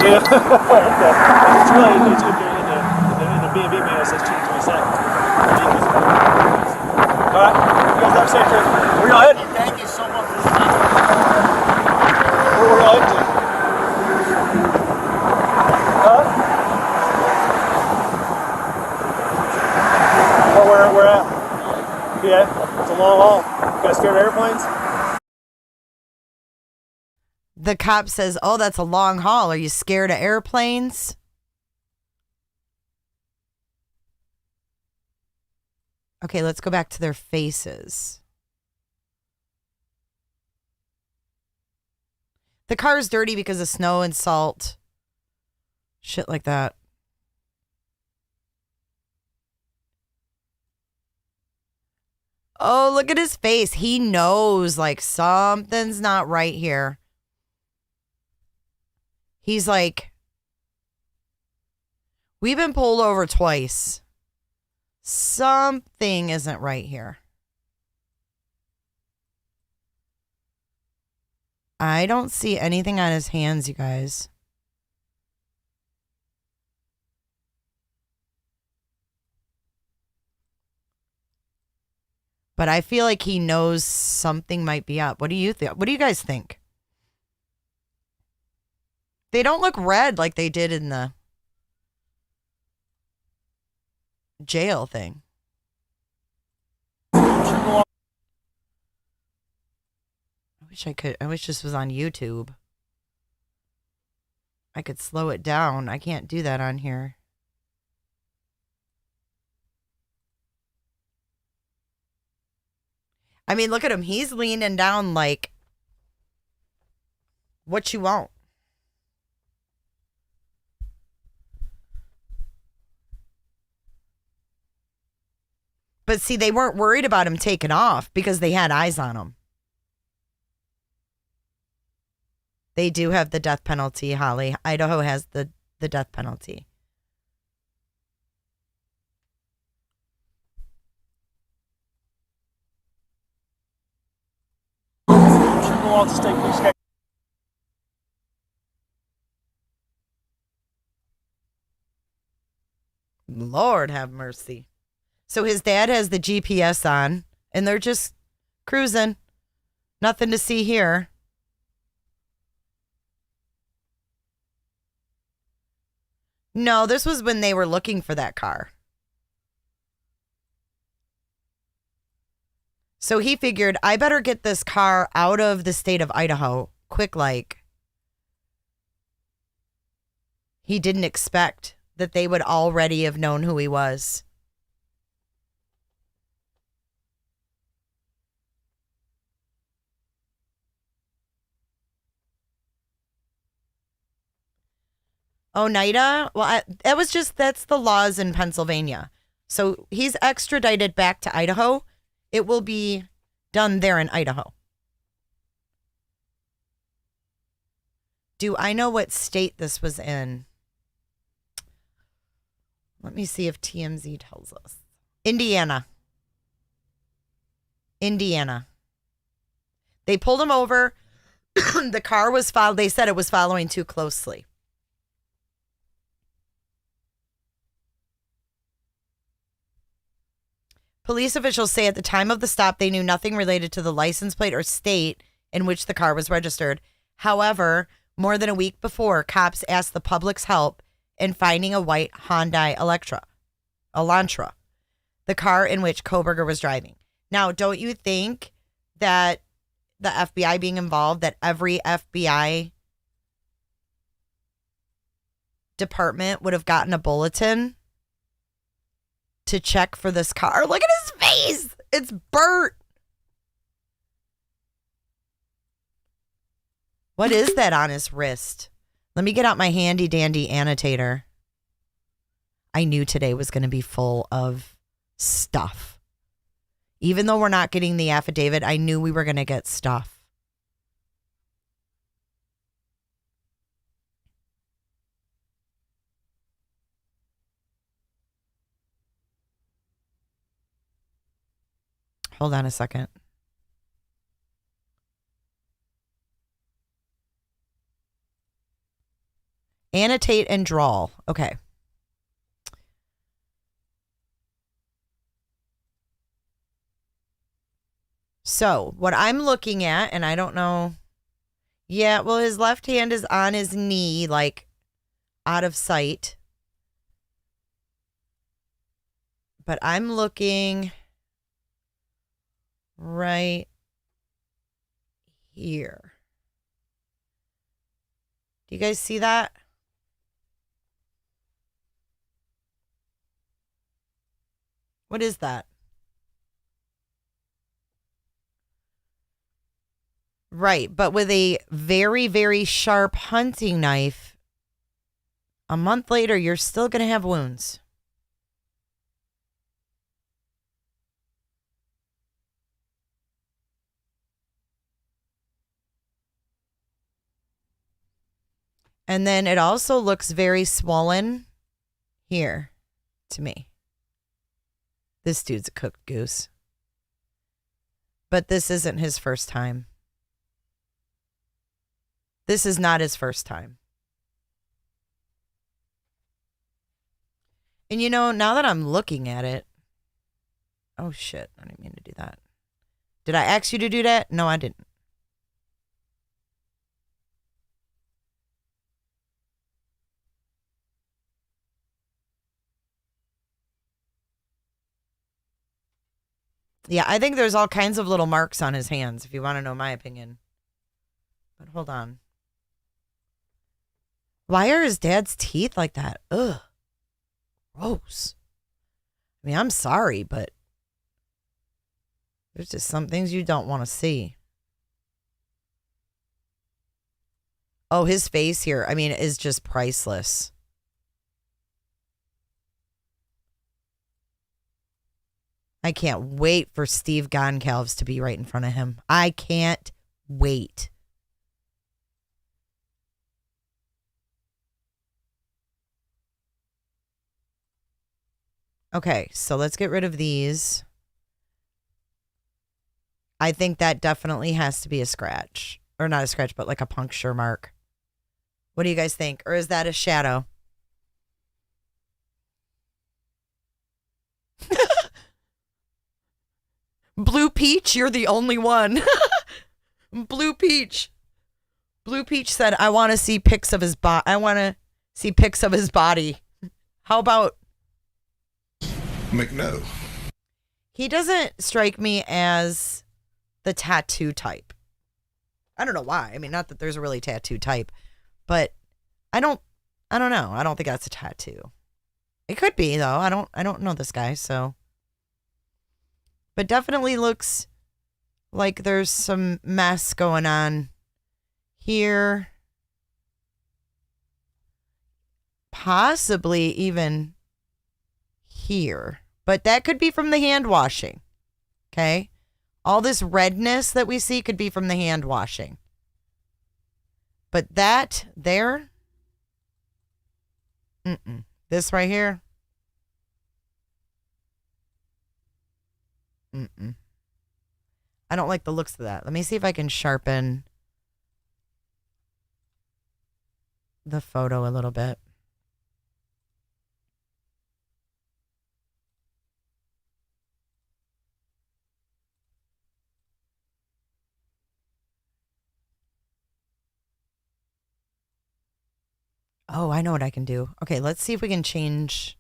Yeah. Okay. It's really, it's in the B&B mail, it says 2 to 20 seconds. All right. You guys have a safe trip. Where y'all heading? Thank you so much for the time. Where y'all heading to? Where at? Yeah, it's a long haul. You guys scared of airplanes? The cop says, oh, that's a long haul. Are you scared of airplanes? Okay, let's go back to their faces. The car's dirty because of snow and salt. Shit like that. Oh, look at his face. He knows like something's not right here. He's like, we've been pulled over twice. Something isn't right here. I don't see anything on his hands, you guys. But I feel like he knows something might be up. What do you think? What do you guys think? They don't look red like they did in the jail thing. I wish this was on YouTube. I could slow it down. I can't do that on here. I mean, look at him. He's leaning down like, what you want? But see, they weren't worried about him taking off because they had eyes on him. They do have the death penalty, Holly. Idaho has the death penalty. Lord have mercy. So his dad has the GPS on, and they're just cruising. Nothing to see here. No, this was when they were looking for that car. So he figured, I better get this car out of the state of Idaho, quick like. He didn't expect that they would already have known who he was. Oneida? Well, that's the laws in Pennsylvania. So he's extradited back to Idaho. It will be done there in Idaho. Do I know what state this was in? Let me see if TMZ tells us. Indiana. They pulled him over. The car was they said it was following too closely. Police officials say at the time of the stop, they knew nothing related to the license plate or state in which the car was registered. However, more than a week before, cops asked the public's help in finding a white Hyundai Elantra, the car in which Kohberger was driving. Now, don't you think that the FBI being involved, that every FBI department would have gotten a bulletin to check for this car? Look at his face. It's burnt. What is that on his wrist? Let me get out my handy dandy annotator. I knew today was going to be full of stuff. Even though we're not getting the affidavit, I knew we were going to get stuff. Hold on a second. Annotate and draw. Okay. So what I'm looking at, and I don't know. Yeah, well, his left hand is on his knee, like out of sight. But I'm looking right here. Do you guys see that? What is that? Right, but with a very, very sharp hunting knife, a month later, you're still going to have wounds. And then it also looks very swollen here to me. This dude's a cooked goose. But this isn't his first time. This is not his first time. And you know, now that I'm looking at it, oh shit, I didn't mean to do that. Did I ask you to do that? No, I didn't. Yeah, I think there's all kinds of little marks on his hands, if you want to know my opinion. But hold on. Why are his dad's teeth like that? Ugh. Gross. I mean, I'm sorry, but there's just some things you don't want to see. Oh, his face here, I mean, is just priceless. I can't wait for Steve Goncalves to be right in front of him. I can't wait. Okay, so let's get rid of these. I think that definitely has to be a scratch. Or not a scratch, but like a puncture mark. What do you guys think? Or is that a shadow? Blue Peach, you're the only one. Blue Peach. Blue Peach said, I want to see pics of his body. I want to see pics of his body. How about McNo? He doesn't strike me as the tattoo type. I don't know why. I mean, not that there's a really tattoo type, but I don't know. I don't think that's a tattoo. It could be though. I don't know this guy, so. But definitely looks like there's some mess going on here. possibly even here. But that could be from the hand washing. Okay? All this redness that we see could be from the hand washing. But that there, this right here, I don't like the looks of that. Let me see if I can sharpen the photo a little bit. Oh, I know what I can do. Okay, let's see if we can change.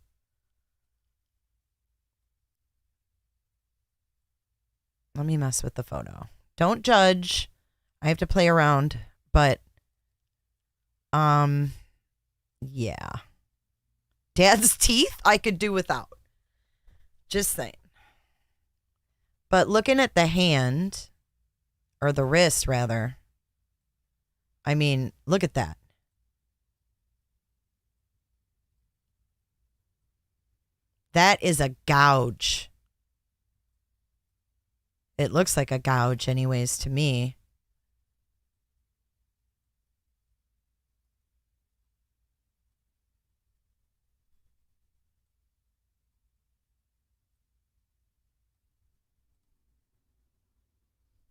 Let me mess with the photo. Don't judge. I have to play around, but yeah. Dad's teeth I could do without. Just saying. But looking at the hand, or the wrist rather, I mean, look at that. That is a gouge. It looks like a gouge anyways to me.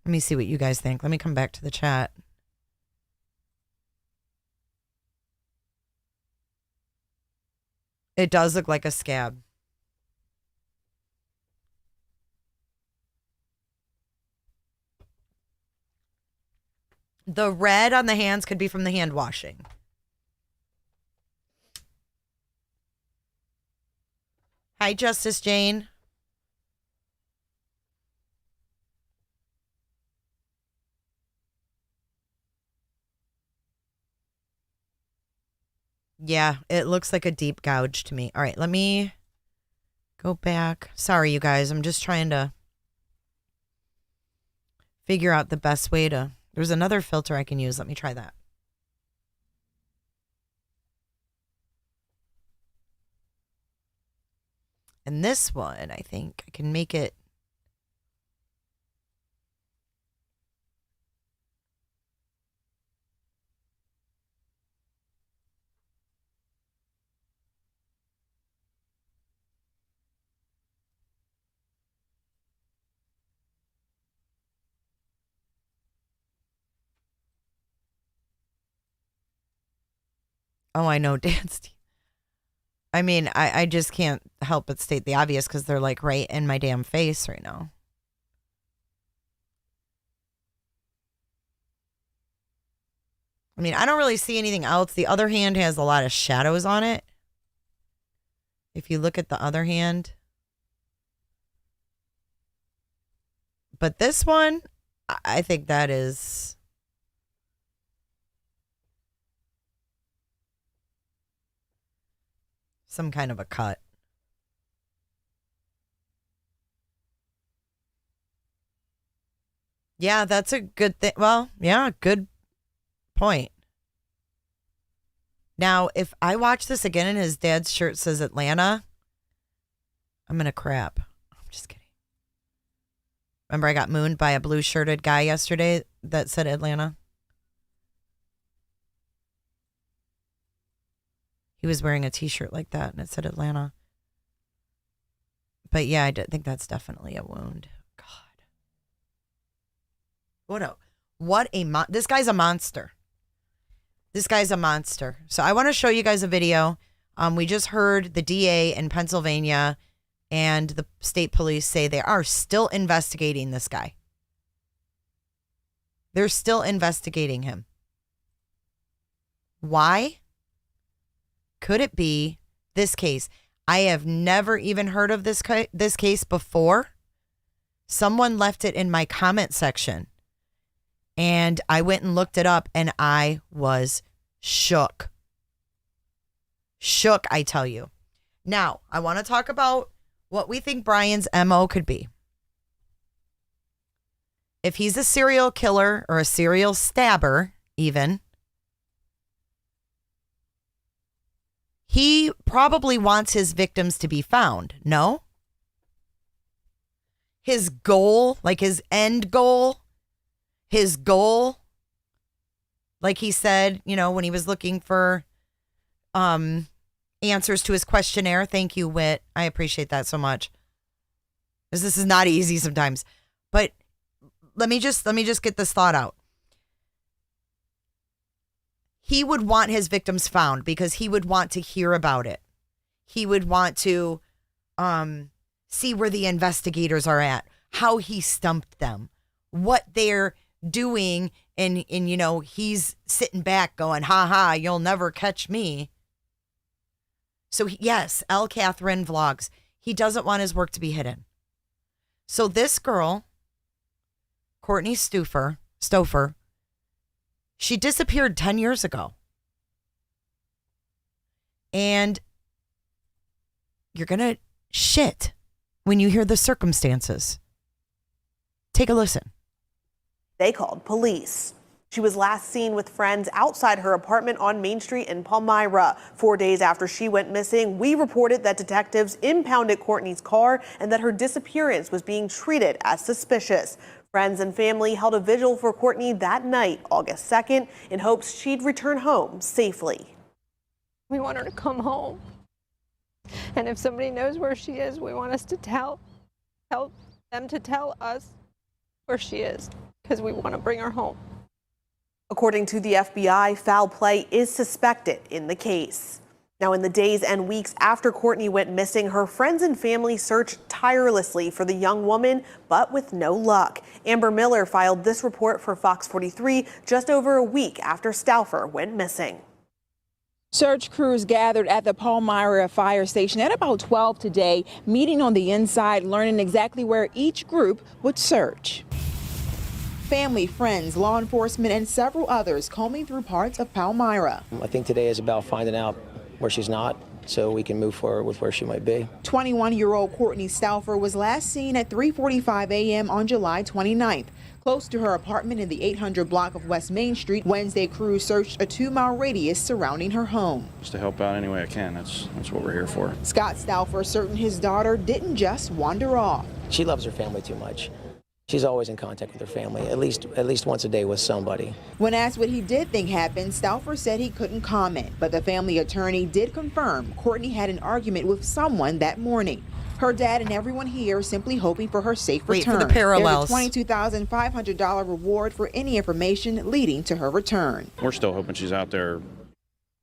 Let me see what you guys think. Let me come back to the chat. It does look like a scab. The red on the hands could be from the hand washing. Hi, Justice Jane. Yeah, it looks like a deep gouge to me. All right, let me go back. Sorry, you guys. I'm just trying to figure out the best way to... There's another filter I can use. Let me try that. And this one, I think I can make it... Oh, I know, Dad's teeth. I mean, I just can't help but state the obvious because they're like right in my damn face right now. I mean, I don't really see anything else. The other hand has a lot of shadows on it. If you look at the other hand. But this one, I think that is... some kind of a cut. Yeah, that's a good thing. Well, yeah, good point. Now, if I watch this again and his dad's shirt says Atlanta, I'm going to crap. I'm just kidding. Remember I got mooned by a blue shirted guy yesterday that said Atlanta? He was wearing a t-shirt like that and it said Atlanta. But yeah, I think that's definitely a wound. God. This guy's a monster. This guy's a monster. So I want to show you guys a video. We just heard the DA in Pennsylvania and the state police say they are still investigating this guy. They're still investigating him. Why? Could it be this case? I have never even heard of this case before. Someone left it in my comment section. And I went and looked it up and I was shook. Shook, I tell you. Now, I want to talk about what we think Bryan's MO could be. If he's a serial killer or a serial stabber, even, He probably wants his victims to be found, no? His goal, like his end goal, like he said, you know, when he was looking for answers to his questionnaire. Thank you, Whit. I appreciate that so much. Because this is not easy sometimes. But let me just get this thought out. He would want his victims found because he would want to hear about it. He would want to see where the investigators are at, how he stumped them, what they're doing, and you know, he's sitting back going, ha ha, you'll never catch me. So yes, L. Catherine vlogs. He doesn't want his work to be hidden. So this girl, Courtney Stouffer, she disappeared 10 years ago. And you're going to shit when you hear the circumstances. Take a listen. They called police. She was last seen with friends outside her apartment on Main Street in Palmyra. 4 days after she went missing, we reported that detectives impounded Courtney's car and that her disappearance was being treated as suspicious. Friends and family held a vigil for Courtney that night, August 2nd, in hopes she'd return home safely. We want her to come home. And if somebody knows where she is, we want us to tell them to tell us where she is, because we want to bring her home. According to the FBI, foul play is suspected in the case. Now, in the days and weeks after Courtney went missing, her friends and family searched tirelessly for the young woman, but with no luck. Amber Miller filed this report for Fox 43 just over a week after Stouffer went missing. Search crews gathered at the Palmyra fire station at about 12 today, meeting on the inside, learning exactly where each group would search. Family, friends, law enforcement, and several others combing through parts of Palmyra. I think today is about finding out where she's not, so we can move forward with where she might be. 21-year-old Courtney Stouffer was last seen at 3:45 a.m. on July 29th. Close to her apartment in the 800 block of West Main Street, Wednesday crews searched a 2-mile radius surrounding her home. Just to help out any way I can, that's what we're here for. Scott Stouffer certain his daughter didn't just wander off. She loves her family too much. She's always in contact with her family, at least once a day with somebody. When asked what he did think happened, Stouffer said he couldn't comment, but the family attorney did confirm Courtney had an argument with someone that morning. Her dad and everyone here simply hoping for her safe return. Wait for the parallels. There's a $22,500 reward for any information leading to her return. We're still hoping she's out there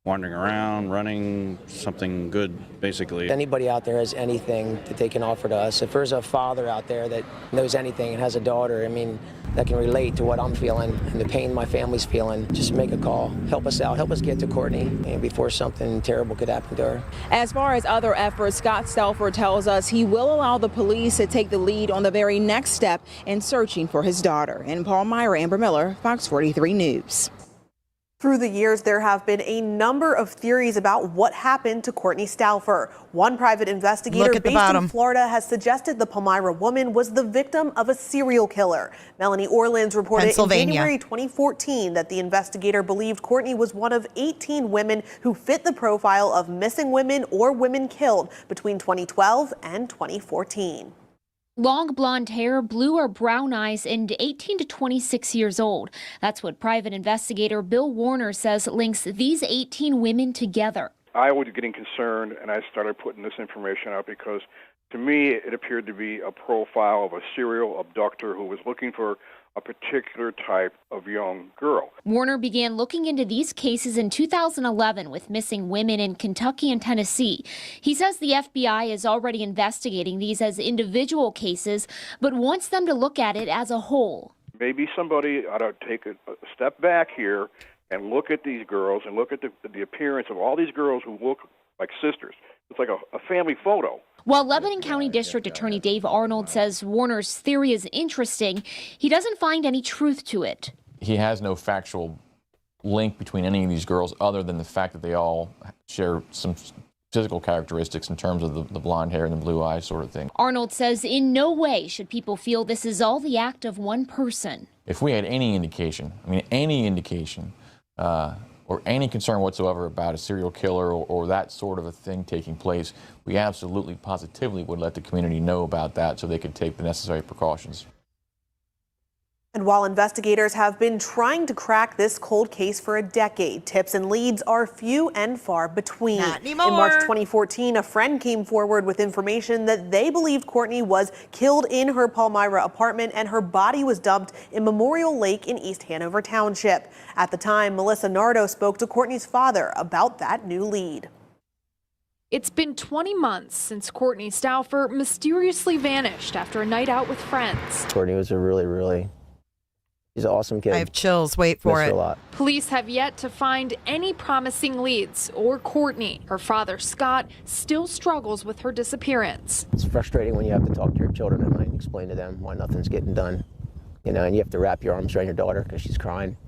wandering around, running, something good, basically. Anybody out there has anything that they can offer to us. If there's a father out there that knows anything and has a daughter, I mean, that can relate to what I'm feeling and the pain my family's feeling, just make a call. Help us out. Help us get to Courtney and before something terrible could happen to her. As far as other efforts, Scott Stouffer tells us he will allow the police to take the lead on the very next step in searching for his daughter. In Palmyra, Amber Miller, Fox 43 News. Through the years, there have been a number of theories about what happened to Courtney Stouffer. One private investigator based in Florida has suggested the Palmyra woman was the victim of a serial killer. Melanie Orleans reported in January 2014 that the investigator believed Courtney was one of 18 women who fit the profile of missing women or women killed between 2012 and 2014. Long blonde hair, blue or brown eyes, and 18 to 26 years old. That's what private investigator Bill Warner says links these 18 women together. I was getting concerned, and I started putting this information out because, to me, it appeared to be a profile of a serial abductor who was looking for a particular type of young girl. Warner began looking into these cases in 2011 with missing women in Kentucky and Tennessee. He says the FBI is already investigating these as individual cases, but wants them to look at it as a whole. Maybe somebody ought to take a step back here and look at these girls and look at the appearance of all these girls who look like sisters. It's like a family photo. While Lebanon County District Attorney Dave Arnold says Warner's theory is interesting, he doesn't find any truth to it. He has no factual link between any of these girls other than the fact that they all share some physical characteristics in terms of the blonde hair and the blue eyes sort of thing. Arnold says in no way should people feel this is all the act of one person. If we had any indication, or any concern whatsoever about a serial killer or that sort of a thing taking place, we absolutely, positively would let the community know about that so they could take the necessary precautions. And while investigators have been trying to crack this cold case for a decade, tips and leads are few and far between. Not anymore. In March 2014, a friend came forward with information that they believed Courtney was killed in her Palmyra apartment and her body was dumped in Memorial Lake in East Hanover Township. At the time, Melissa Nardo spoke to Courtney's father about that new lead. It's been 20 months since Courtney Stauffer mysteriously vanished after a night out with friends. Courtney was he's an awesome kid. I have chills. Wait for it. A lot. Police have yet to find any promising leads or Courtney. Her father, Scott, still struggles with her disappearance. It's frustrating when you have to talk to your children at night and explain to them why nothing's getting done. You know, and you have to wrap your arms around your daughter because she's crying.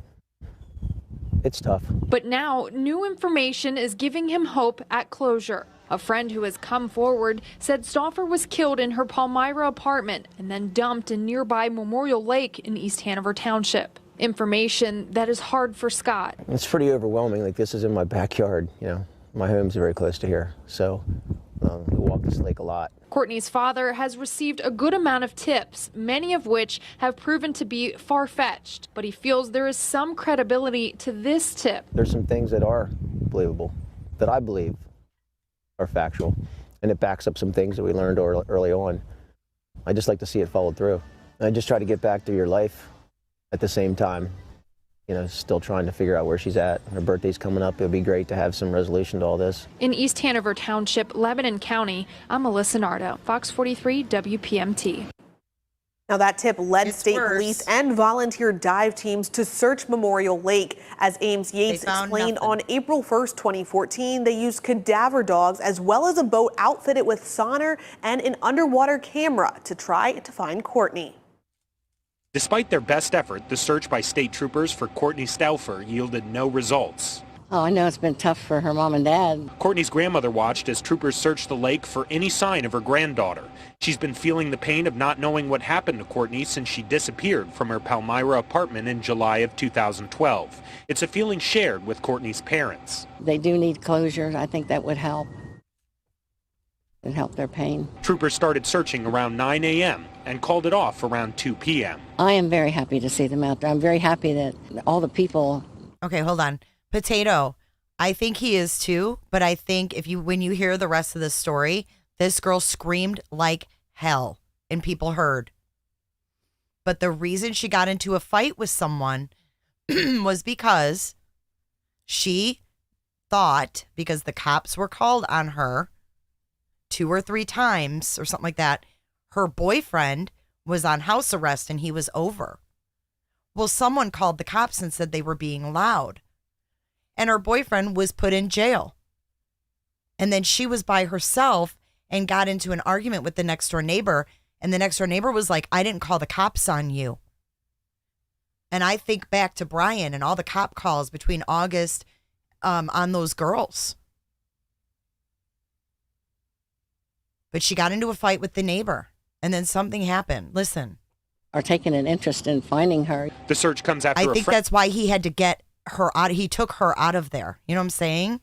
It's tough. But now, new information is giving him hope at closure. A friend who has come forward said Stauffer was killed in her Palmyra apartment and then dumped in nearby Memorial Lake in East Hanover Township. Information that is hard for Scott. It's pretty overwhelming. Like, this is in my backyard, you know. My home's very close to here, so we walk this lake a lot. Courtney's father has received a good amount of tips, many of which have proven to be far-fetched, but he feels there is some credibility to this tip. There's some things that are believable, that I believe are factual, and it backs up some things that we learned early on. I just like to see it followed through. I just try to get back to your life at the same time, you know, still trying to figure out where she's at. Her birthday's coming up. It'll be great to have some resolution to all this. In East Hanover Township, Lebanon County, I'm Melissa Nardo, Fox 43 WPMT. Now, that tip led state police and volunteer dive teams to search Memorial Lake. As Ames Yates explained, on April 1st, 2014, they used cadaver dogs as well as a boat outfitted with sonar and an underwater camera to try to find Courtney. Despite their best effort, the search by state troopers for Courtney Stauffer yielded no results. Oh, I know it's been tough for her mom and dad. Courtney's grandmother watched as troopers searched the lake for any sign of her granddaughter. She's been feeling the pain of not knowing what happened to Courtney since she disappeared from her Palmyra apartment in July of 2012. It's a feeling shared with Courtney's parents. They do need closure. I think that would help. It'd help their pain. Troopers started searching around 9 a.m. and called it off around 2 p.m. I am very happy to see them out there. I'm very happy that all the people... Okay, hold on. Potato, I think he is too, but I think when you hear the rest of the story, this girl screamed like hell and people heard. But the reason she got into a fight with someone was because she thought, because the cops were called on her 2 or 3 times or something like that, her boyfriend was on house arrest and he was over. Well, someone called the cops and said they were being loud. And her boyfriend was put in jail. And then she was by herself and got into an argument with the next door neighbor. And the next door neighbor was like, I didn't call the cops on you. And I think back to Bryan and all the cop calls between August on those girls. But she got into a fight with the neighbor. And then something happened. Listen. Are taking an interest in finding her. The search comes after I think that's why he had to get her out. He took her out of there. You know what I'm saying?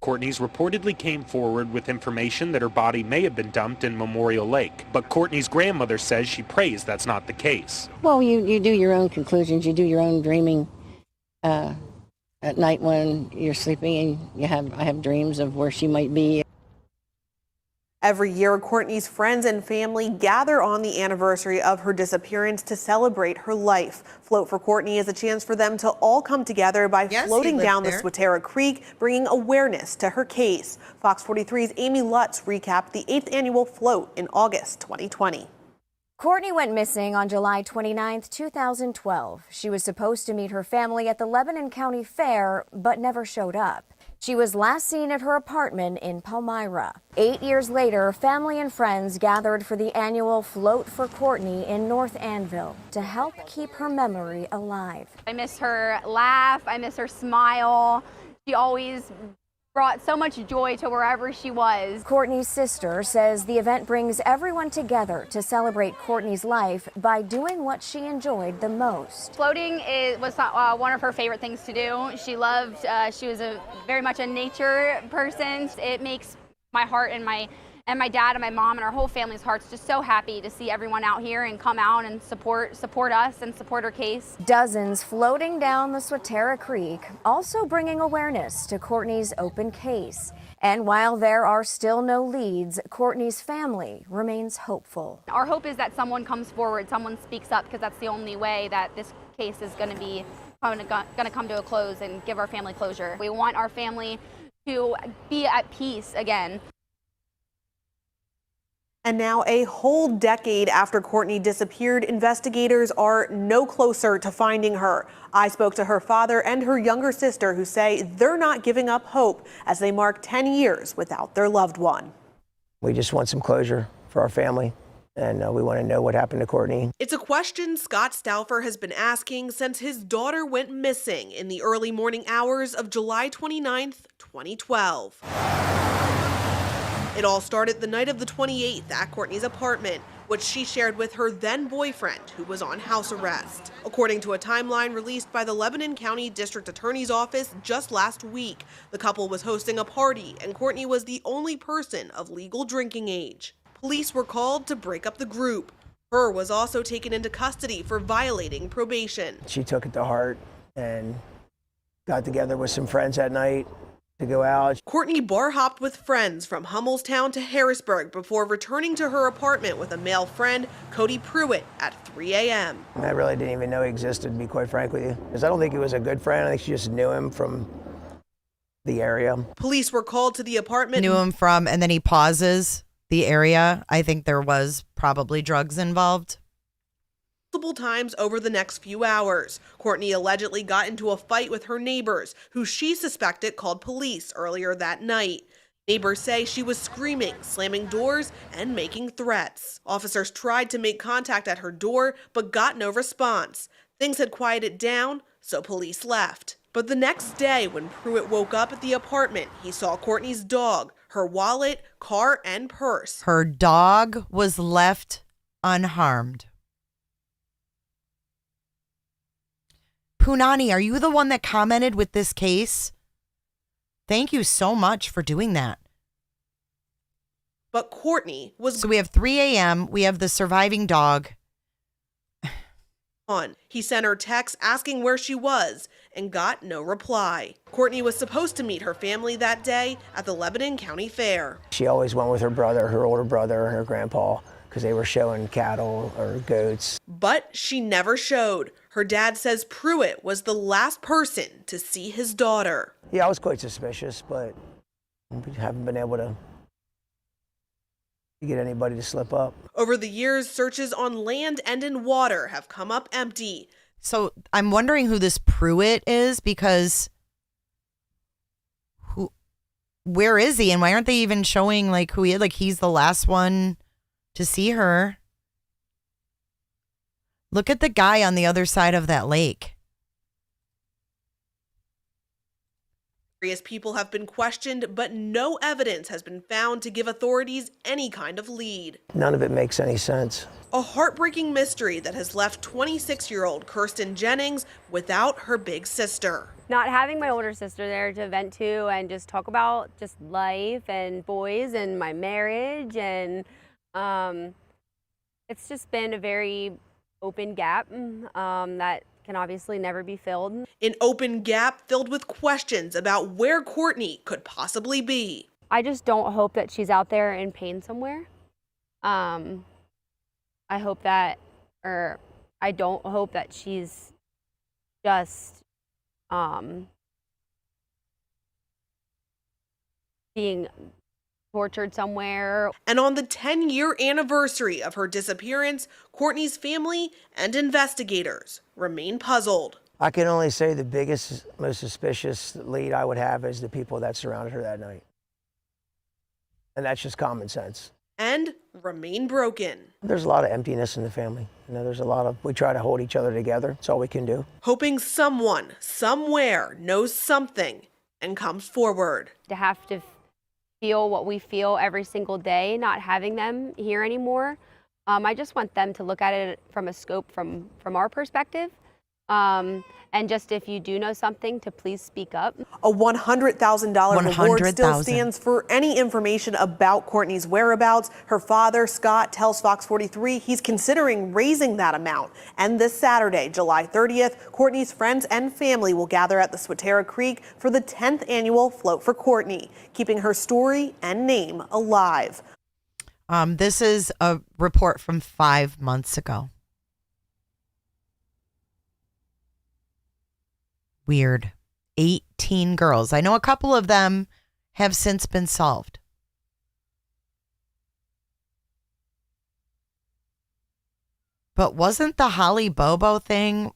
Courtney's reportedly came forward with information that her body may have been dumped in Memorial Lake, but Courtney's grandmother says she prays that's not the case. Well, you do your own conclusions. You do your own dreaming at night when you're sleeping, and I have dreams of where she might be. Every year, Courtney's friends and family gather on the anniversary of her disappearance to celebrate her life. Float for Courtney is a chance for them to all come together by floating down the Swatara Creek, bringing awareness to her case. Fox 43's Amy Lutz recapped the 8th annual float in August 2020. Courtney went missing on July 29, 2012. She was supposed to meet her family at the Lebanon County Fair, but never showed up. She was last seen at her apartment in Palmyra. 8 years later, family and friends gathered for the annual Float for Courtney in North Annville to help keep her memory alive. I miss her laugh. I miss her smile. She always brought so much joy to wherever she was. Courtney's sister says the event brings everyone together to celebrate Courtney's life by doing what she enjoyed the most. Floating was one of her favorite things to do. She loved, she was very much a nature person. It makes my heart and my dad and my mom and our whole family's hearts just so happy to see everyone out here and come out and support us and support her case. Dozens floating down the Swatara Creek, also bringing awareness to Courtney's open case. And while there are still no leads, Courtney's family remains hopeful. Our hope is that someone comes forward, someone speaks up, because that's the only way that this case is going to come to a close and give our family closure. We want our family to be at peace again. And now, a whole decade after Courtney disappeared, investigators are no closer to finding her. I spoke to her father and her younger sister, who say they're not giving up hope as they mark 10 years without their loved one. We just want some closure for our family, and we want to know what happened to Courtney. It's a question Scott Stauffer has been asking since his daughter went missing in the early morning hours of July 29th, 2012. It all started the night of the 28th at Courtney's apartment, which she shared with her then boyfriend, who was on house arrest. According to a timeline released by the Lebanon County District Attorney's Office just last week, the couple was hosting a party and Courtney was the only person of legal drinking age. Police were called to break up the group. Her was also taken into custody for violating probation. She took it to heart and got together with some friends that night to go out. Courtney bar hopped with friends from Hummelstown to Harrisburg before returning to her apartment with a male friend, Cody Pruitt, at 3 a.m. I really didn't even know he existed, to be quite frank with you, because I don't think he was a good friend. I think she just knew him from the area. Police were called to the apartment. Knew him from, and then he pauses, the area. I think there was probably drugs involved. Multiple times over the next few hours. Courtney allegedly got into a fight with her neighbors, who she suspected called police earlier that night. Neighbors say she was screaming, slamming doors, and making threats. Officers tried to make contact at her door, but got no response. Things had quieted down, so police left. But the next day, when Pruitt woke up at the apartment, he saw Courtney's dog, her wallet, car, and purse. Her dog was left unharmed. Punani, are you the one that commented with this case? Thank you so much for doing that. But Courtney was... So we have 3 a.m. We have the surviving dog. He sent her texts asking where she was and got no reply. Courtney was supposed to meet her family that day at the Lebanon County Fair. She always went with her brother, her older brother, and her grandpa, because they were showing cattle or goats. But she never showed. Her dad says Pruitt was the last person to see his daughter. Yeah, I was quite suspicious, but we haven't been able to get anybody to slip up. Over the years, searches on land and in water have come up empty. So I'm wondering who this Pruitt is, because where is he, and why aren't they even showing like who he is? Like, he's the last one to see her. Look at the guy on the other side of that lake. Various people have been questioned, but no evidence has been found to give authorities any kind of lead. None of it makes any sense. A heartbreaking mystery that has left 26-year-old Kirsten Jennings without her big sister. Not having my older sister there to vent to and just talk about just life and boys and my marriage, and it's just been a very open gap that can obviously never be filled. An open gap filled with questions about where Courtney could possibly be. I just don't hope that she's out there in pain somewhere. I hope that, or I don't hope that she's just being tortured somewhere. And on the 10-year anniversary of her disappearance, Courtney's family and investigators remain puzzled. I can only say the biggest, most suspicious lead I would have is the people that surrounded her that night. And that's just common sense. And remain broken. There's a lot of emptiness in the family. You know, we try to hold each other together. That's all we can do. Hoping someone, somewhere, knows something and comes forward. To have to feel what we feel every single day, not having them here anymore. I just want them to look at it from a scope from our perspective. And just if you do know something, to please speak up. A $100,000 reward still stands for any information about Courtney's whereabouts. Her father, Scott, tells Fox 43 he's considering raising that amount. And this Saturday, July 30th, Courtney's friends and family will gather at the Swatara Creek for the 10th annual Float for Courtney, keeping her story and name alive. This is a report from 5 months ago. Weird. 18 girls. I know a couple of them have since been solved. But wasn't the Holly Bobo thing,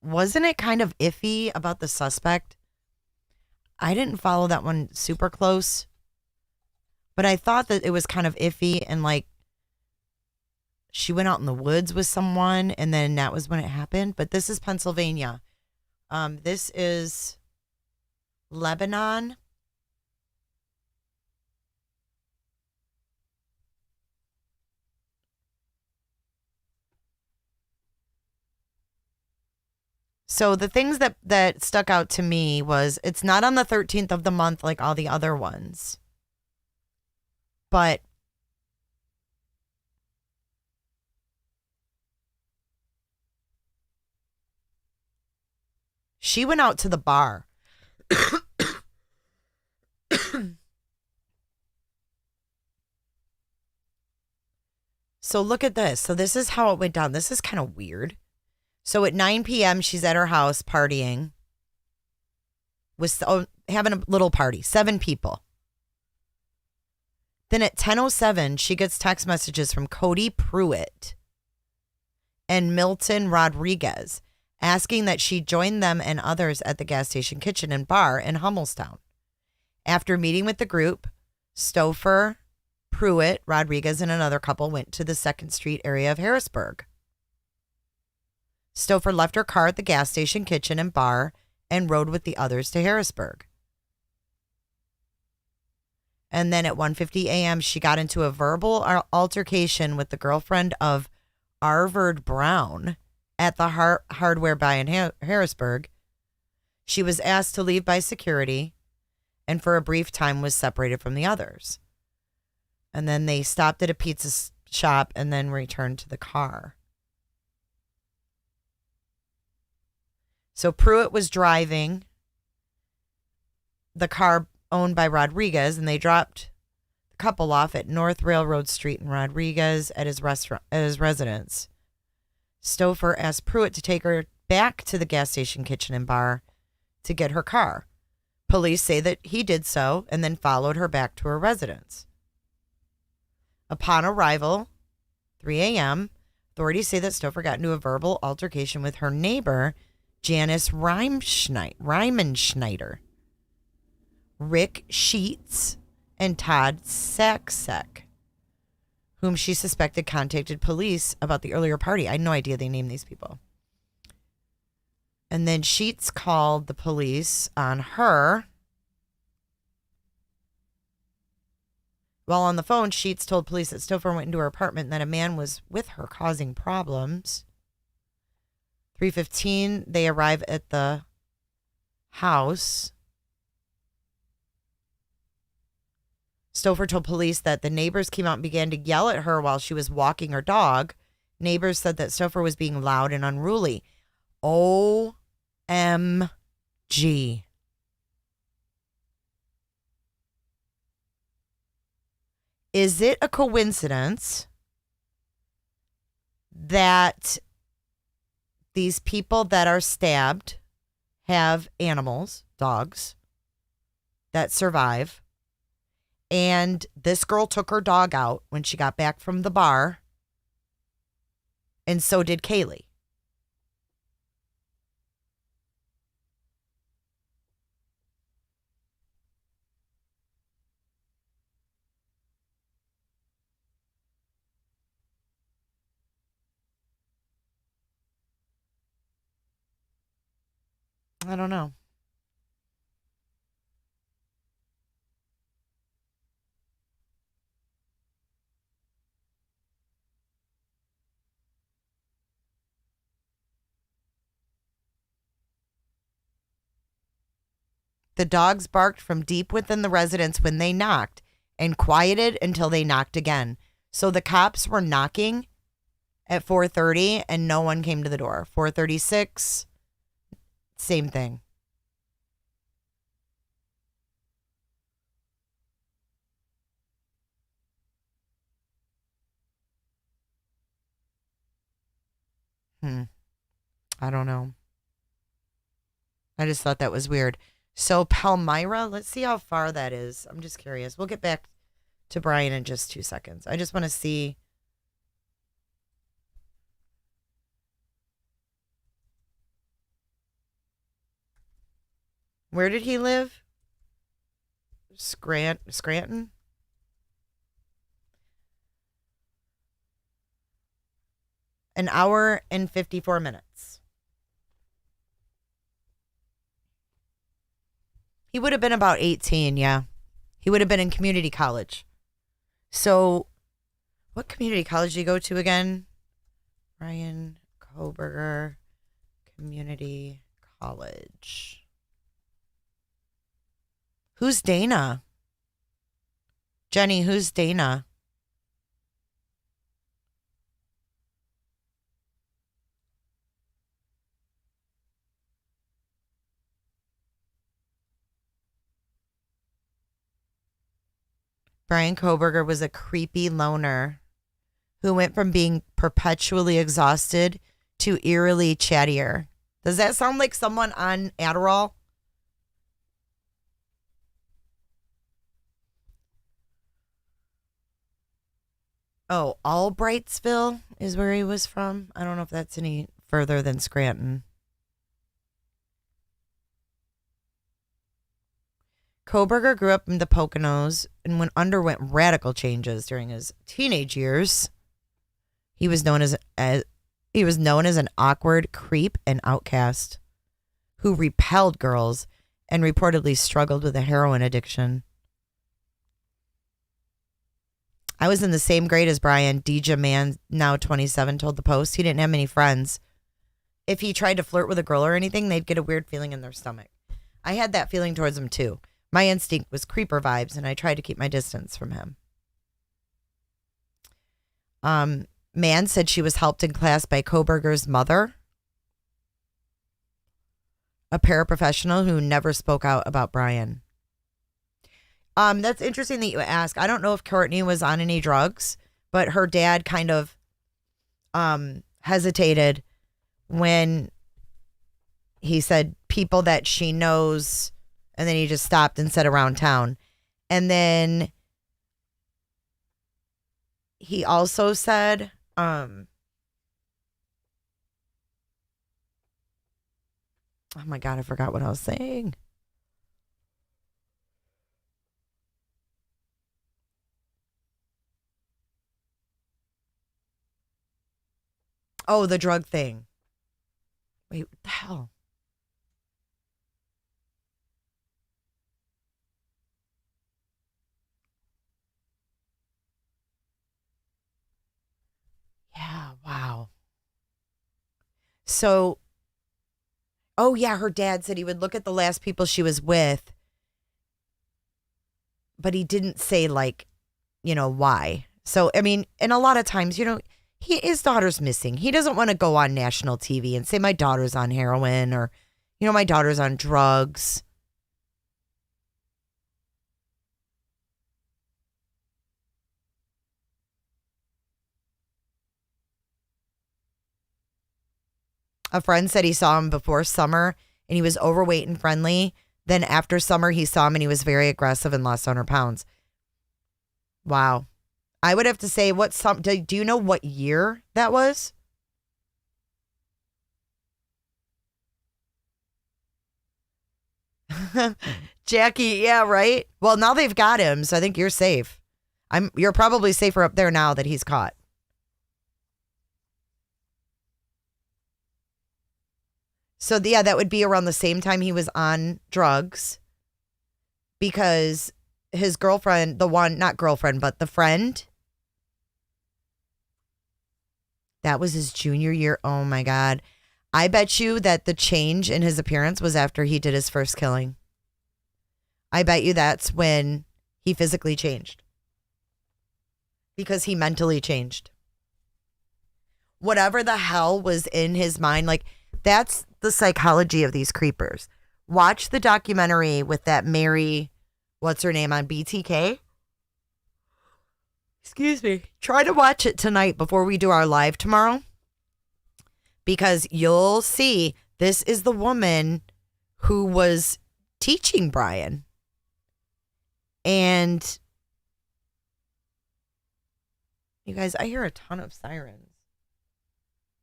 wasn't it kind of iffy about the suspect? I didn't follow that one super close, but I thought that it was kind of iffy, and like she went out in the woods with someone and then that was when it happened. But this is Pennsylvania. This is Lebanon. So the things that stuck out to me was it's not on the 13th of the month like all the other ones. But she went out to the bar. So look at this. So this is how it went down. This is kind of weird. So at 9 p.m., she's at her house partying. Having a little party. 7 people. Then at 10:07, she gets text messages from Cody Pruitt and Milton Rodriguez, asking that she join them and others at the gas station kitchen and bar in Hummelstown. After meeting with the group, Stouffer, Pruitt, Rodriguez, and another couple went to the 2nd Street area of Harrisburg. Stouffer left her car at the gas station kitchen and bar and rode with the others to Harrisburg. And then at 1:50 a.m., she got into a verbal altercation with the girlfriend of Arverd Brown at the hardware buy in Harrisburg. She was asked to leave by security and for a brief time was separated from the others. And then they stopped at a pizza shop and then returned to the car. So Pruitt was driving the car owned by Rodriguez, and they dropped the couple off at North Railroad Street in Rodriguez at his residence. Stouffer asked Pruitt to take her back to the gas station kitchen and bar to get her car. Police say that he did so and then followed her back to her residence. Upon arrival, 3 a.m., authorities say that Stouffer got into a verbal altercation with her neighbor, Janice Riemenschneider, Rick Sheets, and Todd Saksek, whom she suspected contacted police about the earlier party. I had no idea they named these people. And then Sheets called the police on her. While on the phone, Sheets told police that Stouffer went into her apartment and that a man was with her causing problems. 3:15, they arrive at the house. Stouffer told police that the neighbors came out and began to yell at her while she was walking her dog. Neighbors said that Stouffer was being loud and unruly. OMG. Is it a coincidence that these people that are stabbed have animals, dogs, that survive? And this girl took her dog out when she got back from the bar. And so did Kaylee. I don't know. The dogs barked from deep within the residence when they knocked and quieted until they knocked again. So the cops were knocking at 4:30 and no one came to the door. 4:36, same thing. I don't know. I just thought that was weird. So Palmyra, let's see how far that is. I'm just curious. We'll get back to Bryan in just 2 seconds. I just want to see. Where did he live? Scranton? An hour and 54 minutes. He would have been about 18, yeah. He would have been in community college. So, what community college did you go to again? Bryan Kohberger Community College. Who's Dana? Jenny, who's Dana? Bryan Kohberger was a creepy loner who went from being perpetually exhausted to eerily chattier. Does that sound like someone on Adderall? Oh, Albrightsville is where he was from. I don't know if that's any further than Scranton. Kohberger grew up in the Poconos and underwent radical changes during his teenage years. He was known as an awkward creep and outcast who repelled girls and reportedly struggled with a heroin addiction. I was in the same grade as Bryan. Deja Mann, now 27, told the Post he didn't have many friends. If he tried to flirt with a girl or anything, they'd get a weird feeling in their stomach. I had that feeling towards him too. My instinct was creeper vibes, and I tried to keep my distance from him. Mann said she was helped in class by Kohberger's mother, a paraprofessional who never spoke out about Bryan. That's interesting that you ask. I don't know if Courtney was on any drugs, but her dad kind of hesitated when he said people that she knows, and then he just stopped and said around town. And then he also said, oh my God, I forgot what I was saying. Oh, the drug thing. Wait, what the hell? Yeah, wow. So, oh yeah, her dad said he would look at the last people she was with, but he didn't say like, why. So, I mean, and a lot of times, his daughter's missing. He doesn't want to go on national TV and say my daughter's on heroin or, my daughter's on drugs. A friend said he saw him before summer and he was overweight and friendly. Then after summer, he saw him and he was very aggressive and lost 100 pounds. Wow. I would have to say, do you know what year that was? Jackie, yeah, right? Well, now they've got him, so I think you're safe. You're probably safer up there now that he's caught. So, yeah, that would be around the same time he was on drugs because his girlfriend, not girlfriend, but the friend, that was his junior year. Oh, my God. I bet you that the change in his appearance was after he did his first killing. I bet you that's when he physically changed. Because he mentally changed. Whatever the hell was in his mind, like, that's the psychology of these creepers. Watch the documentary with that Mary, what's her name, on BTK. Excuse me. Try to watch it tonight before we do our live tomorrow. Because you'll see this is the woman who was teaching Bryan. And you guys, I hear a ton of sirens.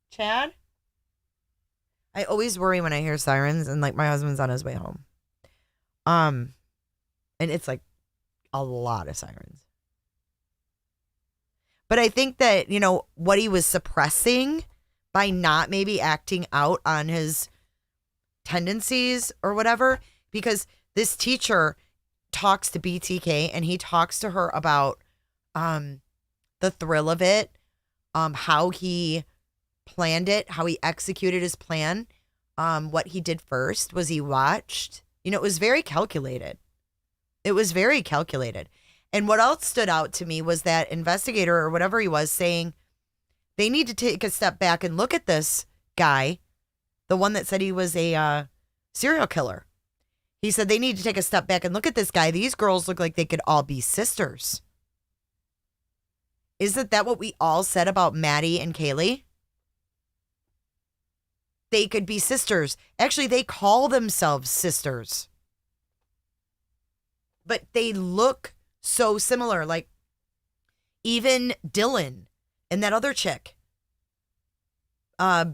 Chad? I always worry when I hear sirens and like my husband's on his way home. And it's like a lot of sirens. But I think that, you know, what he was suppressing by not maybe acting out on his tendencies or whatever, because this teacher talks to BTK and he talks to her about the thrill of it, how he planned it, how he executed his plan. What he did first was he watched. You know, it was very calculated. It was very calculated. And what else stood out to me was that investigator or whatever he was saying, they need to take a step back and look at this guy, the one that said he was a serial killer. He said they need to take a step back and look at this guy. These girls look like they could all be sisters. Isn't that what we all said about Maddie and Kaylee? They could be sisters. Actually, they call themselves sisters. But they look so similar. Like even Dylan and that other chick,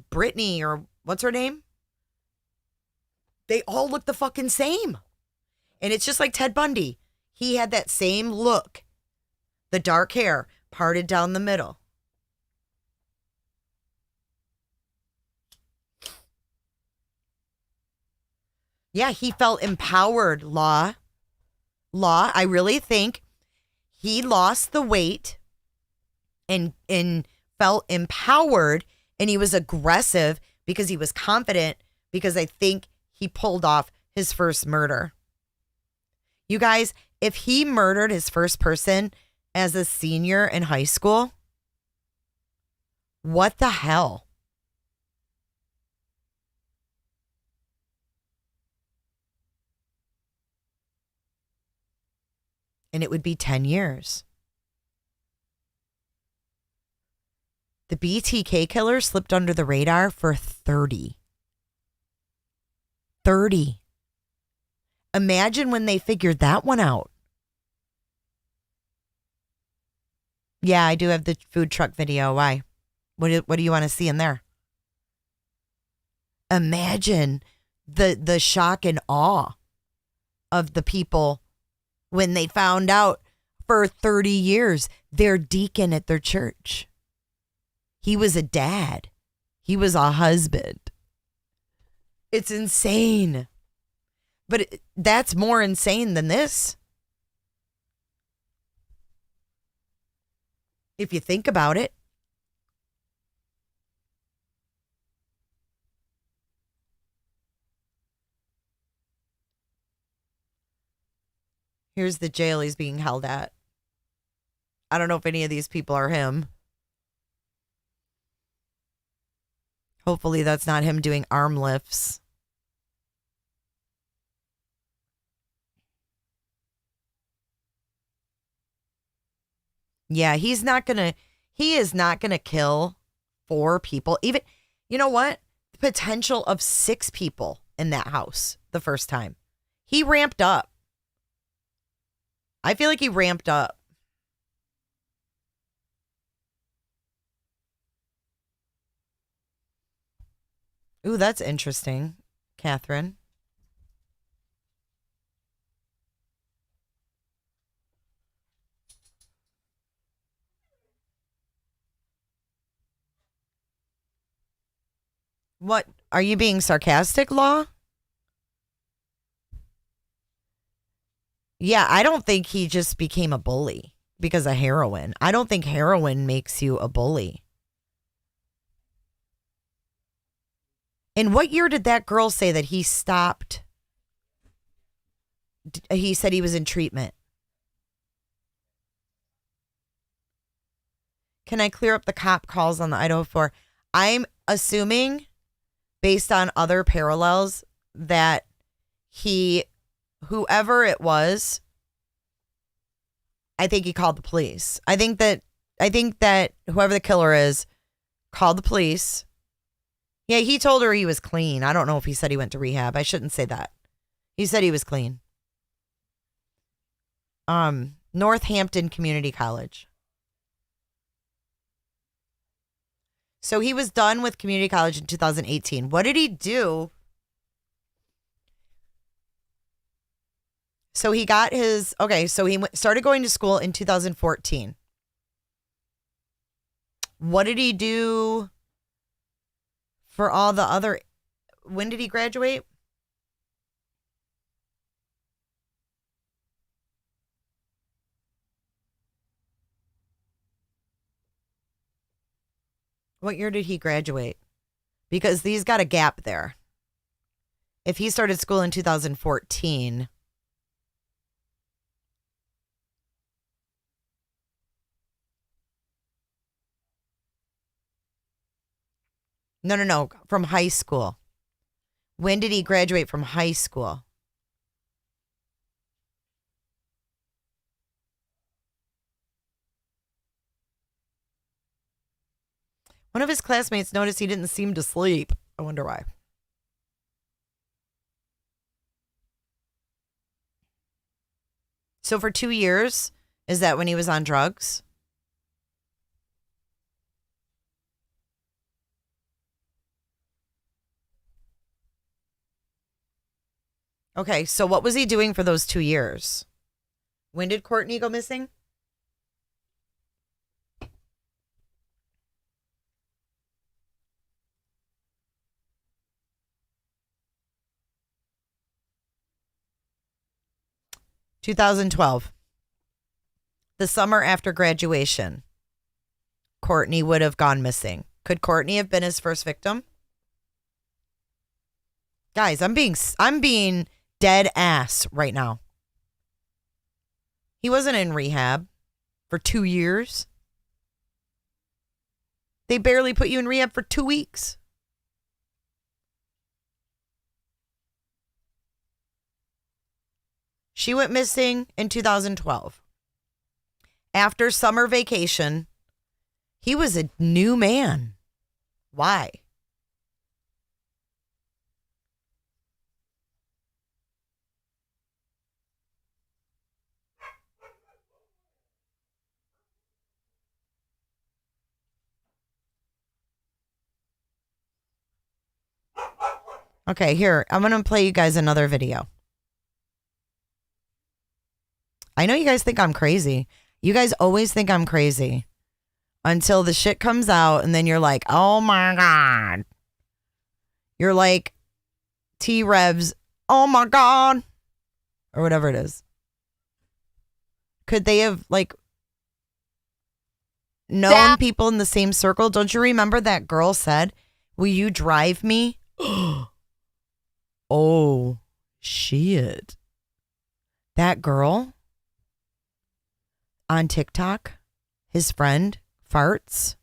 Brittany, or what's her name? They all look the fucking same. And it's just like Ted Bundy. He had that same look. The dark hair parted down the middle. Yeah, he felt empowered, Law, I really think he lost the weight and felt empowered, and he was aggressive because he was confident, because I think he pulled off his first murder. You guys, if he murdered his first person as a senior in high school, what the hell? And it would be 10 years. The BTK killer slipped under the radar for 30. 30. Imagine when they figured that one out. Yeah, I do have the food truck video. Why? What do you want to see in there? Imagine the shock and awe of the people when they found out for 30 years their deacon at their church. He was a dad. He was a husband. It's insane. But that's more insane than this. If you think about it. Here's the jail he's being held at. I don't know if any of these people are him. Hopefully that's not him doing arm lifts. Yeah, he is not gonna kill 4 people. Even, you know what? The potential of 6 people in that house the first time. He ramped up. I feel like he ramped up. Ooh, that's interesting, Catherine. What? Are you being sarcastic, Law? Yeah, I don't think he just became a bully because of heroin. I don't think heroin makes you a bully. And what year did that girl say that he stopped he said he was in treatment. Can I clear up the cop calls on the Idaho 4? I'm assuming, based on other parallels, that whoever it was, I think he called the police. I think that whoever the killer is called the police. Yeah, he told her he was clean. I don't know if he said he went to rehab. I shouldn't say that. He said he was clean. Northampton Community College. So he was done with community college in 2018. What did he do? So he got his, so he started going to school in 2014. What did he do for all the other, when did he graduate? What year did he graduate? Because these got a gap there. If he started school in 2014. No. From high school. When did he graduate from high school? One of his classmates noticed he didn't seem to sleep. I wonder why. So for 2 years, is that when he was on drugs? Okay, so what was he doing for those 2 years? When did Courtney go missing? (2012). The summer after graduation, Courtney would have gone missing. Could Courtney have been his first victim? Guys, I'm being dead ass right now. He wasn't in rehab for 2 years. They barely put you in rehab for 2 weeks. She went missing in 2012. After summer vacation, he was a new man. Why? Okay, here, I'm going to play you guys another video. I know you guys think I'm crazy. You guys always think I'm crazy until the shit comes out and then you're like, oh my God. You're like T-Revs, oh my God. Or whatever it is. Could they have known people in the same circle? Don't you remember that girl said, will you drive me? Oh, shit. That girl on TikTok, his friend Farts,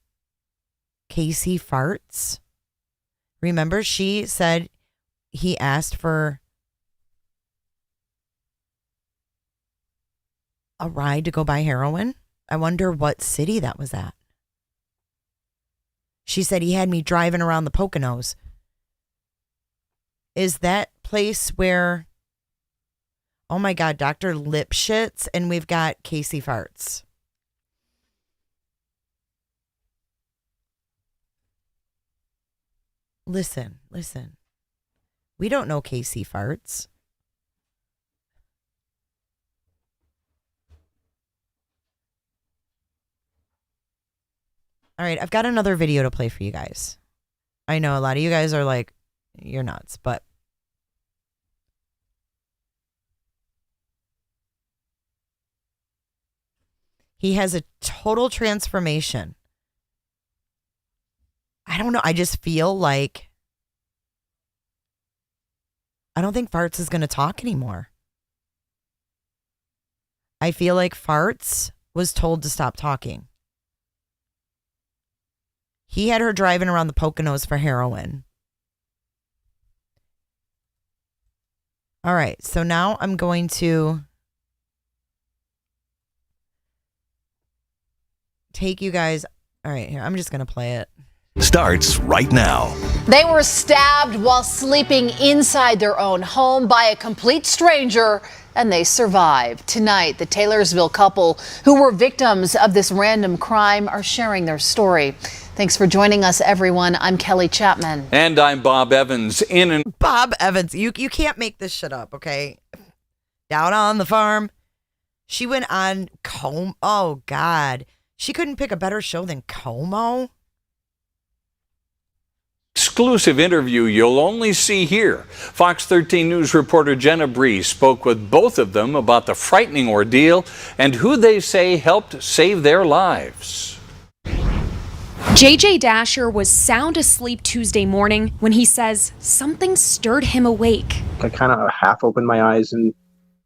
Casey Farts. Remember, she said he asked for a ride to go buy heroin. I wonder what city that was at. She said he had me driving around the Poconos. Is that place where, oh my God, Dr. Lipschitz and we've got Casey Farts. Listen. We don't know Casey Farts. All right, I've got another video to play for you guys. I know a lot of you guys are like, you're nuts, but he has a total transformation. I don't know. I just feel like I don't think Farts is going to talk anymore. I feel like Farts was told to stop talking. He had her driving around the Poconos for heroin. All right, so now I'm going to take you guys. All right, here, I'm just going to play it. Starts right now. They were stabbed while sleeping inside their own home by a complete stranger, and they survived. Tonight, the Taylorsville couple who were victims of this random crime are sharing their story. Thanks for joining us, everyone. I'm Kelly Chapman. And I'm Bob Evans. Bob Evans, you can't make this shit up, okay? Down on the farm. She went on oh, God. She couldn't pick a better show than Como. Exclusive interview you'll only see here. Fox 13 News reporter Jenna Bree spoke with both of them about the frightening ordeal and who they say helped save their lives. JJ Dasher was sound asleep Tuesday morning when he says something stirred him awake. I kind of half opened my eyes and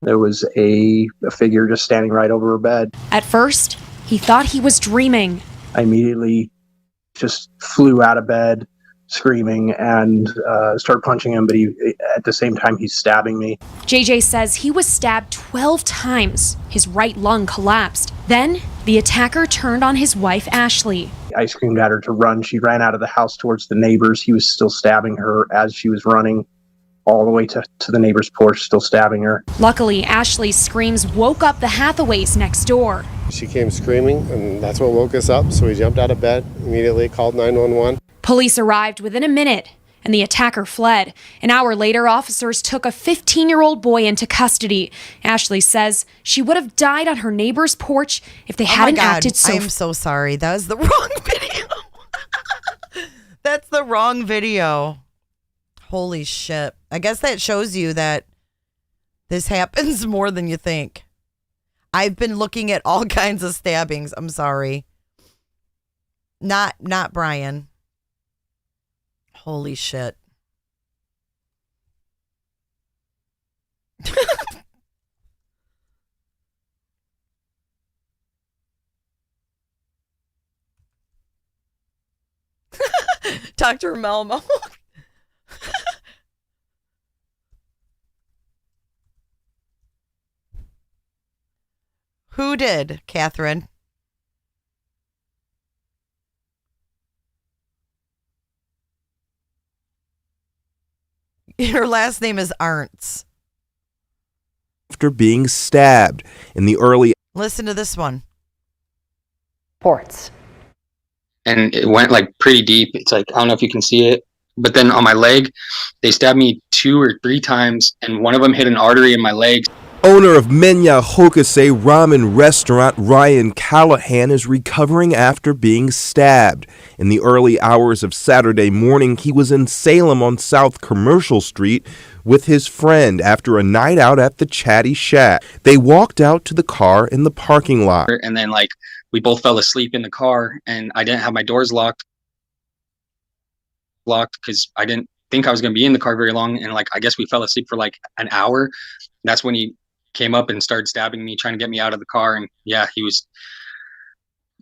there was a figure just standing right over her bed. At first, he thought he was dreaming. I immediately just flew out of bed screaming and started punching him, but at the same time he's stabbing me. JJ says he was stabbed 12 times. His right lung collapsed. Then the attacker turned on his wife, Ashley. I screamed at her to run. She ran out of the house towards the neighbors. He was still stabbing her as she was running all the way to the neighbor's porch, still stabbing her. Luckily, Ashley's screams woke up the Hathaways next door. She came screaming, and that's what woke us up, so we jumped out of bed, immediately called 911. Police arrived within a minute, and the attacker fled. An hour later, officers took a 15-year-old boy into custody. Ashley says she would have died on her neighbor's porch if they hadn't acted so... I'm so sorry. That was the wrong video. That's the wrong video. Holy shit. I guess that shows you that this happens more than you think. I've been looking at all kinds of stabbings. I'm sorry. Not Bryan. Holy shit. Dr. Melmo. Who did, Catherine? Her last name is Arntz. After being stabbed in the early... Listen to this one. Ports. And it went like pretty deep. It's like, I don't know if you can see it, but then on my leg, they stabbed me 2 or 3 times, and one of them hit an artery in my leg. Owner of Menya Hokase ramen restaurant Ryan Callahan is recovering after being stabbed. In the early hours of Saturday morning, he was in Salem on South Commercial Street with his friend after a night out at the Chatty Shack. They walked out to the car in the parking lot. And then like we both fell asleep in the car, and I didn't have my doors locked because I didn't think I was going to be in the car very long. And like, I guess we fell asleep for like an hour. That's when he came up and started stabbing me, trying to get me out of the car. And yeah, he was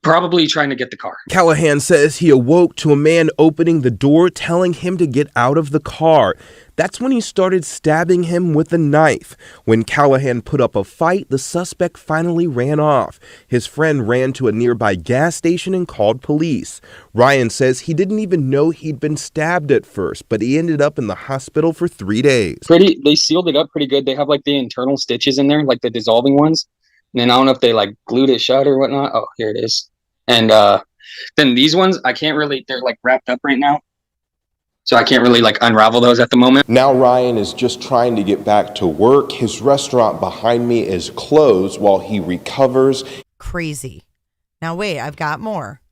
probably trying to get the car. Callahan says he awoke to a man opening the door, telling him to get out of the car. That's when he started stabbing him with a knife. When Callahan put up a fight, the suspect finally ran off. His friend ran to a nearby gas station and called police. Ryan says he didn't even know he'd been stabbed at first, but he ended up in the hospital for 3 days. They sealed it up pretty good. They have like the internal stitches in there, like the dissolving ones. And then I don't know if they like glued it shut or whatnot. Oh, here it is. And then these ones, I can't really, they're like wrapped up right now. So I can't really like unravel those at the moment. Now Ryan is just trying to get back to work. His restaurant behind me is closed while he recovers. Crazy. Now wait, I've got more.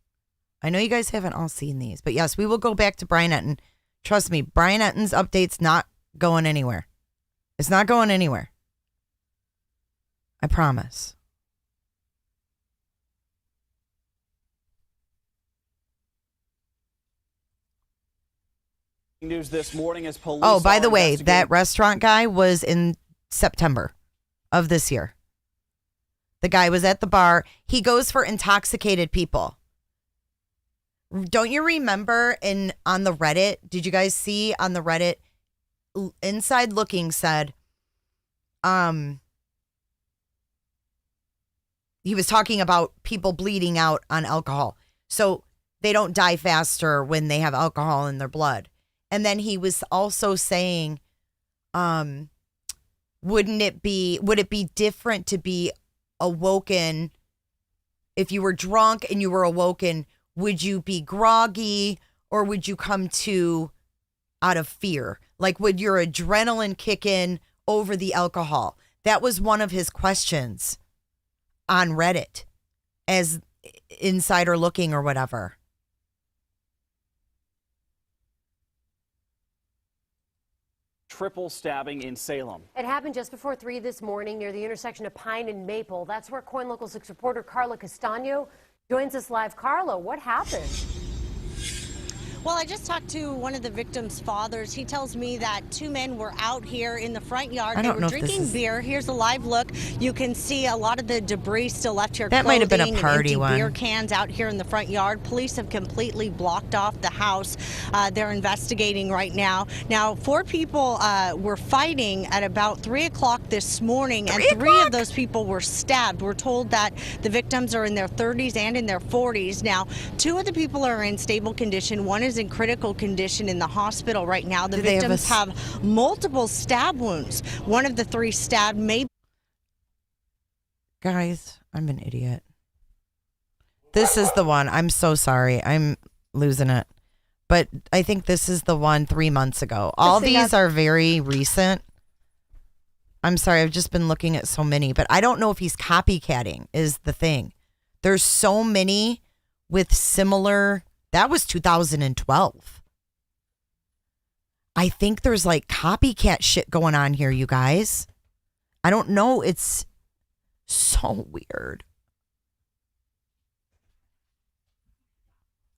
I know you guys haven't all seen these, but yes, we will go back to Bryan Etten. Trust me, Bryan Etten's update's not going anywhere. It's not going anywhere. I promise. News this morning as police. Oh, by the way, that restaurant guy was in September of this year. The guy was at the bar. He goes for intoxicated people. Don't you remember on the Reddit? Did you guys see on the Reddit? Inside Looking said, he was talking about people bleeding out on alcohol. So they don't die faster when they have alcohol in their blood. And then he was also saying, would it be different to be awoken if you were drunk and you were awoken? Would you be groggy or would you come to out of fear? Like, would your adrenaline kick in over the alcohol? That was one of his questions on Reddit as Insider Looking or whatever. Triple stabbing in Salem. It happened just before 3 this morning near the intersection of Pine and Maple. That's where KOIN Local 6 reporter Carla Castaño joins us live. Carla, what happened? Well, I just talked to one of the victims' fathers. He tells me that two men were out here in the front yard. They were drinking beer. Here's a live look. You can see a lot of the debris still left here. That might have been a party empty one. Beer cans out here in the front yard. Police have completely blocked off the house. They're investigating right now. Now, 4 people were fighting at about 3 o'clock this morning, and 3 of those people were stabbed. We're told that the victims are in their 30s and in their 40s. Now, 2 of the people are in stable condition. One is in critical condition in the hospital right now. The victims have multiple stab wounds. One of the 3 stabbed may. Guys, I'm an idiot. This is the one. I'm so sorry. I'm losing it. But I think this is the one 3 months ago. All these are very recent. I'm sorry. I've just been looking at so many, but I don't know if he's copycatting is the thing. There's so many with similar. That was 2012. I think there's like copycat shit going on here, you guys. I don't know. It's so weird.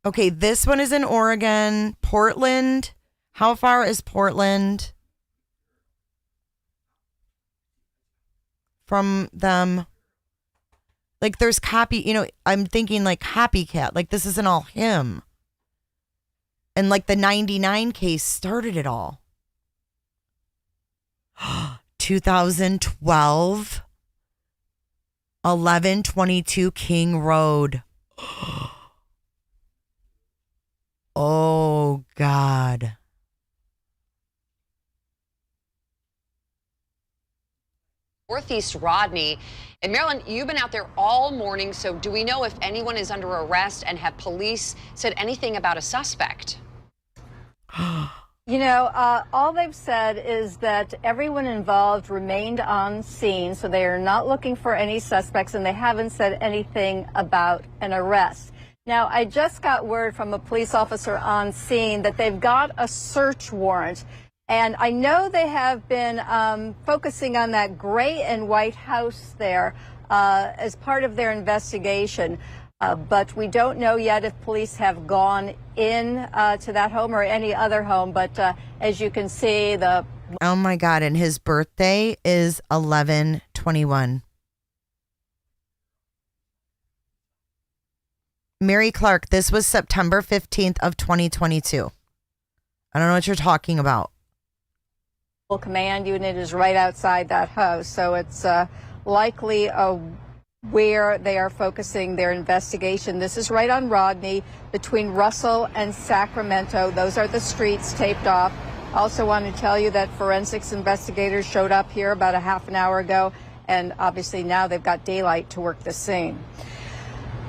Okay, this one is in Oregon. Portland. How far is Portland from them? Like there's I'm thinking like copycat. Like this isn't all him. And like the 99 case started it all. 2012. 1122 King Road. Oh, God. Northeast Rodney. And Marilyn, you've been out there all morning, so do we know if anyone is under arrest, and have police said anything about a suspect? You know, all they've said is that everyone involved remained on scene, so they are not looking for any suspects, and they haven't said anything about an arrest. Now, I just got word from a police officer on scene that they've got a search warrant. And I know they have been focusing on that gray and white house there as part of their investigation. But we don't know yet if police have gone in to that home or any other home. But as you can see, Oh, my God. And his birthday is 11/21. Mary Clark, this was September 15th of 2022. I don't know what you're talking about. command unit is right outside that house, so it's likely where they are focusing their investigation. This is right on Rodney between Russell and Sacramento. Those are the streets taped off. Also want to tell you that forensics investigators showed up here about a half an hour ago, and obviously now they've got daylight to work the scene.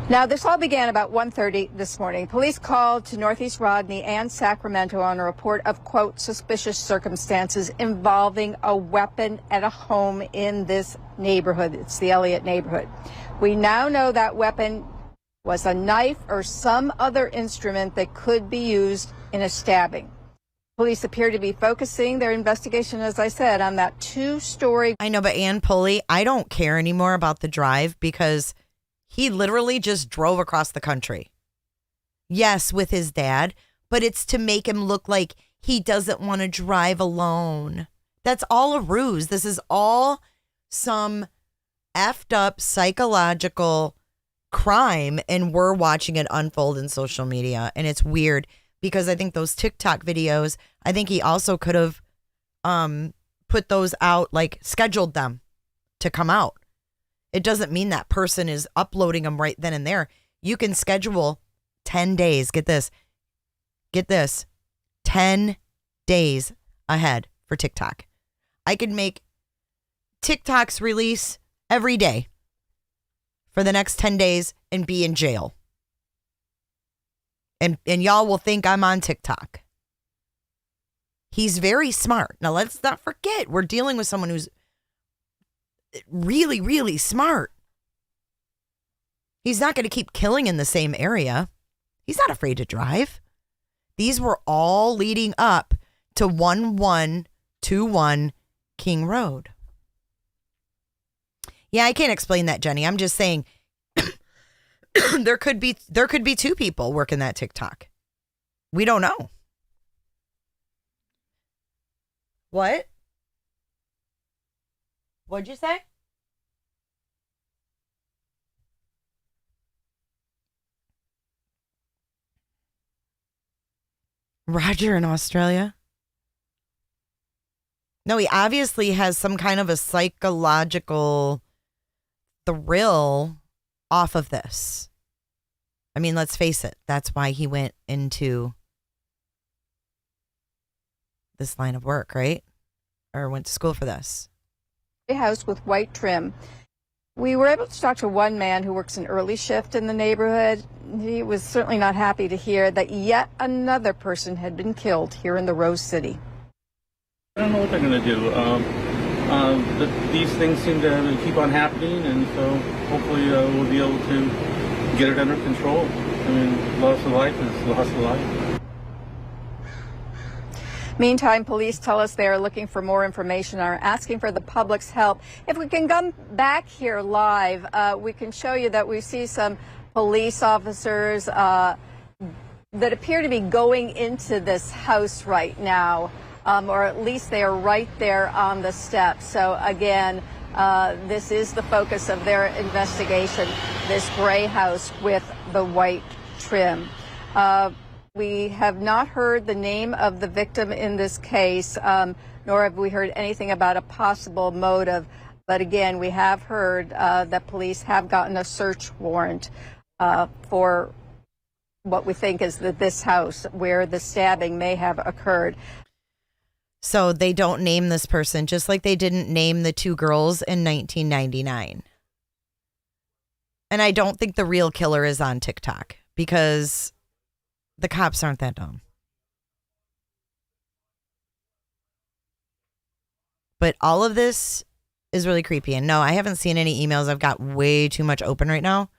Now, this all began about 1:30 this morning. Police called to Northeast Rodney and Sacramento on a report of, quote, suspicious circumstances involving a weapon at a home in this neighborhood. It's the Elliott neighborhood. We now know that weapon was a knife or some other instrument that could be used in a stabbing. Police appear to be focusing their investigation, as I said, on that two-story. I know, but Ann Pulley, I don't care anymore about the drive because he literally just drove across the country. Yes, with his dad, but it's to make him look like he doesn't want to drive alone. That's all a ruse. This is all some effed up psychological crime, and we're watching it unfold in social media. And it's weird because I think those TikTok videos, I think he also could have put those out, like scheduled them to come out. It doesn't mean that person is uploading them right then and there. You can schedule 10 days. Get this. 10 days ahead for TikTok. I could make TikTok's release every day for the next 10 days and be in jail. And y'all will think I'm on TikTok. He's very smart. Now, let's not forget, we're dealing with someone who's really, really smart. He's not going to keep killing in the same area. He's not afraid to drive. These were all leading up to 1121 King Road. Yeah, I can't explain that, Jenny. I'm just saying there could be two people working that TikTok. We don't know. What? What'd you say? Roger in Australia? No, he obviously has some kind of a psychological thrill off of this. I mean, let's face it. That's why he went into this line of work, right? Or went to school for this. A house with white trim. We were able to talk to one man who works an early shift in the neighborhood. He was certainly not happy to hear that yet another person had been killed here in the Rose City. I don't know what they're going to do. These things seem to keep on happening, and so hopefully we'll be able to get it under control. I mean, loss of life is loss of life. Meantime, police tell us they are looking for more information and are asking for the public's help. If we can come back here live, we can show you that we see some police officers that appear to be going into this house right now, or at least they are right there on the steps. So again, this is the focus of their investigation, this gray house with the white trim. We have not heard the name of the victim in this case, nor have we heard anything about a possible motive. But again, we have heard that police have gotten a search warrant for what we think is this house where the stabbing may have occurred. So they don't name this person, just like they didn't name the two girls in 1999. And I don't think the real killer is on TikTok because the cops aren't that dumb. But all of this is really creepy. And no, I haven't seen any emails. I've got way too much open right now.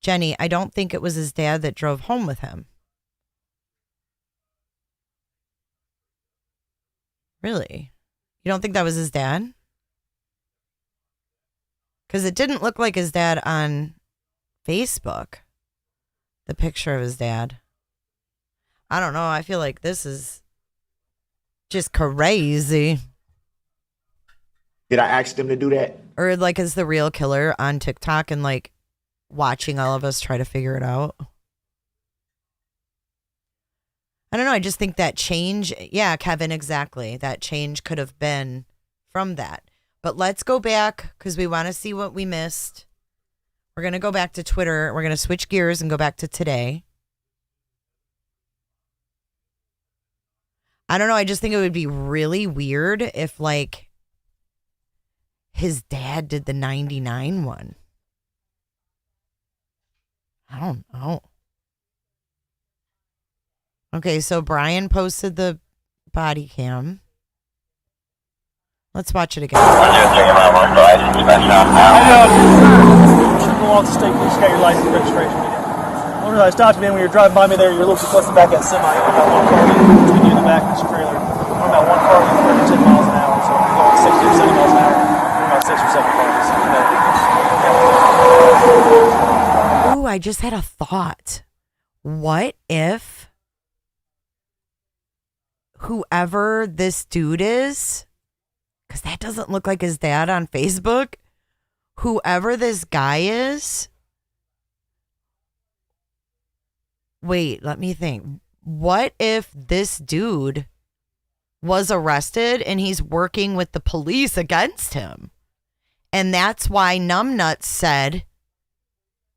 Jenny, I don't think it was his dad that drove home with him. Really? You don't think that was his dad? Because it didn't look like his dad on Facebook. The picture of his dad. I don't know. I feel like this is just crazy. Did I ask them to do that? Or like is the real killer on TikTok and like watching all of us try to figure it out? I don't know. I just think that change. Yeah, Kevin, exactly. That change could have been from that. But let's go back because we want to see what we missed. We're going to go back to Twitter. We're going to switch gears and go back to today. I don't know. I just think it would be really weird if, like, his dad did the 99 one. I don't know. Okay, so Brian posted the body cam. Let's watch it again. Go on to state, please got your license registration. I stopped you, man, when you were driving by me there, you were a little too close to the back of that semi. About one car between you and the back of this trailer. About one car going 10 miles an hour, so we're going 60 or 70 miles an hour. About 6 or 7 cars. Ooh, I just had a thought. What if whoever this dude is, because that doesn't look like his dad on Facebook, whoever this guy is, wait, let me think. What if this dude was arrested and he's working with the police against him? And that's why Numbnuts said,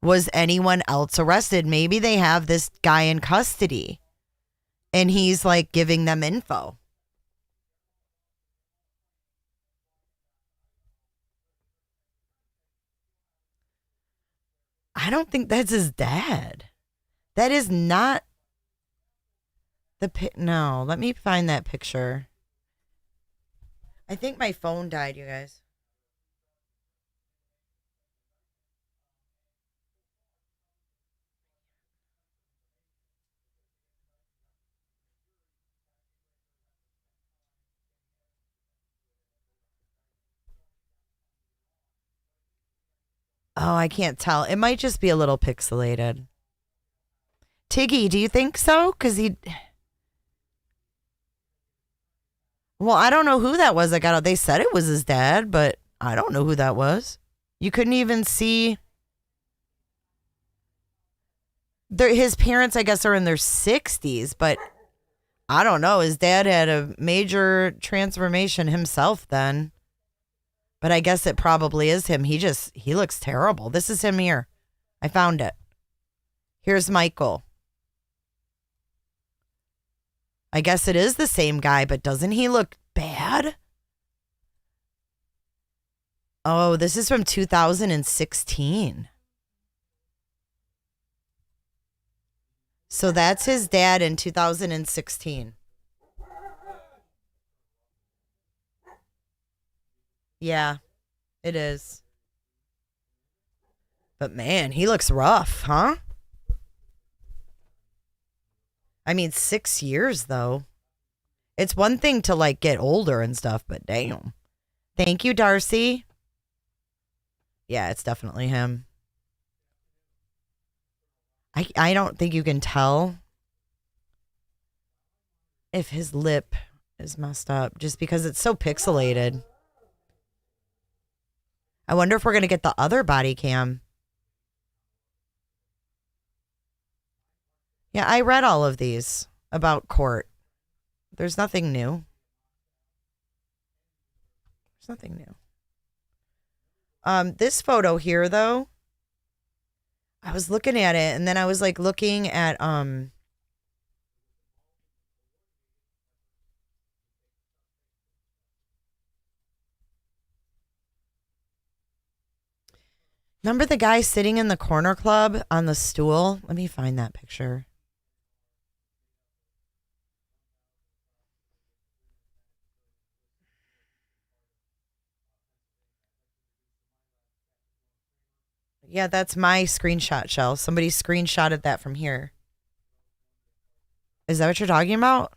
was anyone else arrested? Maybe they have this guy in custody and he's like giving them info. I don't think that's his dad. That is not no, let me find that picture. I think my phone died, you guys. Oh, I can't tell. It might just be a little pixelated. Tiggy, do you think so? Because well, I don't know who that was that got out. They said it was his dad, but I don't know who that was. You couldn't even see. His parents, I guess, are in their 60s, but I don't know. His dad had a major transformation himself then. But I guess it probably is him. He looks terrible. This is him here. I found it. Here's Michael. I guess it is the same guy, but doesn't he look bad? Oh, this is from 2016. So that's his dad in 2016. Yeah, it is. But man, he looks rough, huh? I mean, 6 years though. It's one thing to like get older and stuff, but damn. Thank you, Darcy. Yeah, it's definitely him. I don't think you can tell if his lip is messed up just because it's so pixelated. I wonder if we're going to get the other body cam. Yeah, I read all of these about court. There's nothing new. There's nothing new. This photo here, though, I was looking at it, and then I was like looking at remember the guy sitting in the corner club on the stool? Let me find that picture. Yeah, that's my screenshot, Shell. Somebody screenshotted that from here. Is that what you're talking about?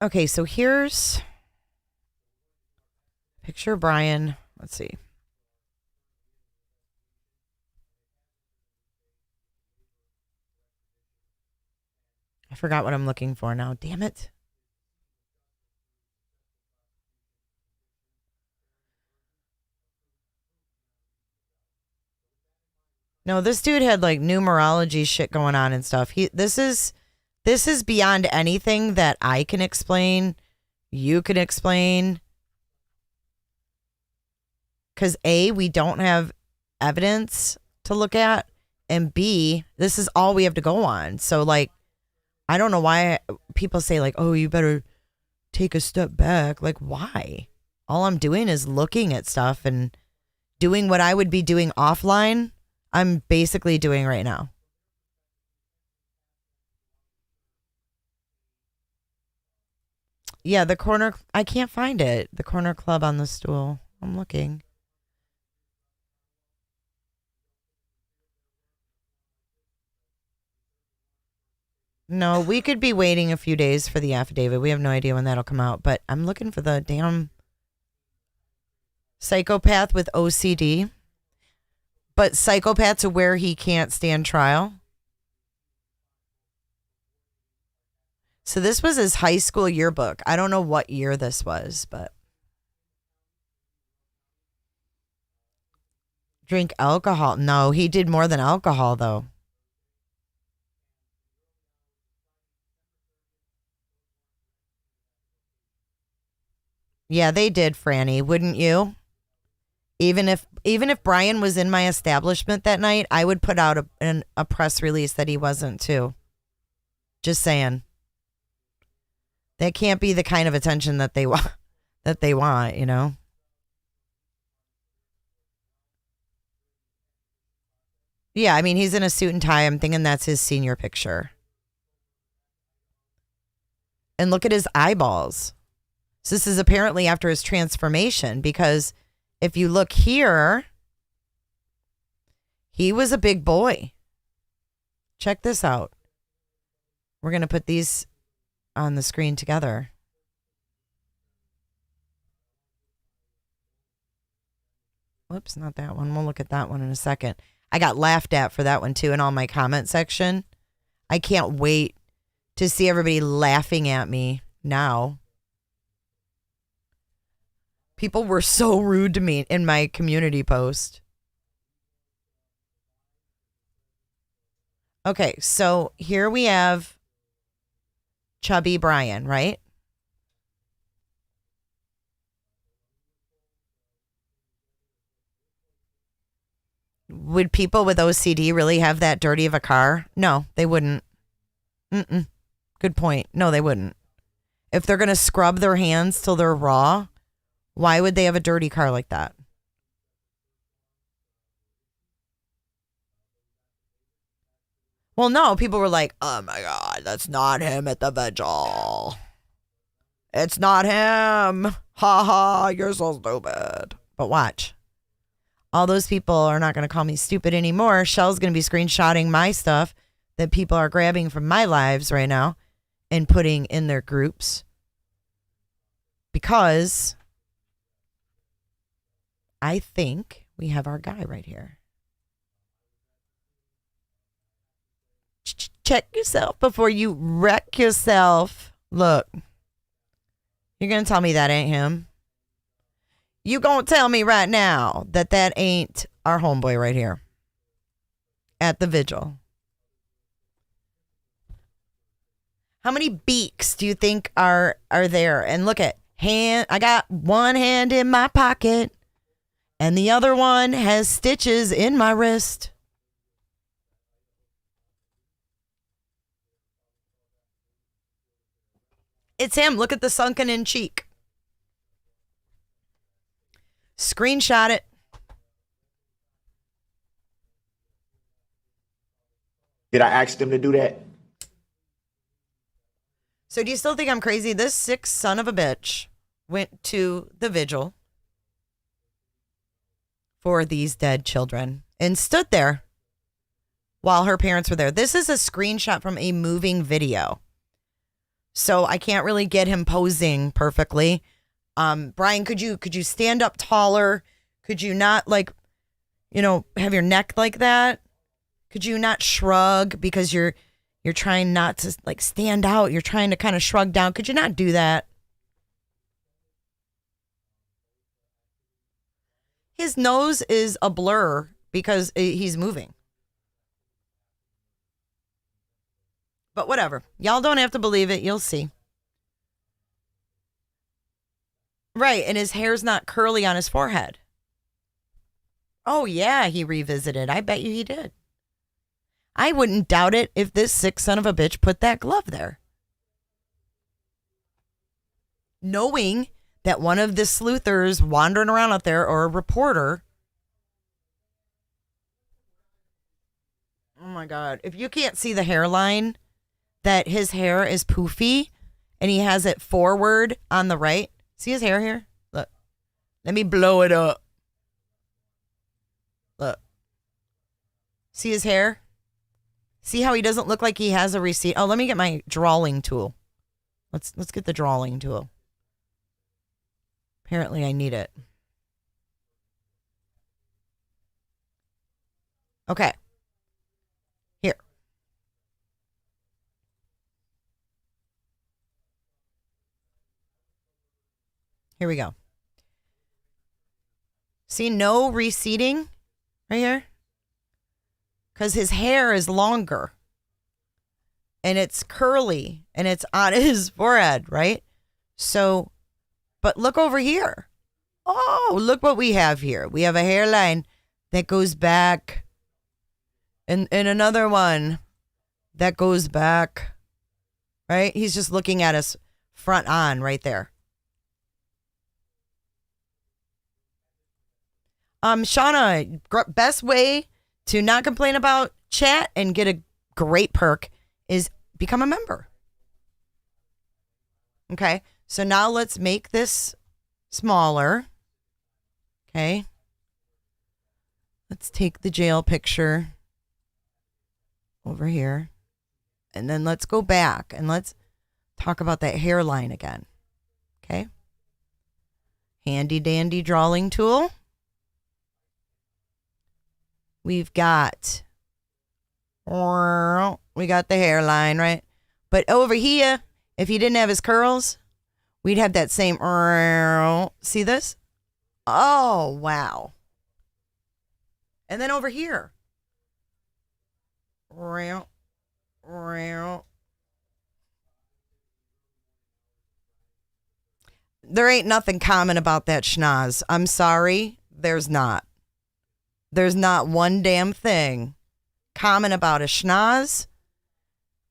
Okay, so here's picture Bryan. Let's see. I forgot what I'm looking for now. Damn it. No, this dude had like numerology shit going on and stuff. This is beyond anything that I can explain. You can explain. Because A, we don't have evidence to look at. And B, this is all we have to go on. So like, I don't know why people say like, oh, you better take a step back. Like, why? All I'm doing is looking at stuff and doing what I would be doing offline. I'm basically doing right now. Yeah, the corner, I can't find it. The corner club on the stool. I'm looking. No, we could be waiting a few days for the affidavit. We have no idea when that'll come out, but I'm looking for the damn psychopath with OCD. But psychopaths are where he can't stand trial. So this was his high school yearbook. I don't know what year this was, but. Drink alcohol. No, he did more than alcohol, though. Yeah, they did, Franny. Wouldn't you? Even if Bryan was in my establishment that night, I would put out a press release that he wasn't too. Just saying. That can't be the kind of attention that they want. You know. Yeah, I mean, he's in a suit and tie. I'm thinking that's his senior picture. And look at his eyeballs. So this is apparently after his transformation, because if you look here, he was a big boy. Check this out. We're going to put these on the screen together. Whoops, not that one. We'll look at that one in a second. I got laughed at for that one too in all my comment section. I can't wait to see everybody laughing at me now. People were so rude to me in my community post. Okay, so here we have chubby Bryan, right? Would people with OCD really have that dirty of a car? No, they wouldn't. Good point. No, they wouldn't. If they're going to scrub their hands till they're raw, why would they have a dirty car like that? Well, no, people were like, oh my God, that's not him at the vigil. It's not him. Ha ha, you're so stupid. But watch. All those people are not going to call me stupid anymore. Shell's going to be screenshotting my stuff that people are grabbing from my lives right now and putting in their groups. Because I think we have our guy right here. Check yourself before you wreck yourself. Look. You're going to tell me that ain't him? You gonna tell me right now that ain't our homeboy right here at the vigil? How many beaks do you think are there? And look at hand. I got one hand in my pocket and the other one has stitches in my wrist. It's him. Look at the sunken in cheek. Screenshot it. Did I ask them to do that? So do you still think I'm crazy? This sick son of a bitch went to the vigil for these dead children and stood there while her parents were there. This is a screenshot from a moving video. So I can't really get him posing perfectly. Bryan, could you stand up taller? Could you not have your neck like that? Could you not shrug because you're trying not to stand out? You're trying to kind of shrug down. Could you not do that? His nose is a blur because he's moving. But whatever. Y'all don't have to believe it. You'll see. Right, and his hair's not curly on his forehead. Oh, yeah, he revisited. I bet you he did. I wouldn't doubt it if this sick son of a bitch put that glove there. Knowing that one of the sleuthers wandering around out there, or a reporter. Oh, my God. If you can't see the hairline, that his hair is poofy, and he has it forward on the right. See his hair here? Look. Let me blow it up. Look. See his hair? See how he doesn't look like he has a receipt? Oh, let me get my drawing tool. Let's get the drawing tool. Apparently I need it. Okay. Here. Here we go. See, no receding right here? Because his hair is longer. And it's curly. And it's on his forehead, right? So, but look over here. Oh, look what we have here. We have a hairline that goes back. And another one that goes back. Right? He's just looking at us front on right there. Shauna, best way to not complain about chat and get a great perk is become a member. Okay, so now let's make this smaller. Okay. Let's take the jail picture over here. And then let's go back and let's talk about that hairline again. Okay. Handy dandy drawing tool. We've got the hairline, right? But over here, if he didn't have his curls, we'd have that same. See this? Oh, wow. And then over here. There ain't nothing common about that schnoz. I'm sorry. There's not. There's not one damn thing common about a schnoz.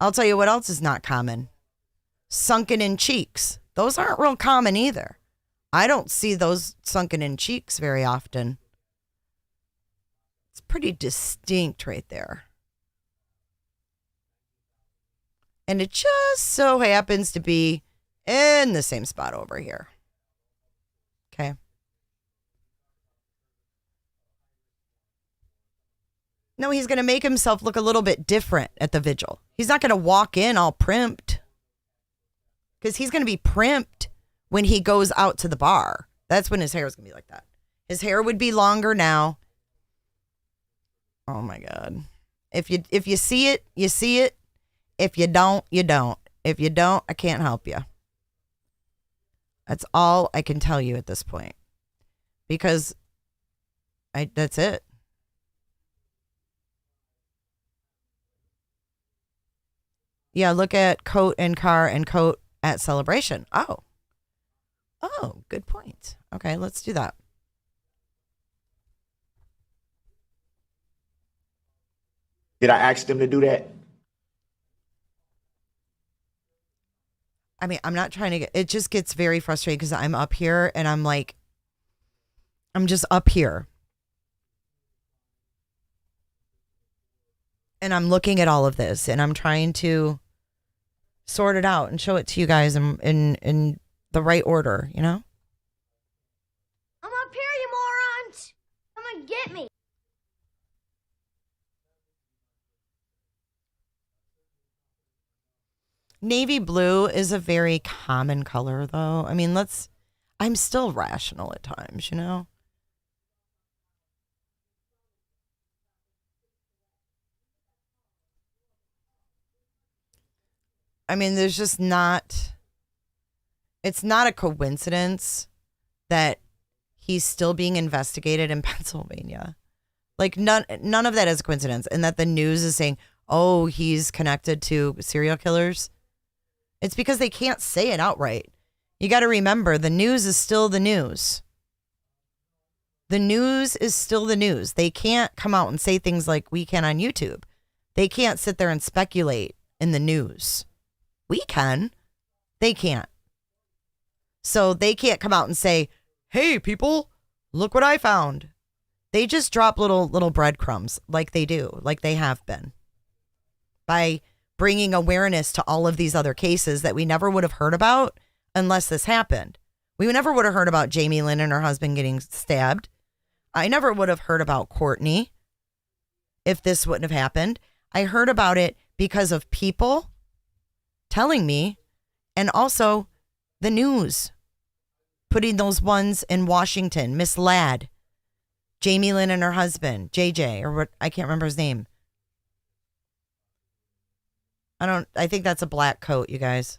I'll tell you what else is not common. Sunken in cheeks. Those aren't real common either. I don't see those sunken in cheeks very often. It's pretty distinct right there. And it just so happens to be in the same spot over here. Okay. No, he's going to make himself look a little bit different at the vigil. He's not going to walk in all primped. Because he's going to be primped when he goes out to the bar. That's when his hair is going to be like that. His hair would be longer now. Oh, my God. If you see it, you see it. If you don't, you don't. If you don't, I can't help you. That's all I can tell you at this point. Because that's it. Yeah, look at coat and car and coat at celebration. Oh, good point. Okay, let's do that. Did I ask them to do that? I mean, I'm not trying to get, it just gets very frustrating because I'm up here and I'm like, I'm just up here. And I'm looking at all of this and I'm trying to sort it out and show it to you guys in the right order, you know? I'm up here, you morons! Come and get me! Navy blue is a very common color, though. I mean, I'm still rational at times, you know? I mean, there's just not, it's not a coincidence that he's still being investigated in Pennsylvania. Like none of that is a coincidence. And that the news is saying, oh, he's connected to serial killers. It's because they can't say it outright. You got to remember, the news is still the news. The news is still the news. They can't come out and say things like we can on YouTube. They can't sit there and speculate in the news. We can. They can't. So they can't come out and say, hey, people, look what I found. They just drop little breadcrumbs like they do, like they have been. By bringing awareness to all of these other cases that we never would have heard about unless this happened. We never would have heard about Jamie Lynn and her husband getting stabbed. I never would have heard about Courtney if this wouldn't have happened. I heard about it because of people telling me, and also the news putting those ones in Washington, Miss Ladd, Jamie Lynn and her husband, JJ, or what, I can't remember his name. I think that's a black coat, you guys.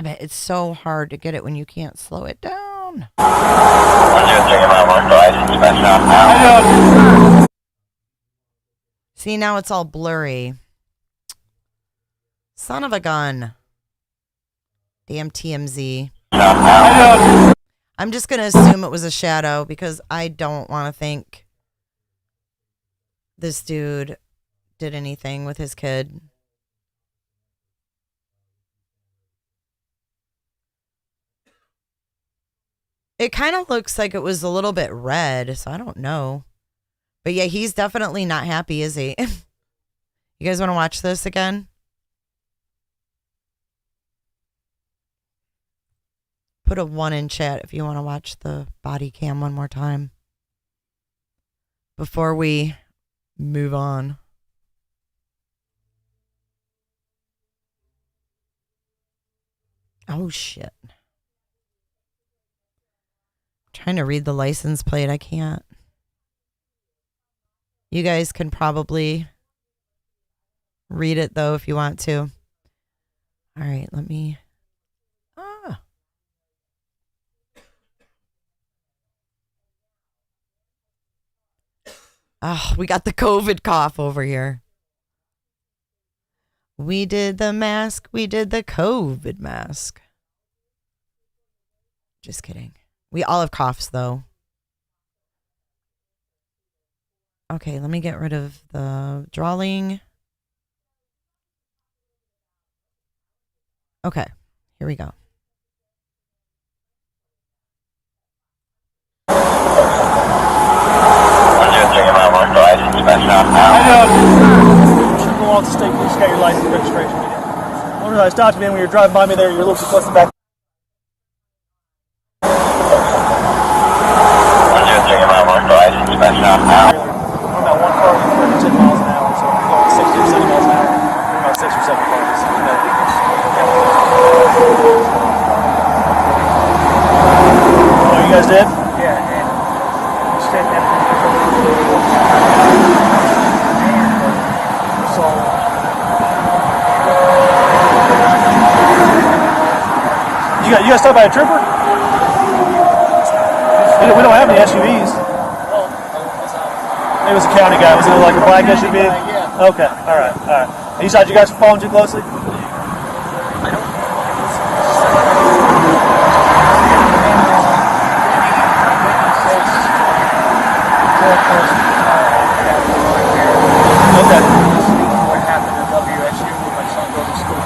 Damn it. It's so hard to get it when you can't slow it down. See, now it's all blurry. Son of a gun. Damn TMZ. I'm just going to assume it was a shadow because I don't want to think this dude did anything with his kid. It kind of looks like it was a little bit red, so I don't know. But yeah, he's definitely not happy, is he? You guys want to watch this again? Put a 1 in chat if you want to watch the body cam one more time before we move on. Oh, shit. Trying to read the license plate. I can't. You guys can probably read it, though, if you want to. All right, let me... Oh, we got the COVID cough over here. We did the mask. We did the COVID mask. Just kidding. We all have coughs, though. Okay, let me get rid of the drawing. Okay, here we go. Got your license and registration. I stopped you, man, when you were driving by me there. You're a little too close to the back. I'm about one car going 10 miles an hour, so I'm going 60 or 70 miles an hour. About 6 or 7 cars. Oh, you guys did? Yeah, and said that. So. You guys stopped by a trooper? We don't have any SUVs. It was a county guy. Was it like a black SUV? Yeah. Okay. All right. And you said you guys were following too closely? Okay. What happened at WSU when my son goes to school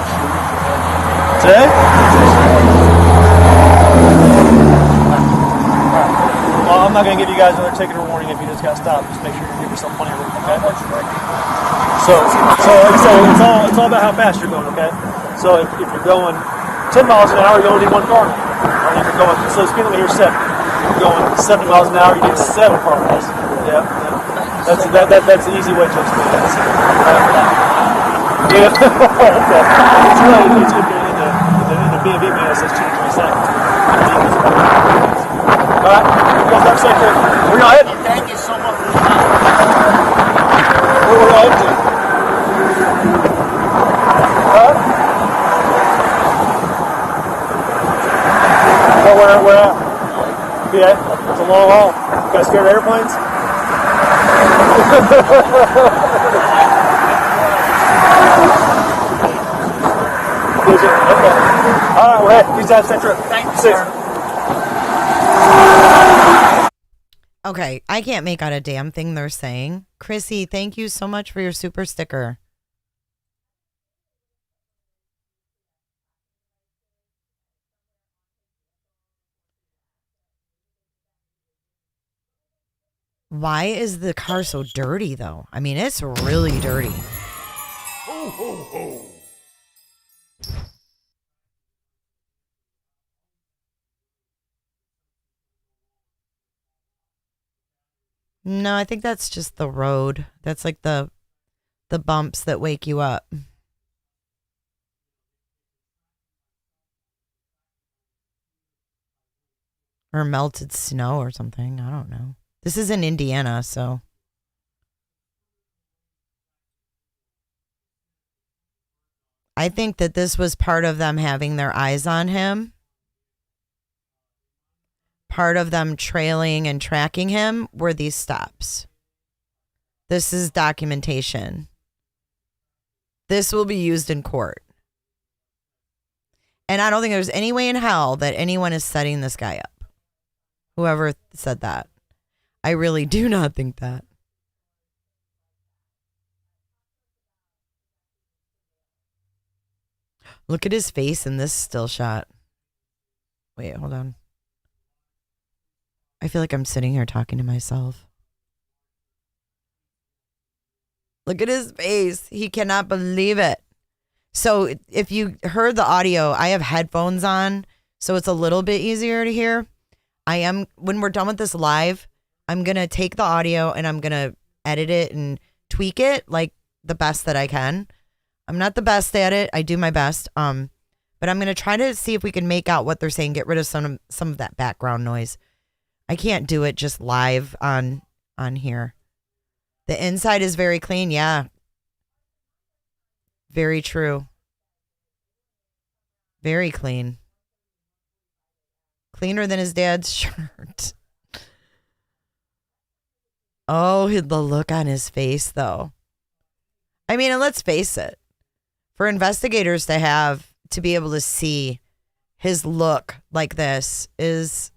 today? Well, I'm not going to give you guys another ticket or warning if you just got stopped. Just make sure you give yourself plenty of room, okay? So it's all about how fast you're going, okay? So if you're going 10 miles an hour, you only need one car. Or if you're going, so the speed limit here is 7. If you're going 70 miles an hour, you need 7 cars. Yeah. That's the easy way to explain that. Yeah. Okay. It's really in the B&B man, it says 2 to 3 seconds. All right. That's safe there. We're not heading. Thank you so much. Where we're heading to? Huh? Where at? Yeah. It's a long haul. You guys scared of airplanes? Okay. All right, well, hey, please have a safe trip. Thank you, sir. Okay, I can't make out a damn thing they're saying. Chrissy, thank you so much for your super sticker. Why is the car so dirty, though? I mean, it's really dirty. Ho, ho, ho. No, I think that's just the road. That's like the bumps that wake you up. Or melted snow or something. I don't know. This is in Indiana, so. I think that this was part of them having their eyes on him. Part of them trailing and tracking him were these stops. This is documentation. This will be used in court. And I don't think there's any way in hell that anyone is setting this guy up. Whoever said that. I really do not think that. Look at his face in this still shot. Wait, hold on. I feel like I'm sitting here talking to myself. Look at his face. He cannot believe it. So if you heard the audio, I have headphones on, so it's a little bit easier to hear. When we're done with this live, I'm going to take the audio and I'm going to edit it and tweak it like the best that I can. I'm not the best at it. I do my best. But I'm going to try to see if we can make out what they're saying, get rid of some of that background noise. I can't do it just live on here. The inside is very clean. Yeah. Very true. Very clean. Cleaner than his dad's shirt. Oh, the look on his face, though. I mean, and let's face it. For investigators to be able to see his look like this is,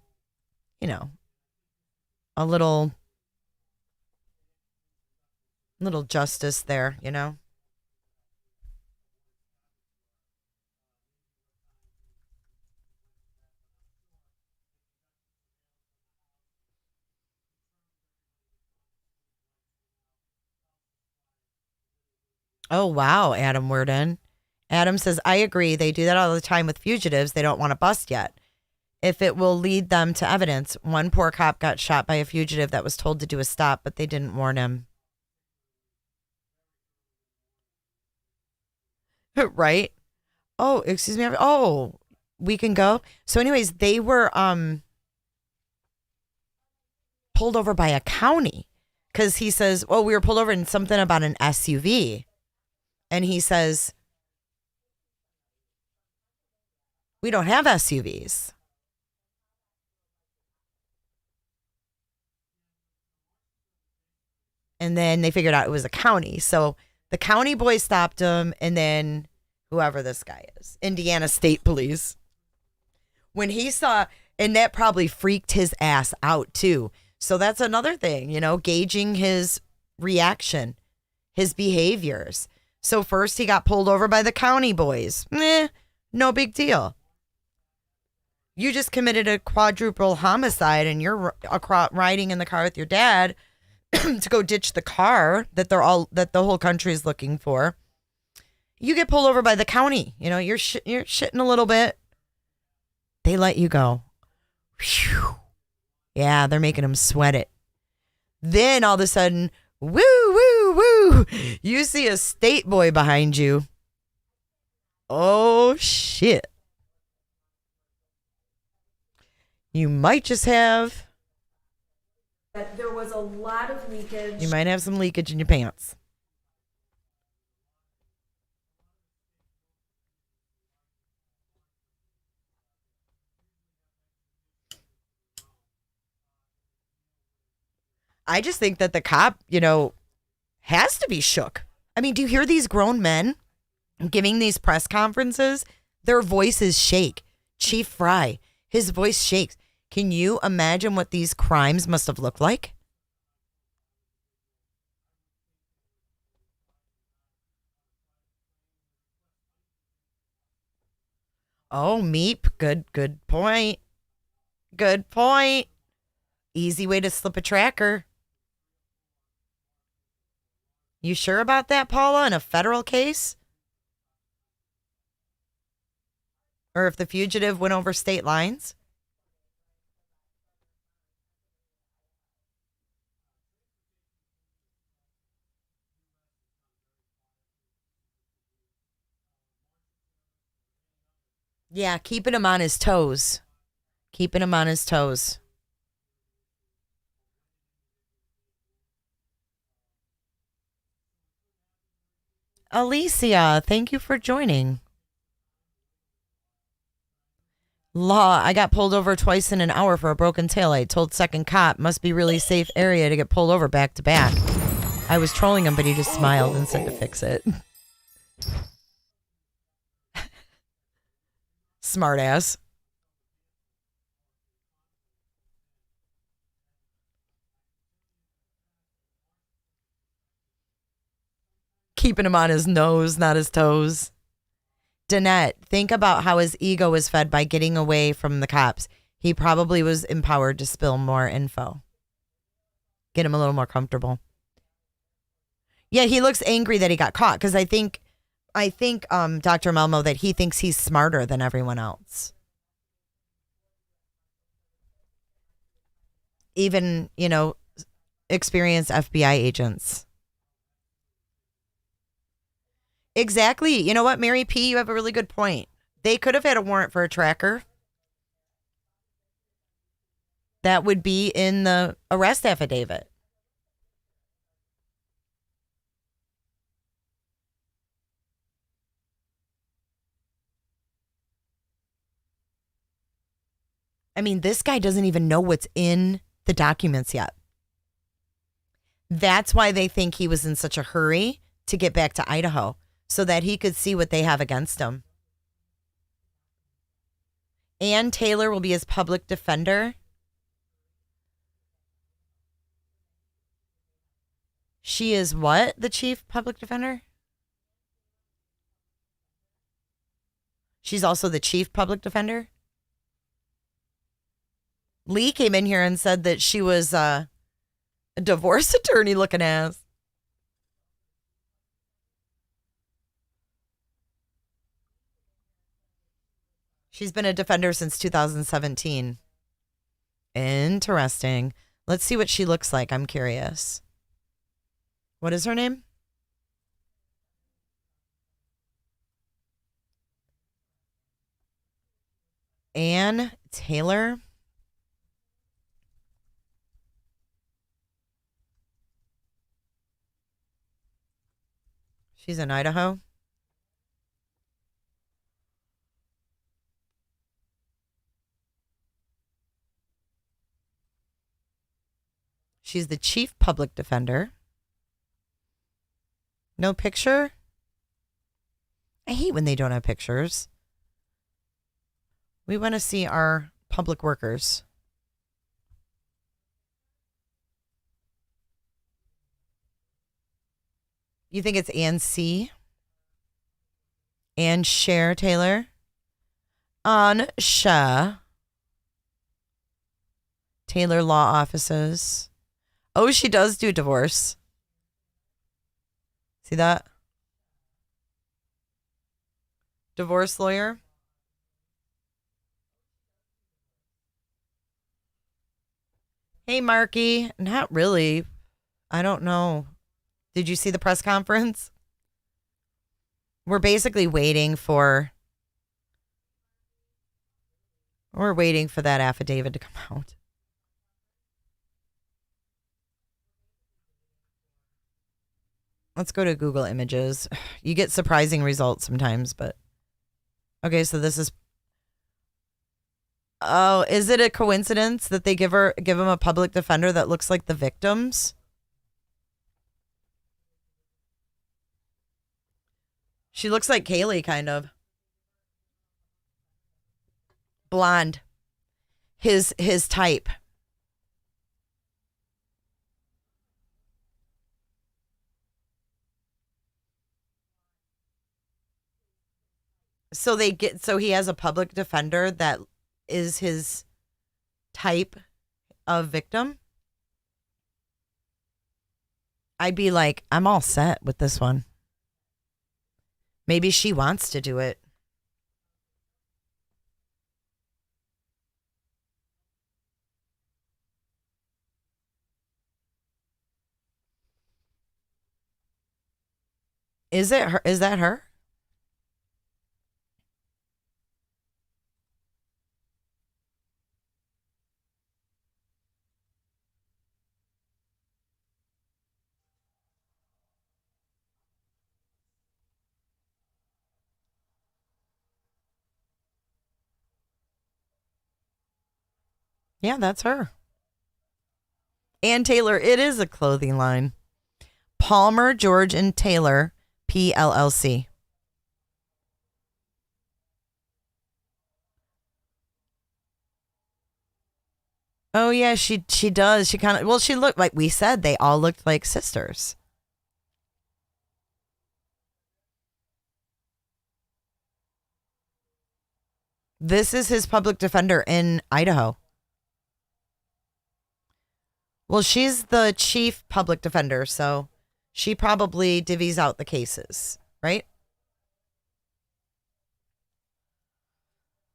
a little justice there, Oh, wow, Adam Worden. Adam says, I agree. They do that all the time with fugitives they don't want to bust yet. If it will lead them to evidence. One poor cop got shot by a fugitive that was told to do a stop, but they didn't warn him. Right? Oh, excuse me. Oh, we can go. So anyways, they were pulled over by a county because he says, oh, we were pulled over in something about an SUV. And he says, we don't have SUVs. And then they figured out it was a county. So the county boys stopped him, and then whoever this guy is, Indiana State Police. When he saw, and that probably freaked his ass out too. So that's another thing, gauging his reaction, his behaviors. So first he got pulled over by the county boys. No big deal. You just committed a quadruple homicide and you're riding in the car with your dad to go ditch the car that the whole country is looking for. You get pulled over by the county. You're shitting a little bit. They let you go. Whew. Yeah, they're making him sweat it. Then all of a sudden, woo, woo, woo. You see a state boy behind you. Oh, shit. You might just have. There was a lot of leakage. You might have some leakage in your pants. I just think that the cop, has to be shook. I mean, do you hear these grown men giving these press conferences? Their voices shake. Chief Fry, his voice shakes. Can you imagine what these crimes must have looked like? Oh, Meep, good point. Good point. Easy way to slip a tracker. You sure about that, Paula, in a federal case? Or if the fugitive went over state lines? Yeah, keeping him on his toes. Keeping him on his toes. Alicia, thank you for joining. Law, I got pulled over twice in an hour for a broken taillight. Told second cop, must be really safe area to get pulled over back to back. I was trolling him, but he just smiled and said to fix it. Smart ass. Keeping him on his nose, not his toes. Danette, think about how his ego was fed by getting away from the cops. He probably was empowered to spill more info. Get him a little more comfortable. Yeah, he looks angry that he got caught because I think Dr. Melmo, that he thinks he's smarter than everyone else. Even, experienced FBI agents. Exactly. You know what, Mary P., you have a really good point. They could have had a warrant for a tracker. That would be in the arrest affidavit. I mean, this guy doesn't even know what's in the documents yet. That's why they think he was in such a hurry to get back to Idaho, so that he could see what they have against him. Ann Taylor will be his public defender. She is what? The chief public defender? She's also the chief public defender? Lee came in here and said that she was a divorce attorney looking ass. She's been a defender since 2017. Interesting. Let's see what she looks like. I'm curious. What is her name? Ann Taylor. She's in Idaho. She's the chief public defender. No picture? I hate when they don't have pictures. We want to see our public workers. You think it's Ann C? Ann Cher Taylor? Ann Cher. Taylor Law Offices. Oh, she does do divorce. See that? Divorce lawyer. Hey, Marky. Not really. I don't know. Did you see the press conference? We're basically waiting for that affidavit to come out. Let's go to Google Images. You get surprising results sometimes, but okay, so this is. Oh, is it a coincidence that they give him a public defender that looks like the victims? She looks like Kaylee, kind of. Blonde. His type. So he has a public defender that is his type of victim. I'd be like, I'm all set with this one. Maybe she wants to do it. Is it her? Is that her? Yeah, that's her. Ann Taylor, it is a clothing line. Palmer, George, and Taylor, PLLC. Oh, yeah, she does. She kind of, well, she looked like we said, they all looked like sisters. This is his public defender in Idaho. Well, she's the chief public defender, so she probably divvies out the cases, right?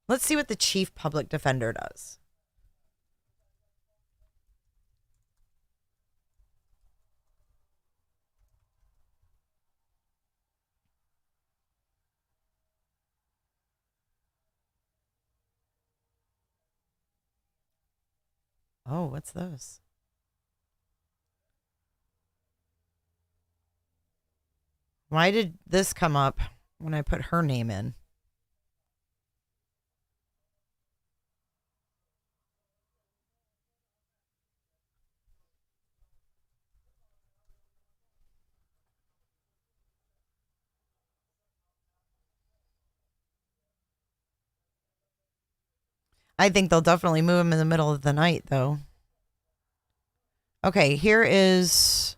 Let's see what the chief public defender does. Oh, what's those? Why did this come up when I put her name in? I think they'll definitely move him in the middle of the night, though. Okay, here is...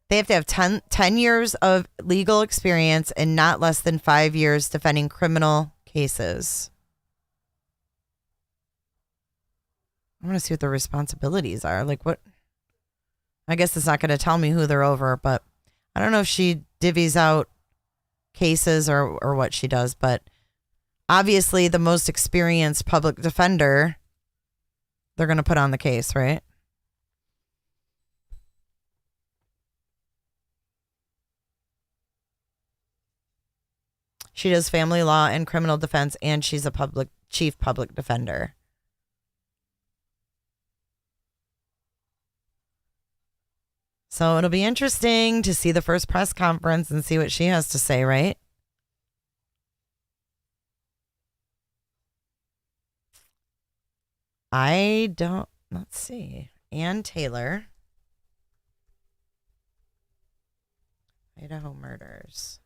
They have to have 10 years of legal experience and not less than 5 years defending criminal cases. I want to see what their responsibilities are. Like what? I guess it's not going to tell me who they're over, but I don't know if she divvies out cases or what she does, but obviously the most experienced public defender, they're going to put on the case, right? She does family law and criminal defense, and she's a chief public defender. So it'll be interesting to see the first press conference and see what she has to say, right? Let's see. Ann Taylor. Idaho murders.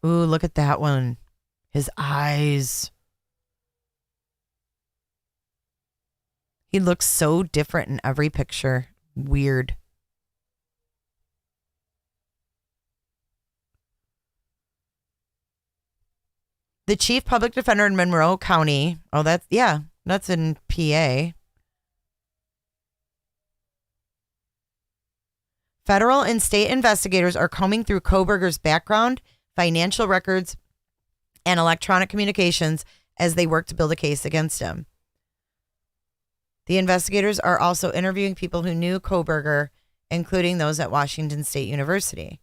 Ooh, look at that one. His eyes. He looks so different in every picture. Weird. The chief public defender in Monroe County. Oh, that's in PA. Federal and state investigators are combing through Kohberger's background, financial records, and electronic communications as they work to build a case against him. The investigators are also interviewing people who knew Kohberger, including those at Washington State University.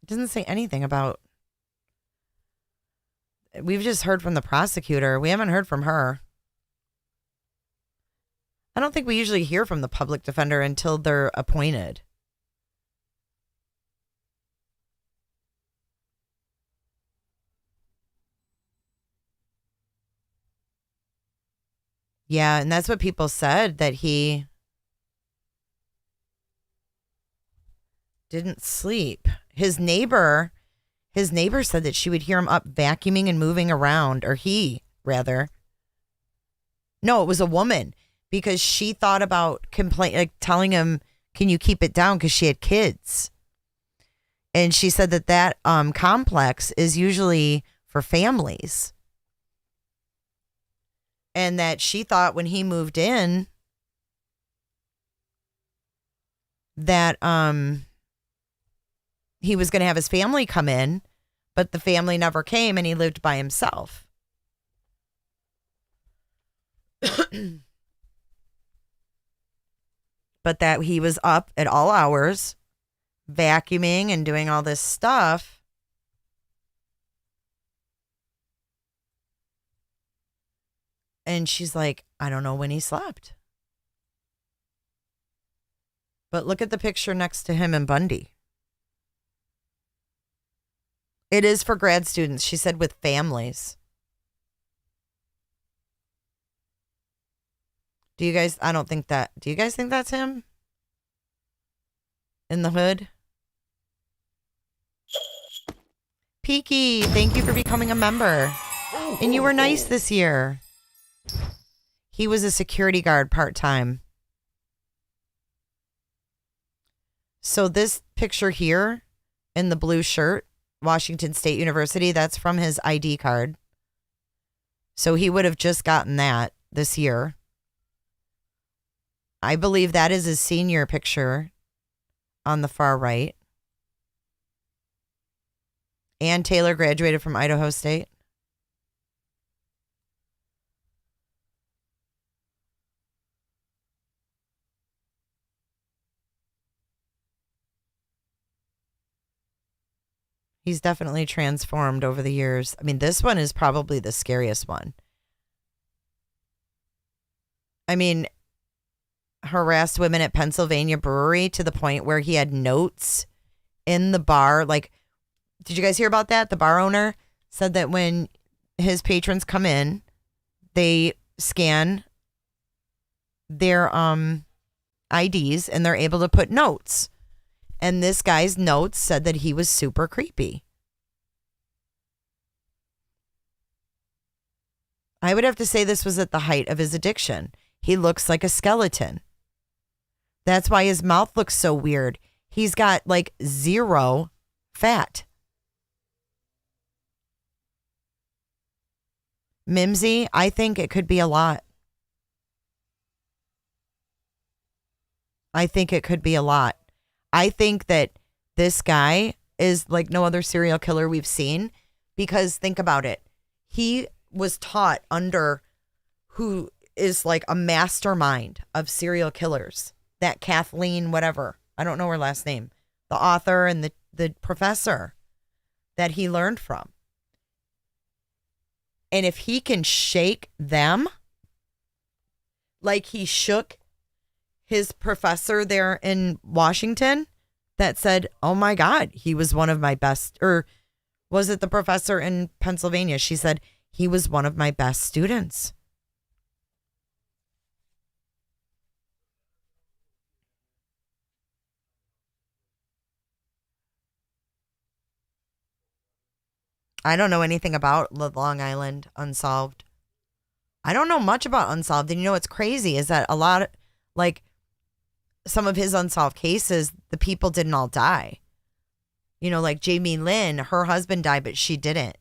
It doesn't say anything about... We've just heard from the prosecutor. We haven't heard from her. I don't think we usually hear from the public defender until they're appointed. Yeah, and that's what people said, that he didn't sleep. His neighbor said that she would hear him up vacuuming and moving around, or he, rather. No, it was a woman, because she thought about telling him, can you keep it down, because she had kids. And she said that complex is usually for families. And that she thought when he moved in that he was going to have his family come in, but the family never came and he lived by himself. But that he was up at all hours, vacuuming and doing all this stuff. And she's like, I don't know when he slept. But look at the picture next to him and Bundy. It is for grad students, she said, with families. Do you guys think that's him? In the hood? Peaky, thank you for becoming a member. And you were nice this year. He was a security guard part-time. So this picture here in the blue shirt, Washington State University, that's from his ID card. So he would have just gotten that this year. I believe that is his senior picture on the far right. And Taylor graduated from Idaho State. He's definitely transformed over the years. I mean, this one is probably the scariest one. I mean, harassed women at Pennsylvania Brewery to the point where he had notes in the bar. Like, did you guys hear about that? The bar owner said that when his patrons come in, they scan their IDs and they're able to put notes. And this guy's notes said that he was super creepy. I would have to say this was at the height of his addiction. He looks like a skeleton. That's why his mouth looks so weird. He's got like 0 fat. Mimsy, I think it could be a lot. I think it could be a lot. I think that this guy is like no other serial killer we've seen, because think about it. He was taught under who is like a mastermind of serial killers. That Kathleen, whatever. I don't know her last name. The author and the professor that he learned from. And if he can shake them like he shook his professor there in Washington that said, oh my God, he was one of my best, or was it the professor in Pennsylvania? She said, he was one of my best students. I don't know anything about Long Island Unsolved. I don't know much about Unsolved. And you know what's crazy is that a lot of, like, some of his unsolved cases, the people didn't all die. You know, like Jamie Lynn, her husband died, but she didn't.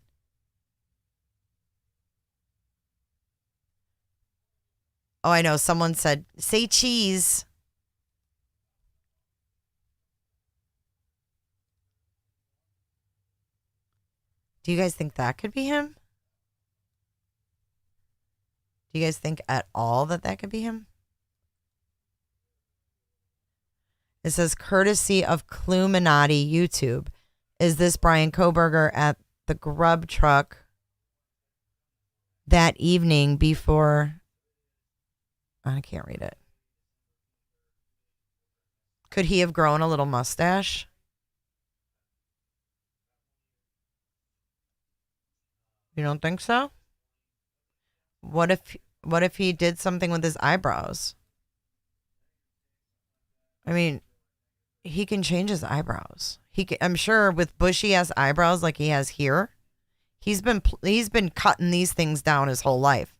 Oh, I know. Someone said, say cheese. Do you guys think that could be him? Do you guys think at all that could be him? It says, courtesy of Cluminati YouTube. Is this Bryan Kohberger at the grub truck that evening before? I can't read it. Could he have grown a little mustache? You don't think so? What if he did something with his eyebrows? I mean, he can change his eyebrows. I'm sure with bushy ass eyebrows like he has here, he's been cutting these things down his whole life.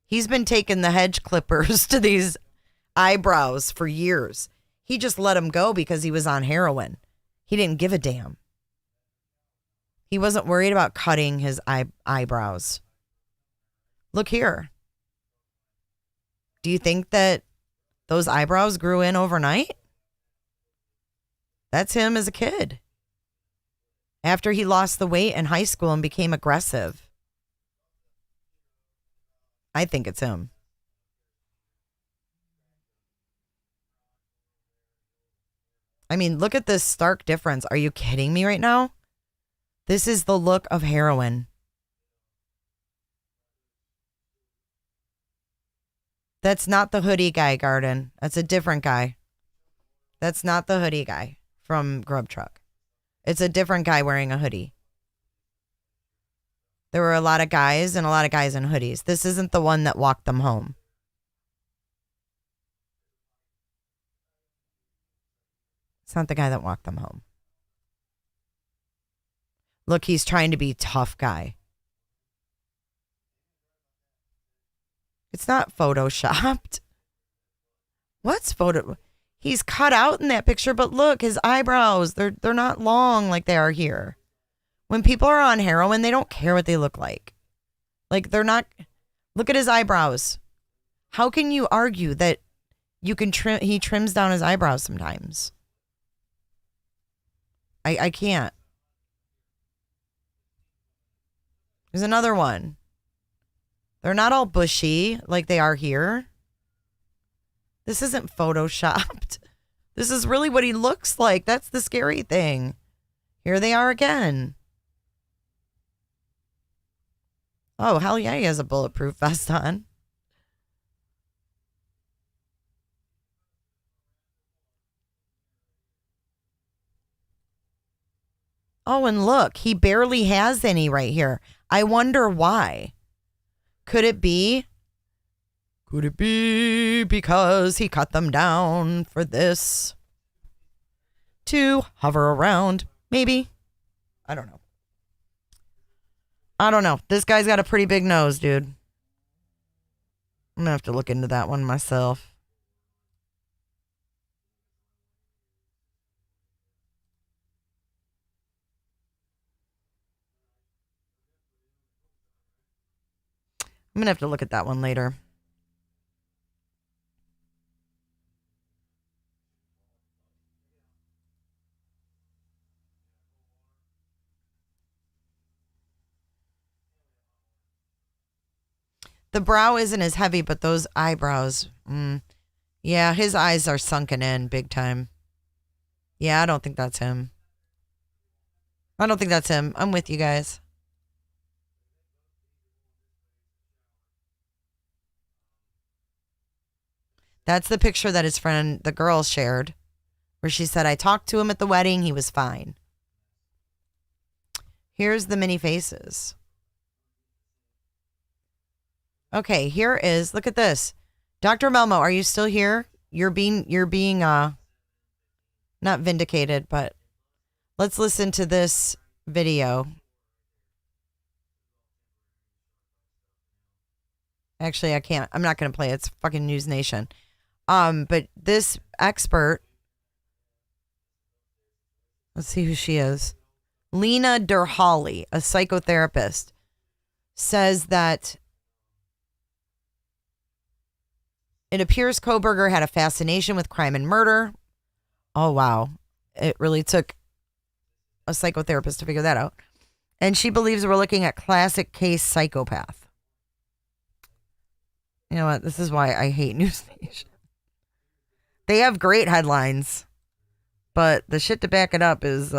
He's been taking the hedge clippers to these eyebrows for years. He just let them go because he was on heroin. He didn't give a damn. He wasn't worried about cutting his eyebrows. Look here. Do you think that those eyebrows grew in overnight? That's him as a kid. After he lost the weight in high school and became aggressive. I think it's him. I mean, look at this stark difference. Are you kidding me right now? This is the look of heroin. That's not the hoodie guy, Garden. That's a different guy. That's not the hoodie guy from Grub Truck. It's a different guy wearing a hoodie. There were a lot of guys and a lot of guys in hoodies. This isn't the one that walked them home. It's not the guy that walked them home. Look, he's trying to be tough guy. It's not photoshopped. What's photo? He's cut out in that picture, but look, his eyebrows, they're not long like they are here. When people are on heroin, they don't care what they look like. Like they're not, look at his eyebrows. How can you argue that you can he trims down his eyebrows sometimes? I can't. There's another one. They're not all bushy like they are here. This isn't photoshopped. This is really what he looks like. That's the scary thing. Here they are again. Oh, hell yeah, he has a bulletproof vest on. Oh, and look, he barely has any right here. I wonder why. Could it be? Could it be because he cut them down for this to hover around? Maybe. I don't know. I don't know. This guy's got a pretty big nose, dude. I'm going to have to look into that one myself. I'm going to have to look at that one later. The brow isn't as heavy, but those eyebrows. Yeah, his eyes are sunken in big time. Yeah, I don't think that's him. I don't think that's him. I'm with you guys. That's the picture that his friend, the girl, shared, where she said, I talked to him at the wedding. He was fine. Here's the mini faces. Okay, here is, look at this. Dr. Melmo, are you still here? You're being not vindicated, but let's listen to this video. Actually, I can't. I'm not going to play it. It's fucking News Nation. But this expert, let's see who she is. Lena Derhally, a psychotherapist, says that it appears Kohberger had a fascination with crime and murder. Oh, wow. It really took a psychotherapist to figure that out. And she believes we're looking at classic case psychopath. You know what? This is why I hate News Nation. They have great headlines, but the shit to back it up is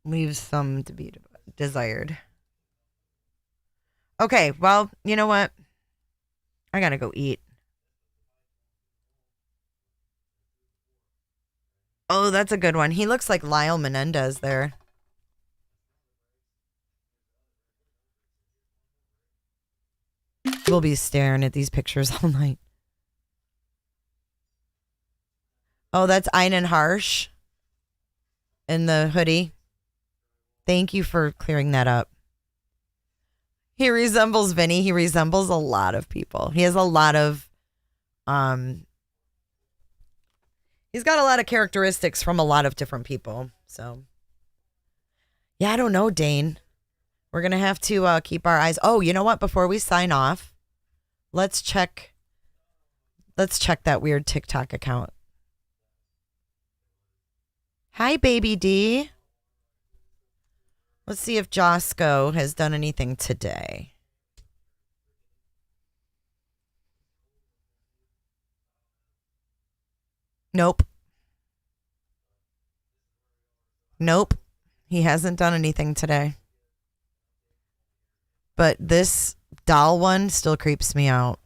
leaves some to be desired. Okay, well, you know what? I gotta go eat. Oh, that's a good one. He looks like Lyle Menendez there. We'll be staring at these pictures all night. Oh, that's Einan Harsh in the hoodie. Thank you for clearing that up. He resembles Vinny. He resembles a lot of people. He has a lot of, he's got a lot of characteristics from a lot of different people. So, yeah, I don't know, Dane. We're going to have to keep our eyes. Oh, you know what? Before we sign off, let's check Let's check that weird TikTok account. Hi, baby D. Let's see if Josco has done anything today. Nope. Nope. He hasn't done anything today. But this doll one still creeps me out.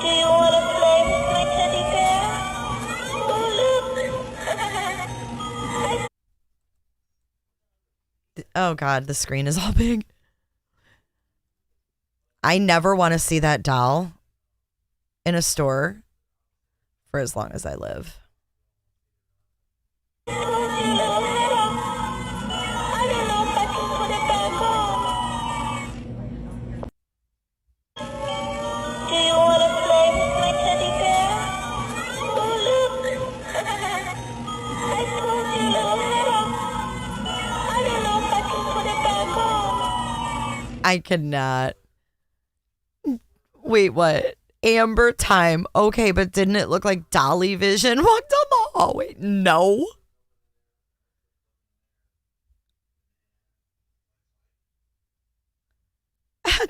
Do you want to play with my teddy bear? Oh, look. Oh, God, the screen is all big. I never want to see that doll in a store for as long as I live. I cannot. Wait, what? Amber time. Okay, but didn't it look like Dolly Vision walked down the hallway? No.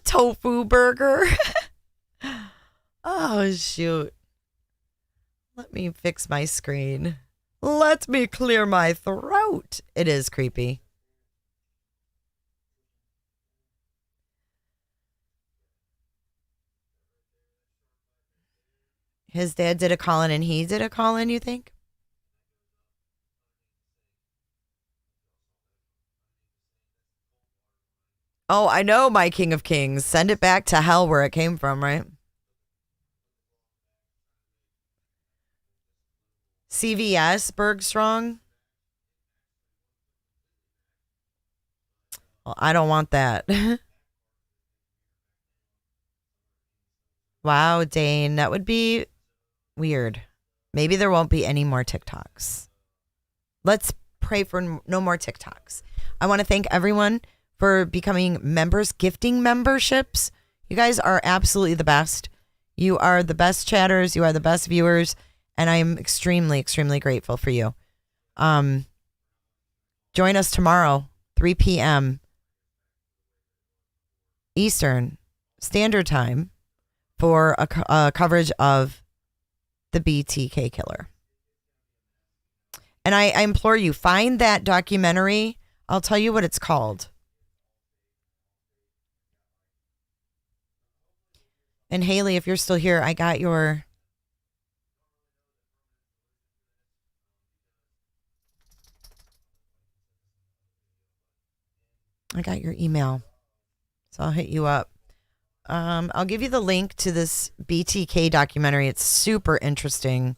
Tofu burger. Oh, shoot. Let me fix my screen. Let me clear my throat. It is creepy. His dad did a call-in and he did a call-in, you think? Oh, I know, my King of Kings. Send it back to hell where it came from, right? CVS, Bergstrong. Well, I don't want that. Wow, Dane, that would be weird. Maybe there won't be any more TikToks. Let's pray for no more TikToks. I want to thank everyone for becoming members, gifting memberships. You guys are absolutely the best. You are the best chatters. You are the best viewers. And I am extremely, extremely grateful for you. Join us tomorrow, 3 p.m. Eastern Standard Time for a coverage of the BTK killer. And I implore you, find that documentary. I'll tell you what it's called. And Haley, if you're still here, I got your... email. So I'll hit you up. I'll give you the link to this BTK documentary. It's super interesting.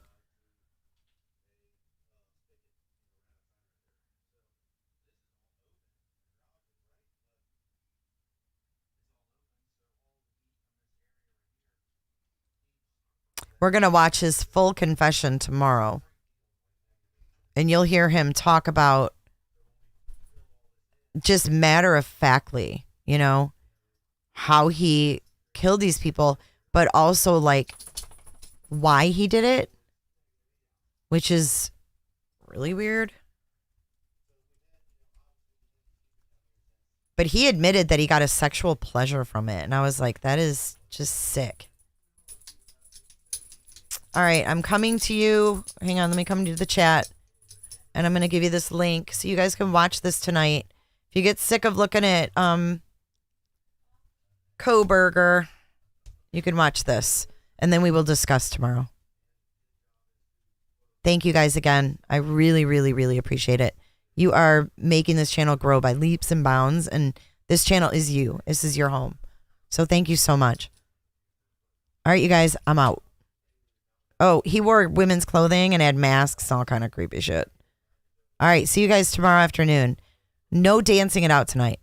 We're going to watch his full confession tomorrow. And you'll hear him talk about just matter-of-factly, you know, how he killed these people, but also like why he did it, which is really weird. But he admitted that he got a sexual pleasure from it. And I was like, that is just sick. All right, I'm coming to you. Hang on, let me come to the chat. And I'm going to give you this link so you guys can watch this tonight. If you get sick of looking at Kohberger, you can watch this. And then we will discuss tomorrow. Thank you guys again. I really, really, really appreciate it. You are making this channel grow by leaps and bounds. And this channel is you. This is your home. So thank you so much. All right, you guys, I'm out. Oh, he wore women's clothing and had masks and all kind of creepy shit. All right, see you guys tomorrow afternoon. No dancing it out tonight.